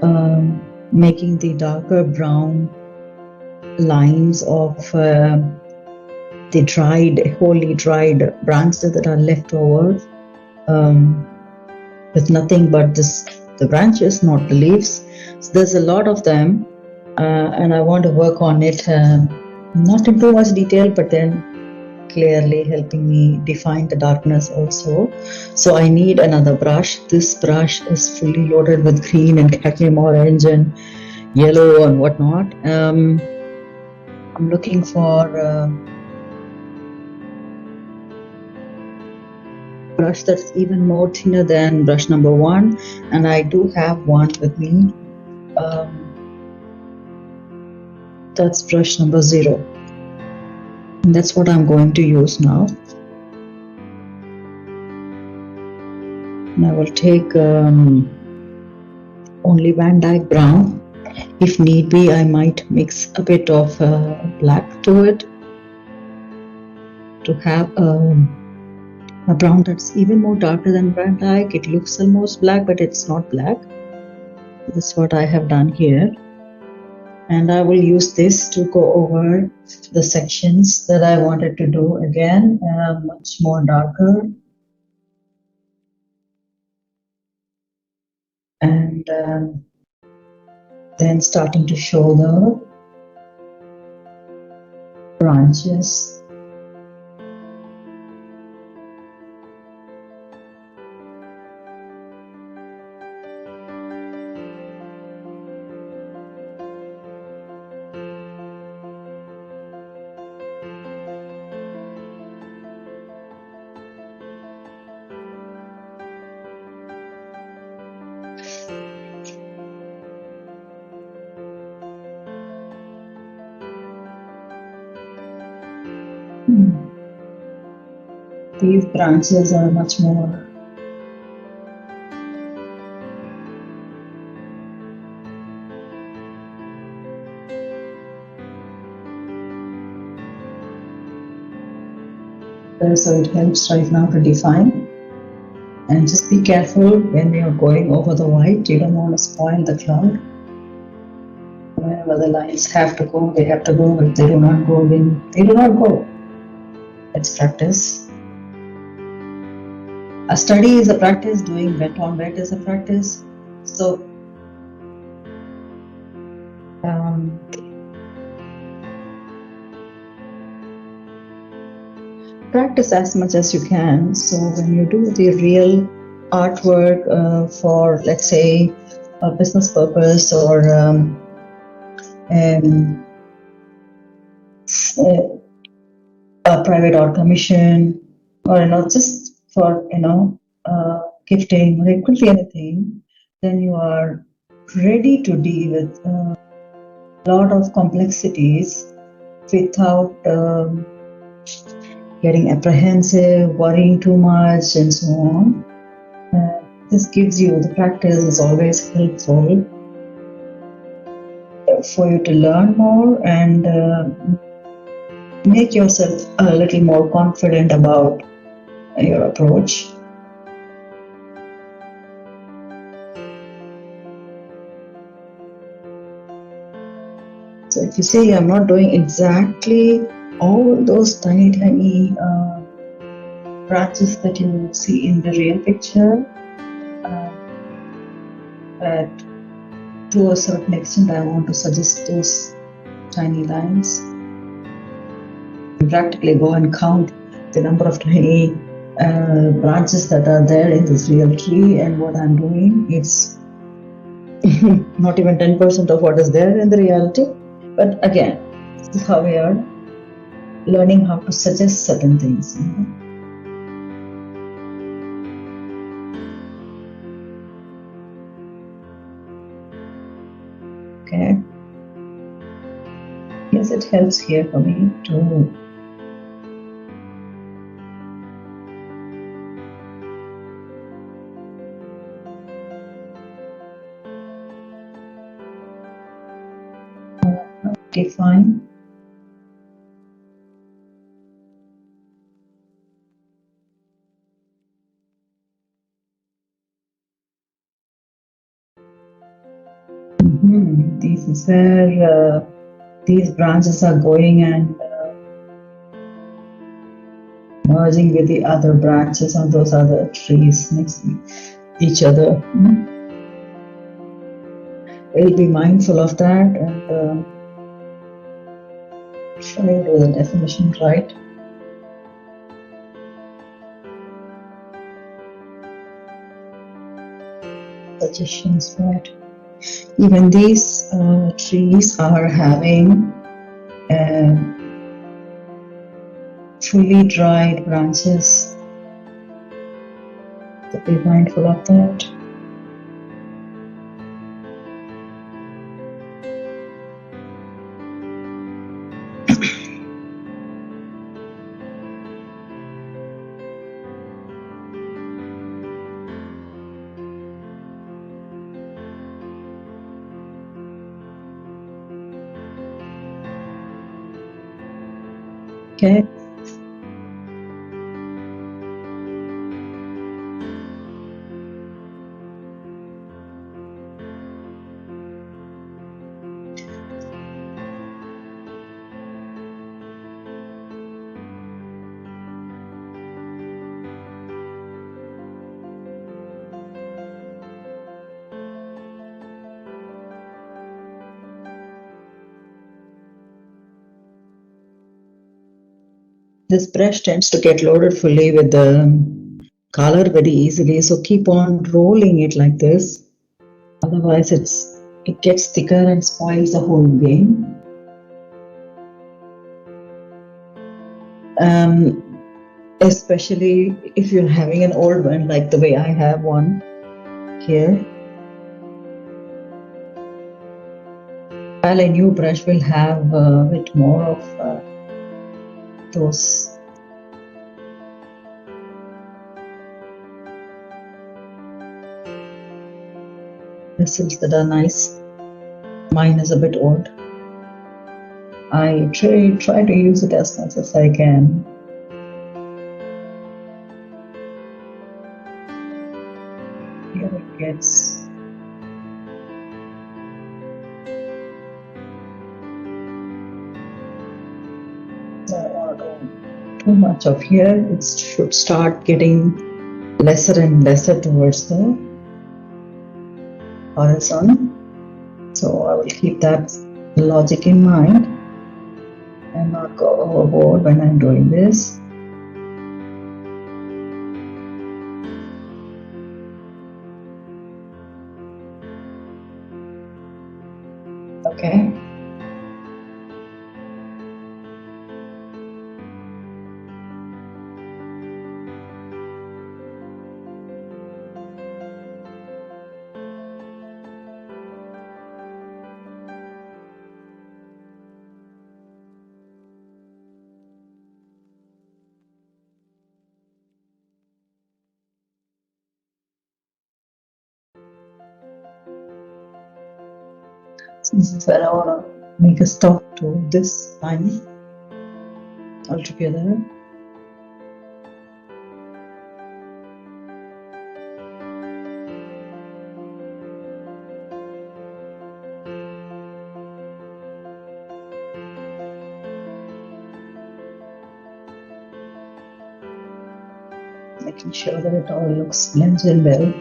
making the darker brown lines of the wholly dried branches that are left over with nothing but the branches, not the leaves. So there's a lot of them, and I want to work on it, not in too much detail, but then clearly helping me define the darkness also. So I need another brush. This brush is fully loaded with green and cadmium orange and yellow and whatnot. I'm looking for a brush that's even more thinner than brush number 1, and I do have one with me. That's brush number 0. And that's what I'm going to use now. And I will take only Van Dyke brown. If need be, I might mix a bit of black to it to have a brown that's even more darker than Van Dyke. It looks almost black, but it's not black. That's what I have done here. And I will use this to go over the sections that I wanted to do again, much more darker. And then starting to show the branches. These branches are much more so it helps right now to define. And just be careful when you're going over the white. You don't want to spoil the cloud. Wherever the lines have to go, they have to go. If they do not go, then they do not go. Let's practice. A study is a practice, doing wet on wet is a practice. So practice as much as you can. So when you do the real artwork for, let's say, a business purpose or a private art commission, or just for gifting, or it could be anything, then you are ready to deal with a lot of complexities without getting apprehensive, worrying too much, and so on. This gives you, the practice is always helpful for you to learn more and make yourself a little more confident about your approach. So if you see, I'm not doing exactly all those tiny branches that you see in the real picture, but to a certain extent I want to suggest those tiny lines. You practically go and count the number of tiny branches that are there in this real tree, and what I'm doing, it's not even 10% of what is there in the reality. But again, this is how we are learning how to suggest certain things. Okay. Yes, it helps here for me to define this is where these branches are going and merging with the other branches on those other trees next to each other. We'll be mindful of that and try to do the definition right. Suggestions right. Even these trees are having fully dried branches. So be mindful of that. Okay. This brush tends to get loaded fully with the color very easily, so keep on rolling it like this. Otherwise, it gets thicker and spoils the whole game. Especially if you're having an old one, like the way I have one here. While a new brush will have a bit more of those bristles that are nice. Mine is a bit old. I try to use it as much as I can. Here it gets too much of here. It should start getting lesser and lesser towards the horizon. So I will keep that logic in mind and not go overboard when I'm doing this. Okay. So this is where I want to make a stop to this line altogether. Making sure that it all blends in well.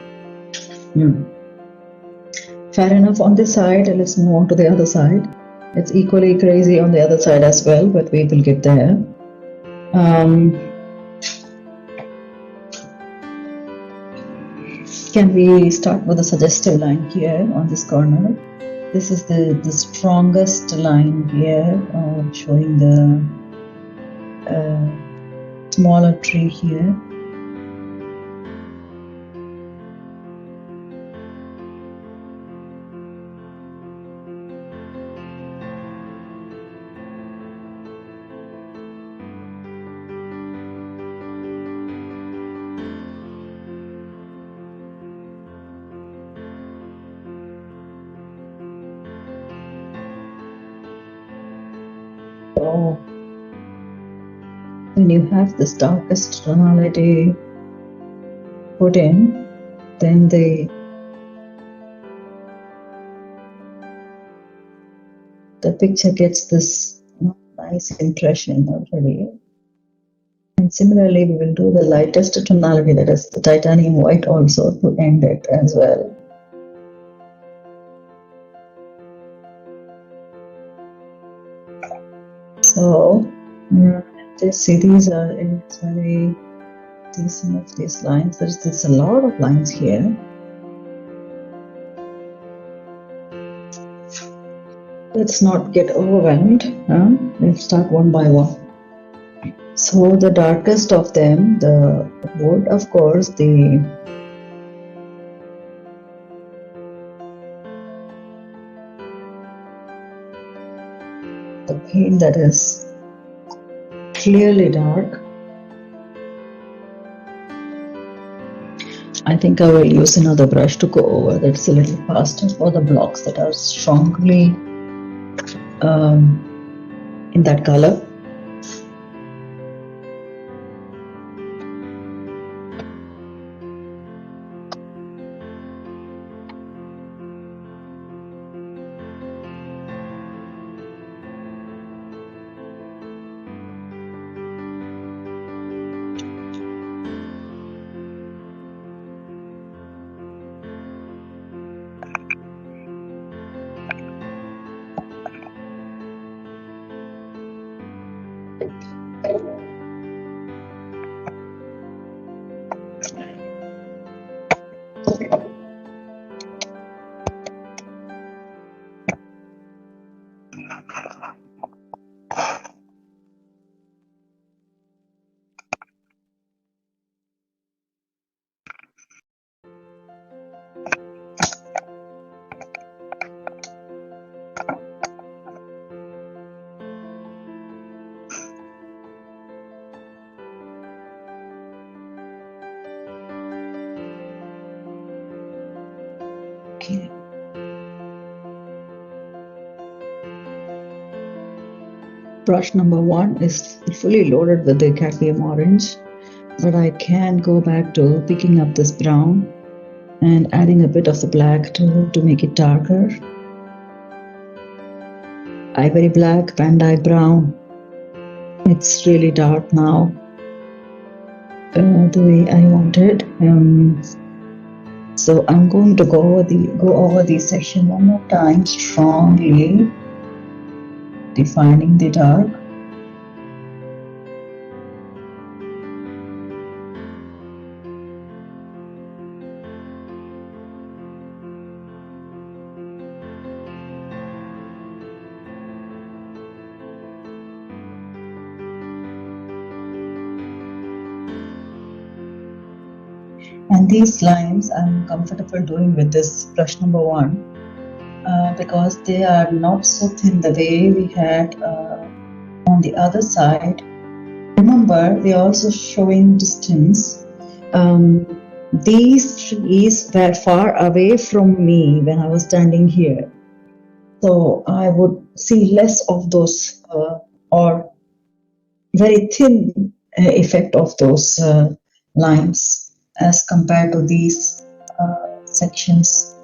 Fair enough on this side, let's move on to the other side. It's equally crazy on the other side as well, but we will get there. Can we start with a suggestive line here on this corner? This is the strongest line here, showing the smaller tree here. So when you have this darkest tonality put in, then the picture gets this nice impression already. And similarly, we will do the lightest tonality, that is the titanium white, also to end it as well. So, just see, these are, it's very, see some of these lines. There's a lot of lines here. Let's not get overwhelmed. We'll start one by one. So the darkest of them, the wood, of course, the paint that is clearly dark. I think I will use another brush to go over. That's a little faster for the blocks that are strongly in that color. Okay. Brush number 1 is fully loaded with the cadmium orange, but I can go back to picking up this brown and adding a bit of the black to make it darker. Ivory black, Van Dyke brown. It's really dark now, the way I wanted. So I'm going to go over the section one more time, strongly defining the dark. And these lines I'm comfortable doing with this brush number 1 because they are not so thin the way we had on the other side. Remember, we are also showing distance. These trees were far away from me when I was standing here. So I would see less of those or very thin effect of those lines as compared to these sections.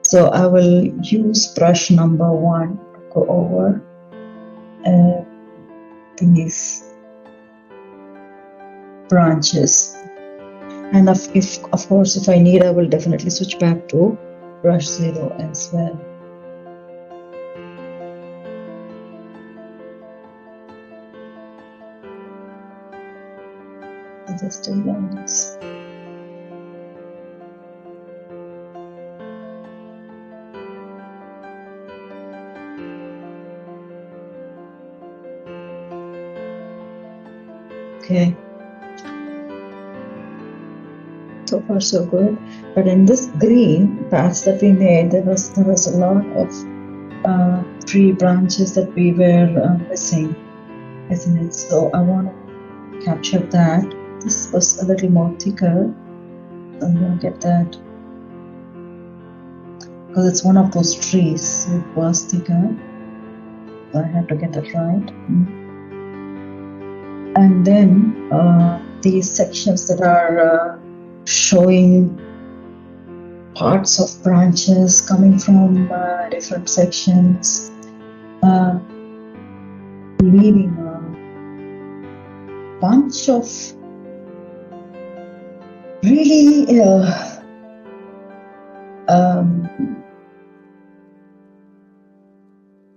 So I will use brush number 1 to go over these branches. And of course, if I need, I will definitely switch back to brush 0 as well. Suggestive lines. Okay, so far so good. But in this green patch that we made, there was a lot of tree branches that we were missing, isn't it? So I want to capture that. This was a little more thicker, so I'm going to get that because it's one of those trees, so it was thicker. So I have to get that right. And then these sections that are showing parts of branches coming from different sections. leaving a bunch of really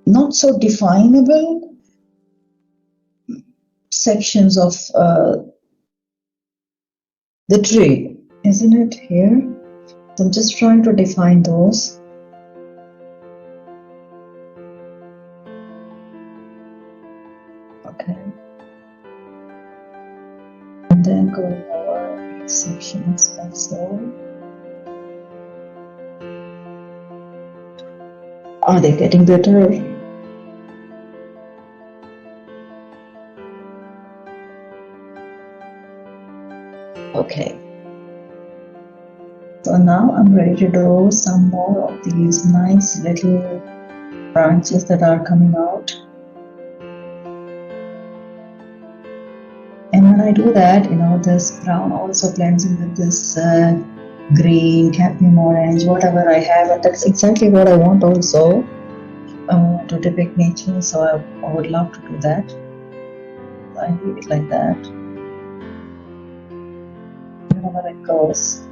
not so definable sections of the tree, isn't it here? So I'm just trying to define those. Okay. And then going over each sections also. Are they getting better? Okay. So now I'm ready to do some more of these nice little branches that are coming out. And when I do that, this brown also blends in with this green, cadmium orange, whatever I have, and that's exactly what I want also to depict nature. So I would love to do that. So I leave it like that. Wherever it goes.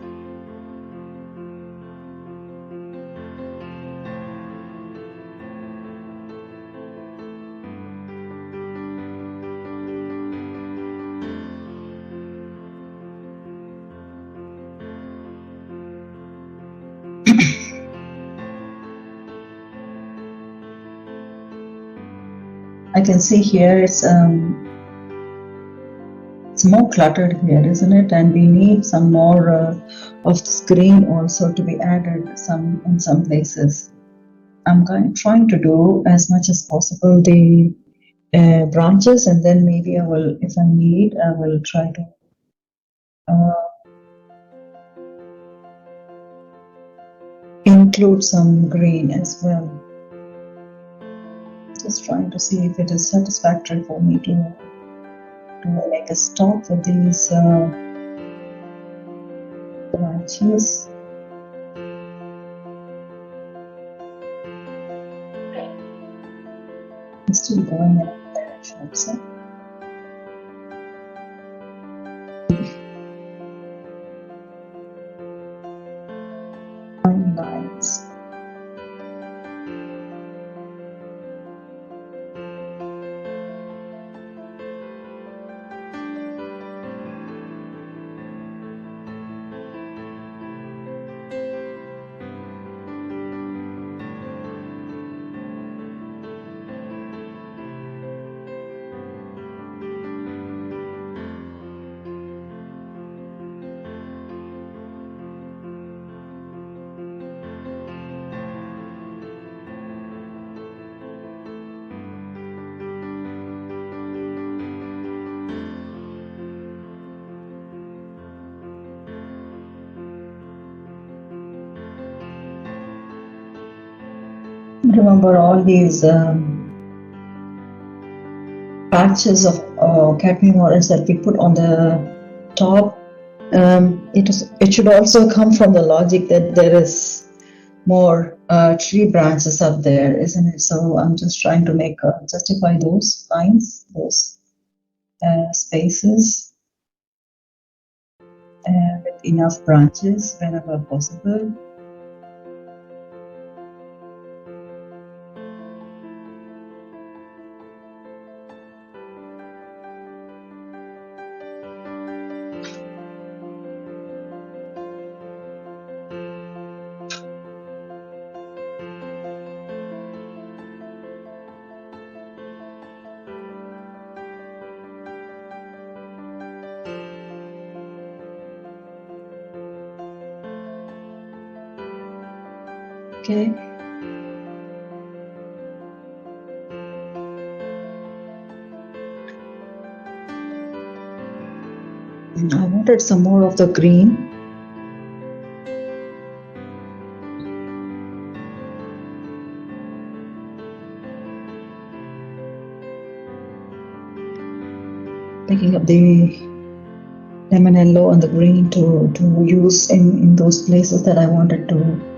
I can see here it's more cluttered here, isn't it? And we need some more of this green also to be added in some places. I'm trying to do as much as possible the branches, and then maybe I will, if I need, I will try to include some green as well. Just trying to see if it is satisfactory for me to make a stop with these branches. I'm still going in that direction also. Fine lines. Remember all these patches of cadmium orange that we put on the top. It should also come from the logic that there is more tree branches up there, isn't it? So I'm just trying to make justify those lines, those spaces with enough branches whenever possible. Okay. I wanted some more of the green. Picking up the lemon yellow and the green to use in those places that I wanted to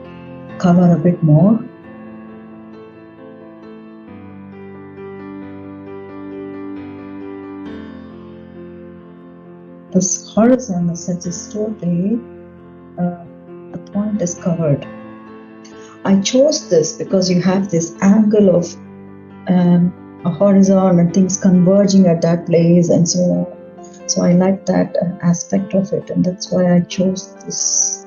cover a bit more. this horizon is such as totally the point is covered. I chose this because you have this angle of a horizon and things converging at that place and so on. So I like that aspect of it, and that's why I chose this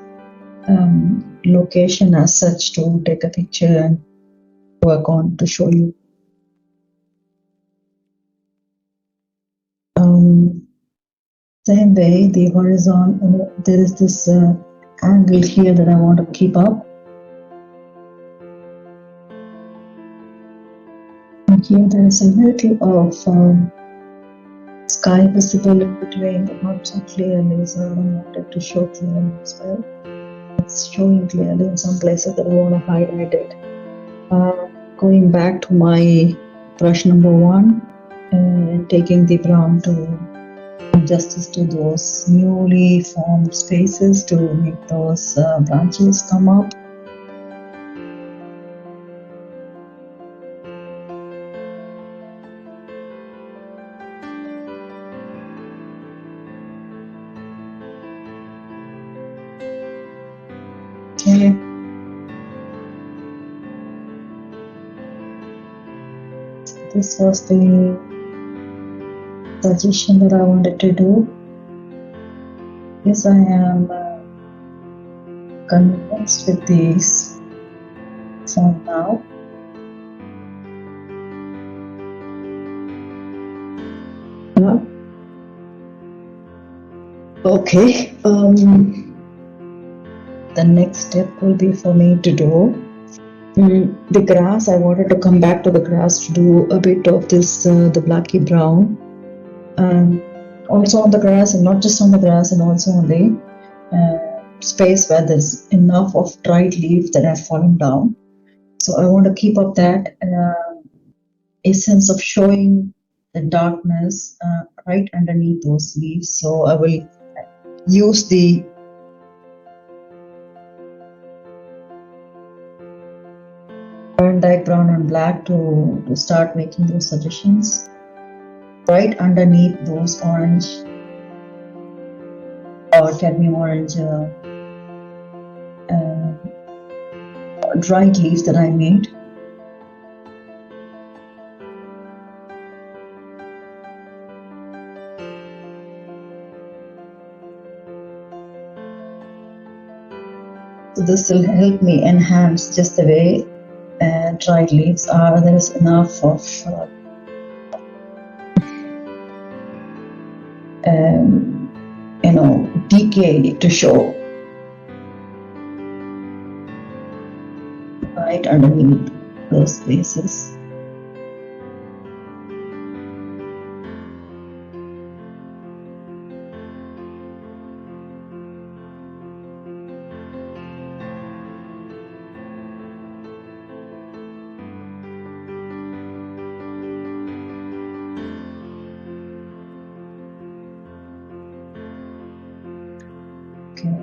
location as such to take a picture and work on to show you. Same way, the horizon, there is this angle here that I want to keep up. And here there is a little of sky visible in between, but not so clearly, so I don't want it to show clearly as well. It's showing clearly in some places that I want to highlight it. Going back to my brush number 1 and taking the brown to do justice to those newly formed spaces to make those branches come up. Okay. This was the suggestion that I wanted to do. Yes, I am convinced with these for now. Yeah. Okay. The next step will be for me to do the grass. I wanted to come back to the grass to do a bit of this, the blacky brown. Also on the grass, and not just on the grass, and also on the space where there's enough of dried leaves that have fallen down. So I want to keep up that essence of showing the darkness right underneath those leaves. So I will use the Van Dyke brown and black to start making those suggestions right underneath those orange or cadmium orange dried leaves that I made. So this will help me enhance just the way dried leaves are. There is enough of decay to show right underneath those spaces. Okay.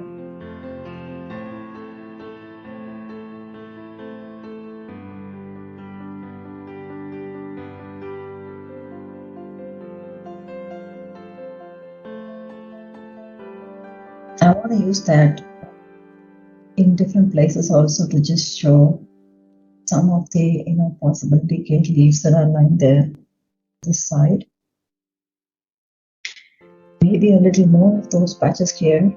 I want to use that in different places also to just show some of the possible decayed leaves that are lying there this side. Maybe a little more of those patches here.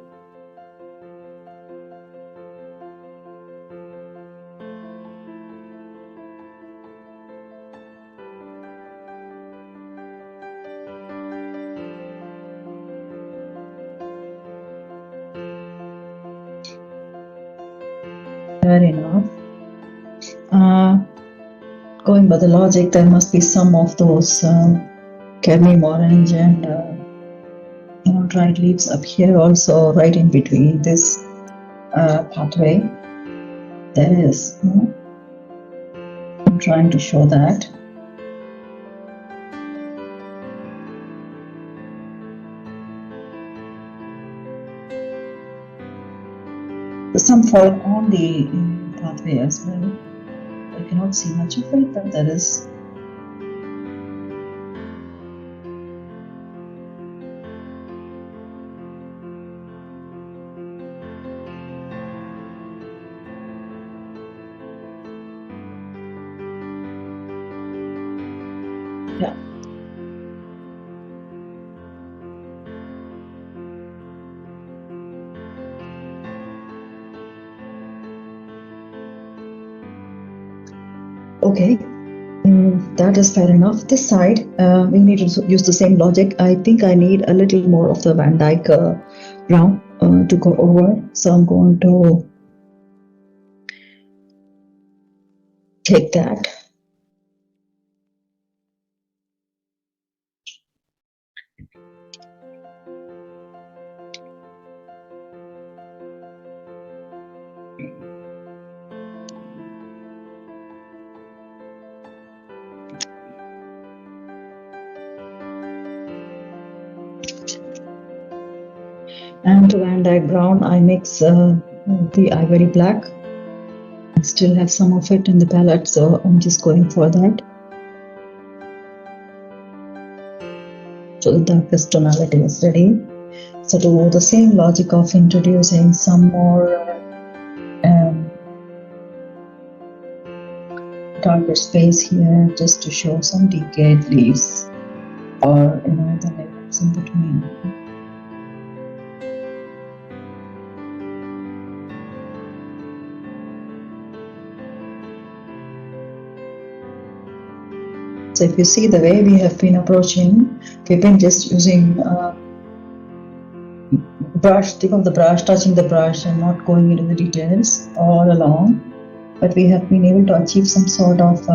Fair enough. Going by the logic, there must be some of those cadmium orange and dried leaves up here also, right in between this pathway. There is. I'm trying to show that. Some fall on the pathway as well. I cannot see much of it, but there is. Yeah. Okay, that is fair enough. This side, we need to use the same logic. I think I need a little more of the Van Dyke brown to go over. So I'm going to take that. And to Van Dyke brown, I mix the ivory black. I still have some of it in the palette, so I'm just going for that. So the darkest tonality is ready. So to do the same logic of introducing some more darker space here, just to show some decayed leaves or the layers in between. So if you see the way we have been approaching, we've been just using brush, tip of the brush, touching the brush and not going into the details all along. But we have been able to achieve some sort of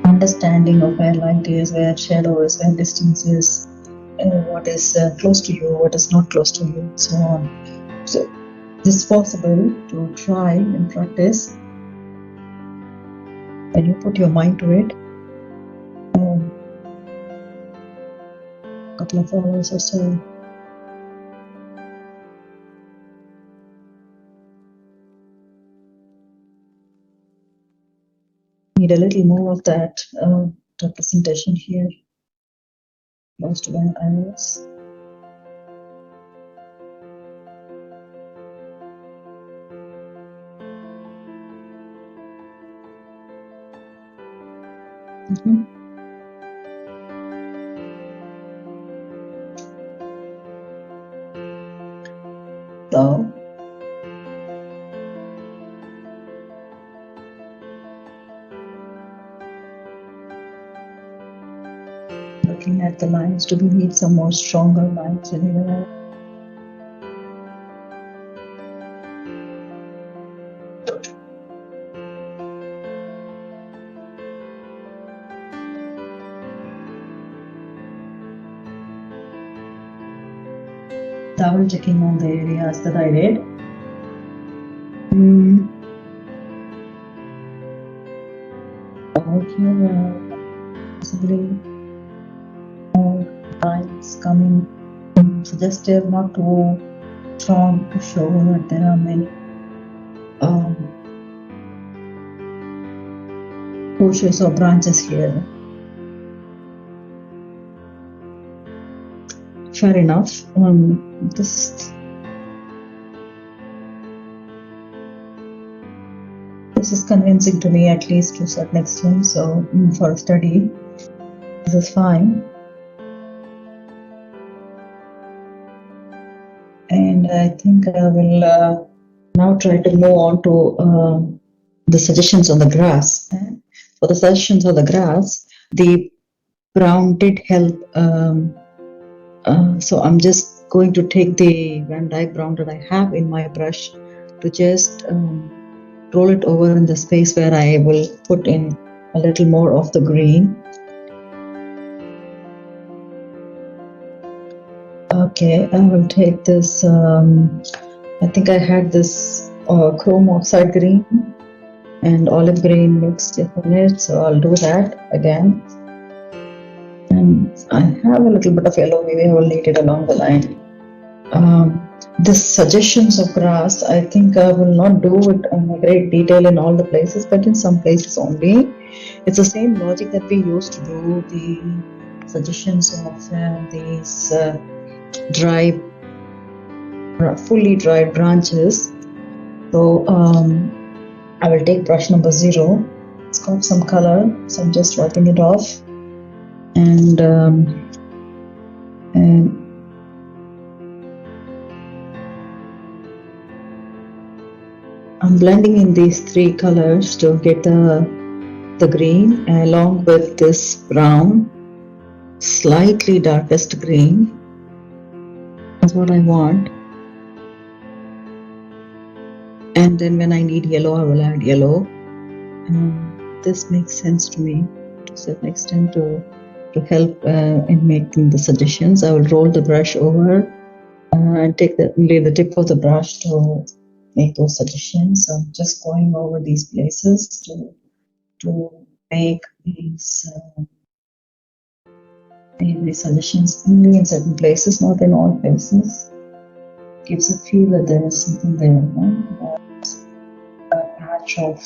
understanding of where light is, where shadow is, where distance is, what is close to you, what is not close to you, so on. So this is possible to try and practice when you put your mind to it. A couple of hours or so. Need a little more of that representation here, close to where I was. So looking at the lines, do we need some more stronger lines anywhere? Double checking on the areas that I did. Over here, possibly more lines coming suggestive, not too strong to show that there are many bushes or branches here. Fair enough. This is convincing to me, at least to a certain extent. So for a study, this is fine. And I think I will now try to move on to the suggestions on the grass. For the suggestions on the grass, the brown did help. So I'm just going to take the Van Dyke brown that I have in my brush to just roll it over in the space where I will put in a little more of the green. Okay, I will take this, I think I had this chrome oxide green and olive green mixed in it, so I'll do that again. And I have a little bit of yellow, maybe I will need it along the line. The suggestions of grass, I think I will not do it in great detail in all the places, but in some places only. It's the same logic that we used to do the suggestions of these dry, fully dried branches. So I will take brush number 0. It's got some color, so I'm just wiping it off. and I'm blending in these three colors to get the green along with this brown, slightly darkest green. That's what I want. And then when I need yellow, I will add yellow. This makes sense to me to a certain extent to help in making the suggestions. I will roll the brush over and lay the tip of the brush to make those suggestions. I'm just going over these places to make these suggestions only in certain places, not in all places. Gives a feel that there is something there, no? A patch of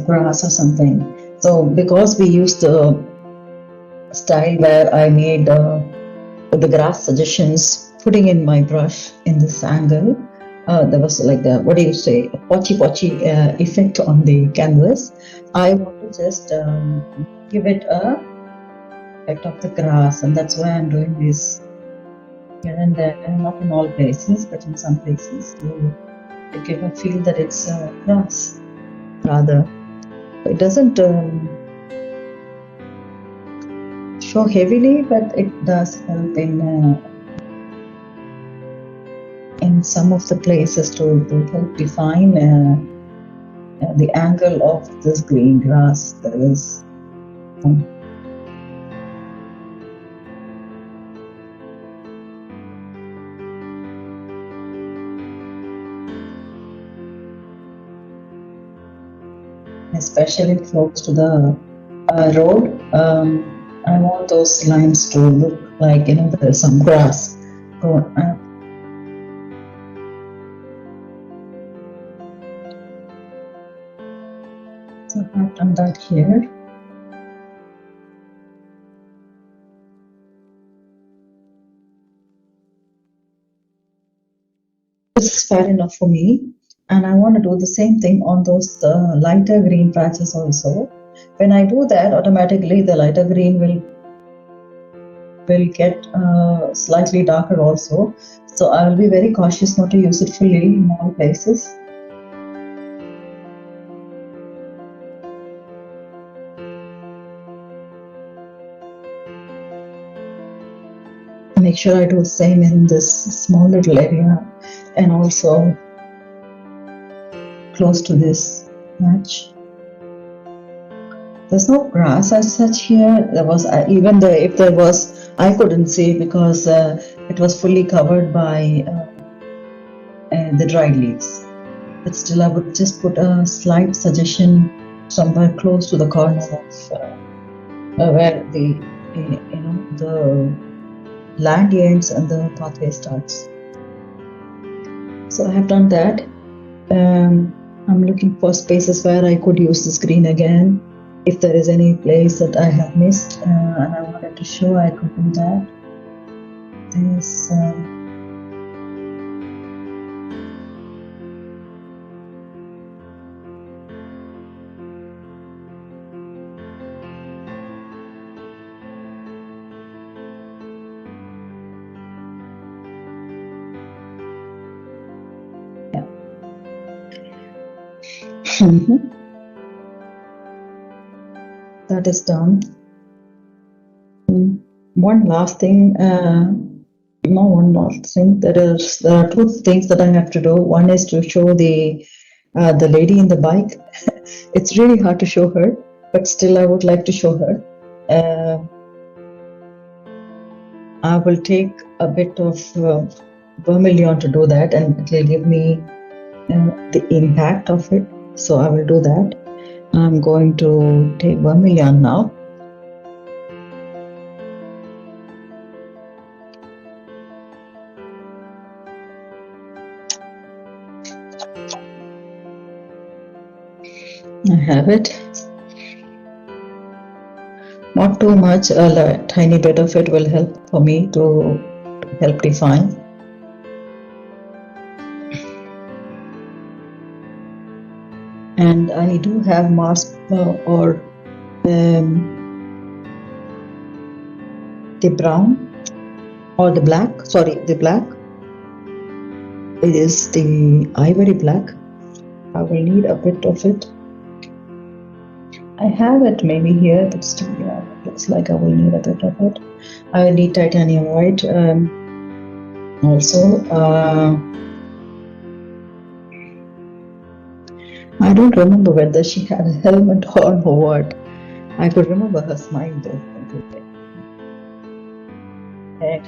grass or something. So because we used the style where I made the grass suggestions, putting in my brush in this angle, there was like a, what do you say, a pochi effect on the canvas. I want to just give it a effect of the grass, and that's why I'm doing this here and there, and not in all places, but in some places to give a feel that it's grass rather. It doesn't show heavily, but it does help in some of the places to help define the angle of this green grass that is especially close to the road. I want those lines to look like, you know, there's some grass. So I've done that here. This is fair enough for me, and I want to do the same thing on those lighter green patches also. When I do that, automatically the lighter green will get slightly darker also. So I will be very cautious not to use it fully in all places. Make sure I do the same in this small little area and also close to this patch. There's no grass as such here. There was even if there was, I couldn't see because it was fully covered by the dried leaves. But still, I would just put a slight suggestion somewhere close to the corner of where the the land ends and the pathway starts. So I have done that. I'm looking for spaces where I could use this green again. If there is any place that I have missed and I wanted to show, I could do that. There's that is done. One last thing, one last thing. There are two things that I have to do. One is to show the lady in the bike. It's really hard to show her, but still I would like to show her. I will take a bit of vermilion to do that, and it will give me the impact of it. So I will do that. I'm going to take vermilion now. I have it. Not too much, a tiny bit of it will help for me to help define. And I do have mask or the brown or the black, sorry, the black. It is the ivory black. I will need a bit of it. I have it maybe here, but still, yeah, it looks like I will need a bit of it. I will need titanium white also. I don't remember whether she had a helmet on or what. I could remember her smile though. Okay.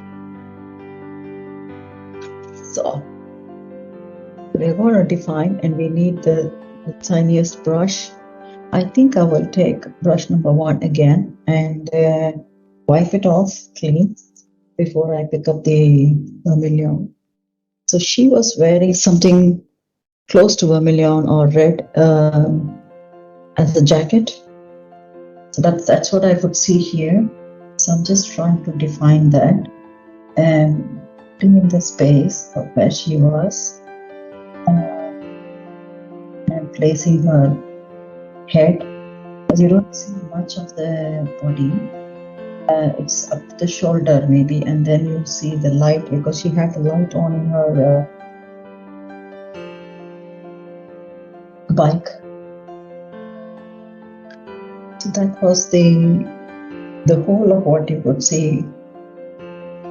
So we're going to define, and we need the tiniest brush. I think I will take brush number 1 again and wipe it off clean before I pick up the vermilion. So she was wearing something close to vermilion or red as a jacket. So that's what I could see here. So I'm just trying to define that and putting in the space of where she was and placing her head. Because you don't see much of the body. It's up to the shoulder maybe, and then you see the light because she had the light on in her bike. So that was the whole of what you could see.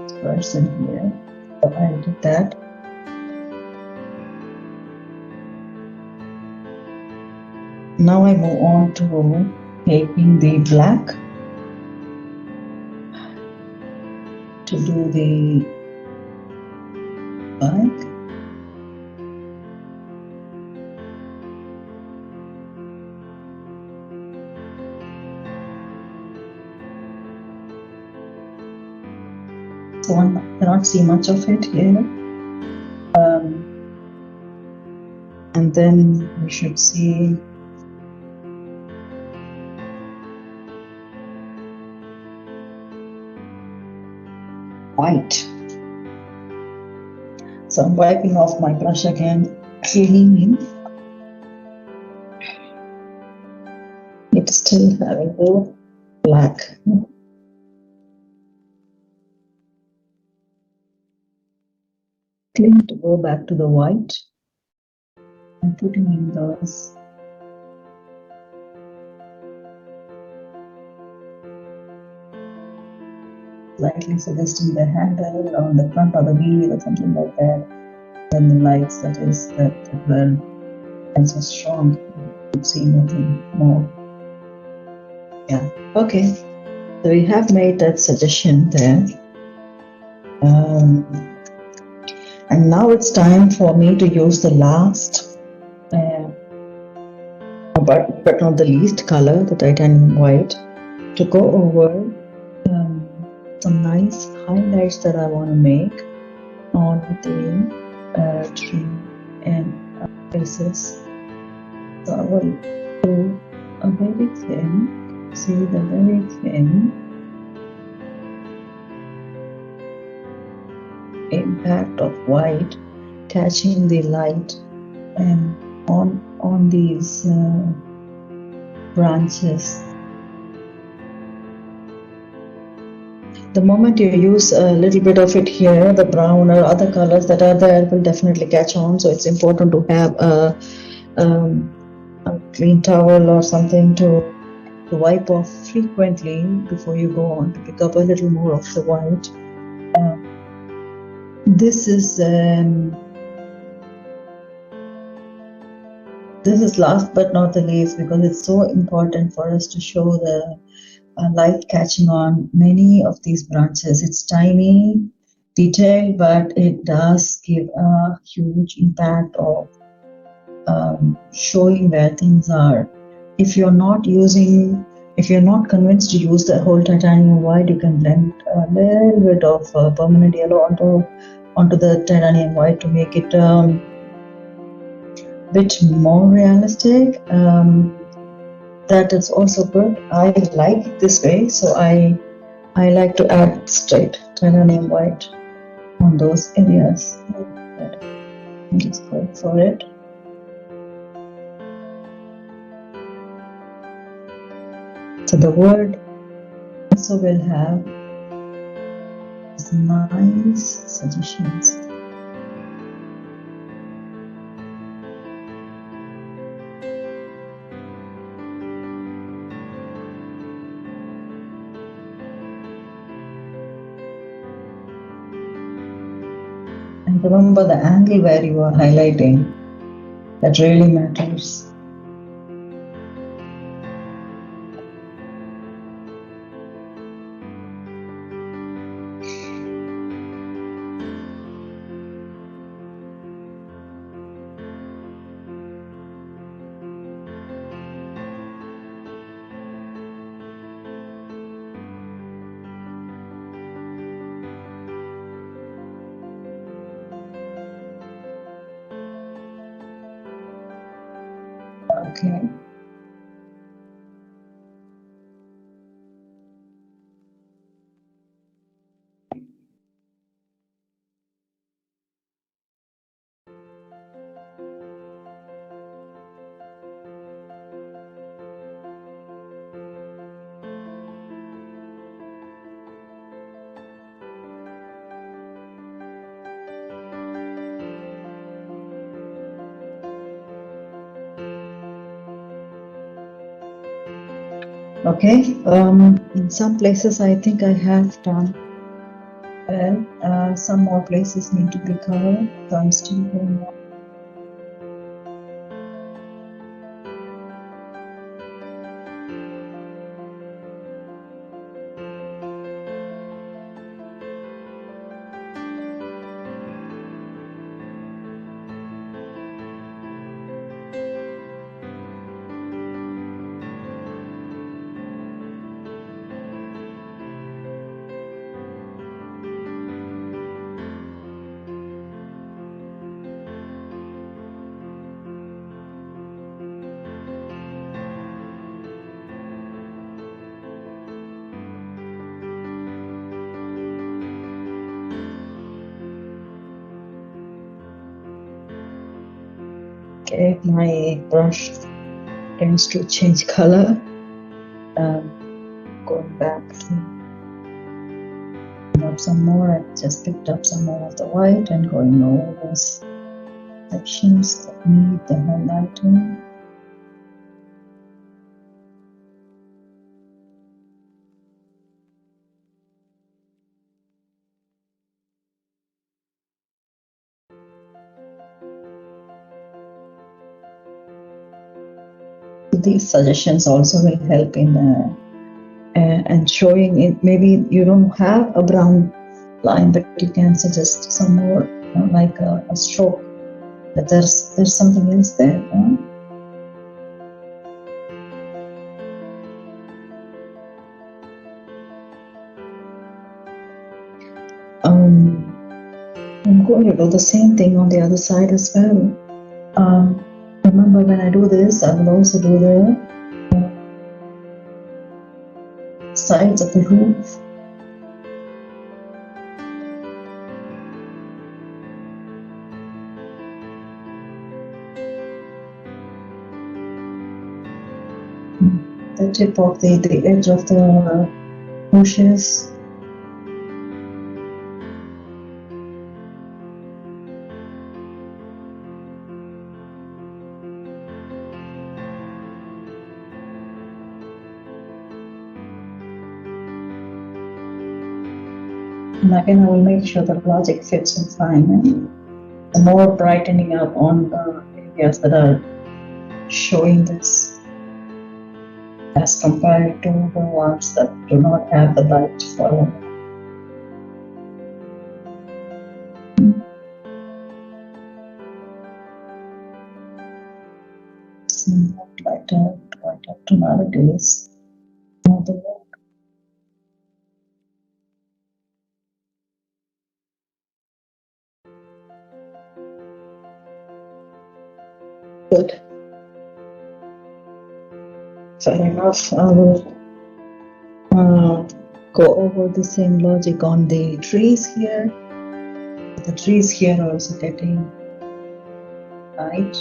This person here. So I did that. Now I move on to taking the black to do the bike. So one cannot see much of it here. And then we should see white. So I'm wiping off my brush again, cleaning. It's still having the black. Clean to go back to the white and putting in those slightly suggesting the handle on the front of the wheel or something like that. Then the lights that were so strong, you could see nothing more. Yeah, okay. So we have made that suggestion there. And now it's time for me to use the last, but not the least color, the titanium white, to go over some nice highlights that I want to make on the tree and faces. So I will do a very thin, see the very thin impact of white catching the light and on these branches. The moment you use a little bit of it here, the brown or other colors that are there will definitely catch on. So it's important to have a clean towel or something to wipe off frequently before you go on to pick up a little more of the white. This is last but not the least, because it's so important for us to show the light catching on many of these branches. It's tiny detail, but it does give a huge impact of showing where things are. If you're not convinced to use the whole titanium white, you can blend a little bit of permanent yellow onto the titanium white to make it bit more realistic. That is also good. I like it this way, so I like to add straight titanium white on those areas. I'm just going for it. So the word also will have nice suggestions. And remember the angle where you are highlighting, that really matters. Okay. Okay, in some places I think I have done well. Some more places need to be covered, so I'm still going on. Okay, my brush tends to change color. Going back to pick up some more, I just picked up some more of the white and going over those sections that need the highlighting. These suggestions also will help in and showing it. Maybe you don't have a brown line, but you can suggest some more, like a stroke. That there's something else there. I'm going to do the same thing on the other side as well. Remember, when I do this, I will also do the sides of the roof. The tip of the edge of the bushes. And again, I will make sure the logic fits in fine. The more brightening up on the areas that are showing this as compared to the ones that do not have the light following. Somewhat lighter tonalities. More the work. Good. Fair enough. I will go over the same logic on the trees here. The trees here are also getting light.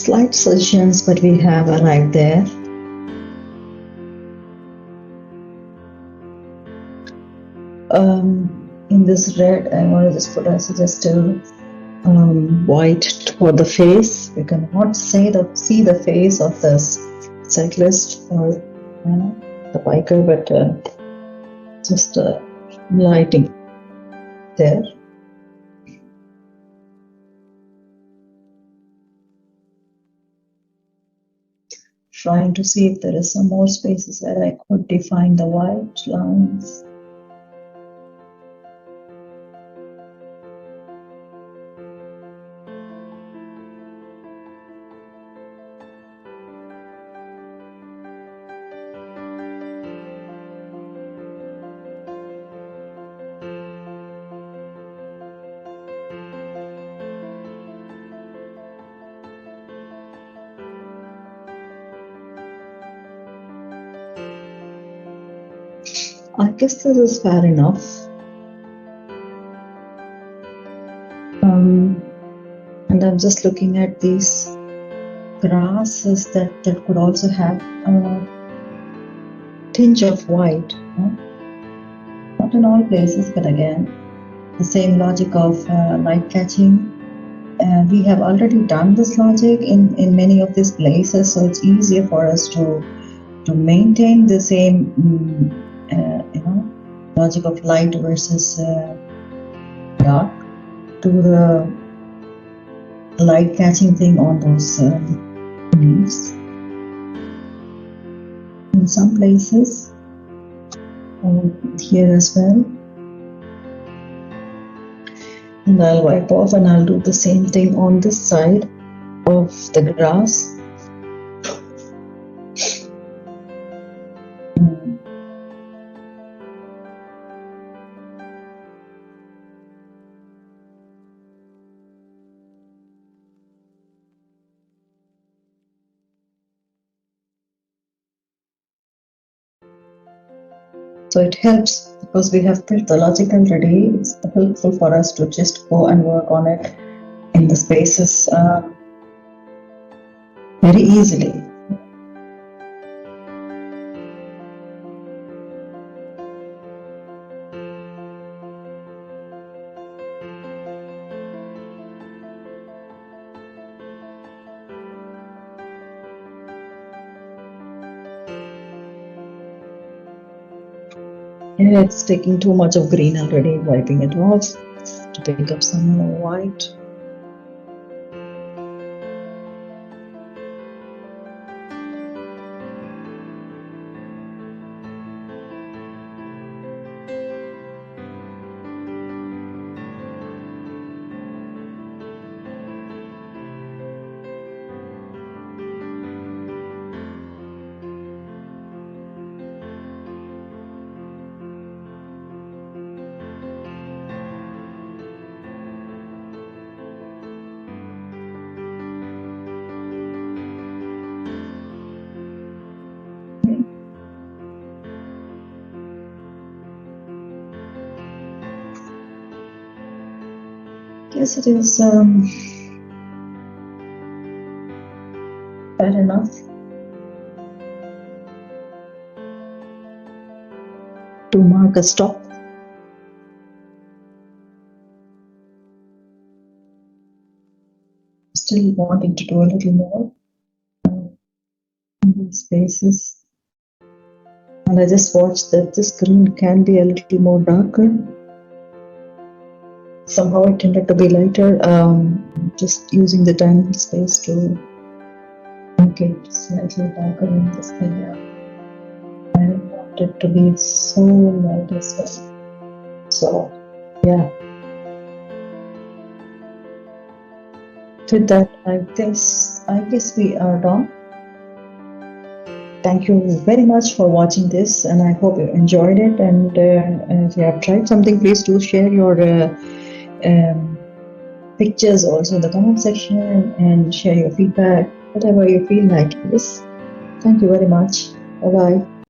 slight suggestions, but we have arrived there. In this red, I want to just put a suggestive white for the face. We cannot see the face of the cyclist or the biker, but just lighting there. Trying to see if there is some more spaces where I could define the white lines. I guess this is fair enough. And I'm just looking at these grasses that could also have a tinge of white. Not in all places, but again, the same logic of light catching. We have already done this logic in many of these places, so it's easier for us to maintain the same logic of light versus dark to the light catching thing on those leaves. In some places, here as well. And I'll wipe off and I'll do the same thing on this side of the grass. So it helps because we have built the logic already. It's helpful for us to just go and work on it in the spaces very easily. Yeah, it's taking too much of green already, wiping it off to pick up some more white. Yes, it is fair enough to mark a stop. Still wanting to do a little more in these spaces. And I just watched that this green can be a little more darker. Somehow it tended to be lighter, just using the time and space to make it slightly darker in this area. I don't want it to be so light as well. So, yeah. With that, I guess we are done. Thank you very much for watching this, and I hope you enjoyed it. And if you have tried something, please do share your pictures also in the comment section and share your feedback, whatever you feel like. Yes. Thank you very much. Bye bye.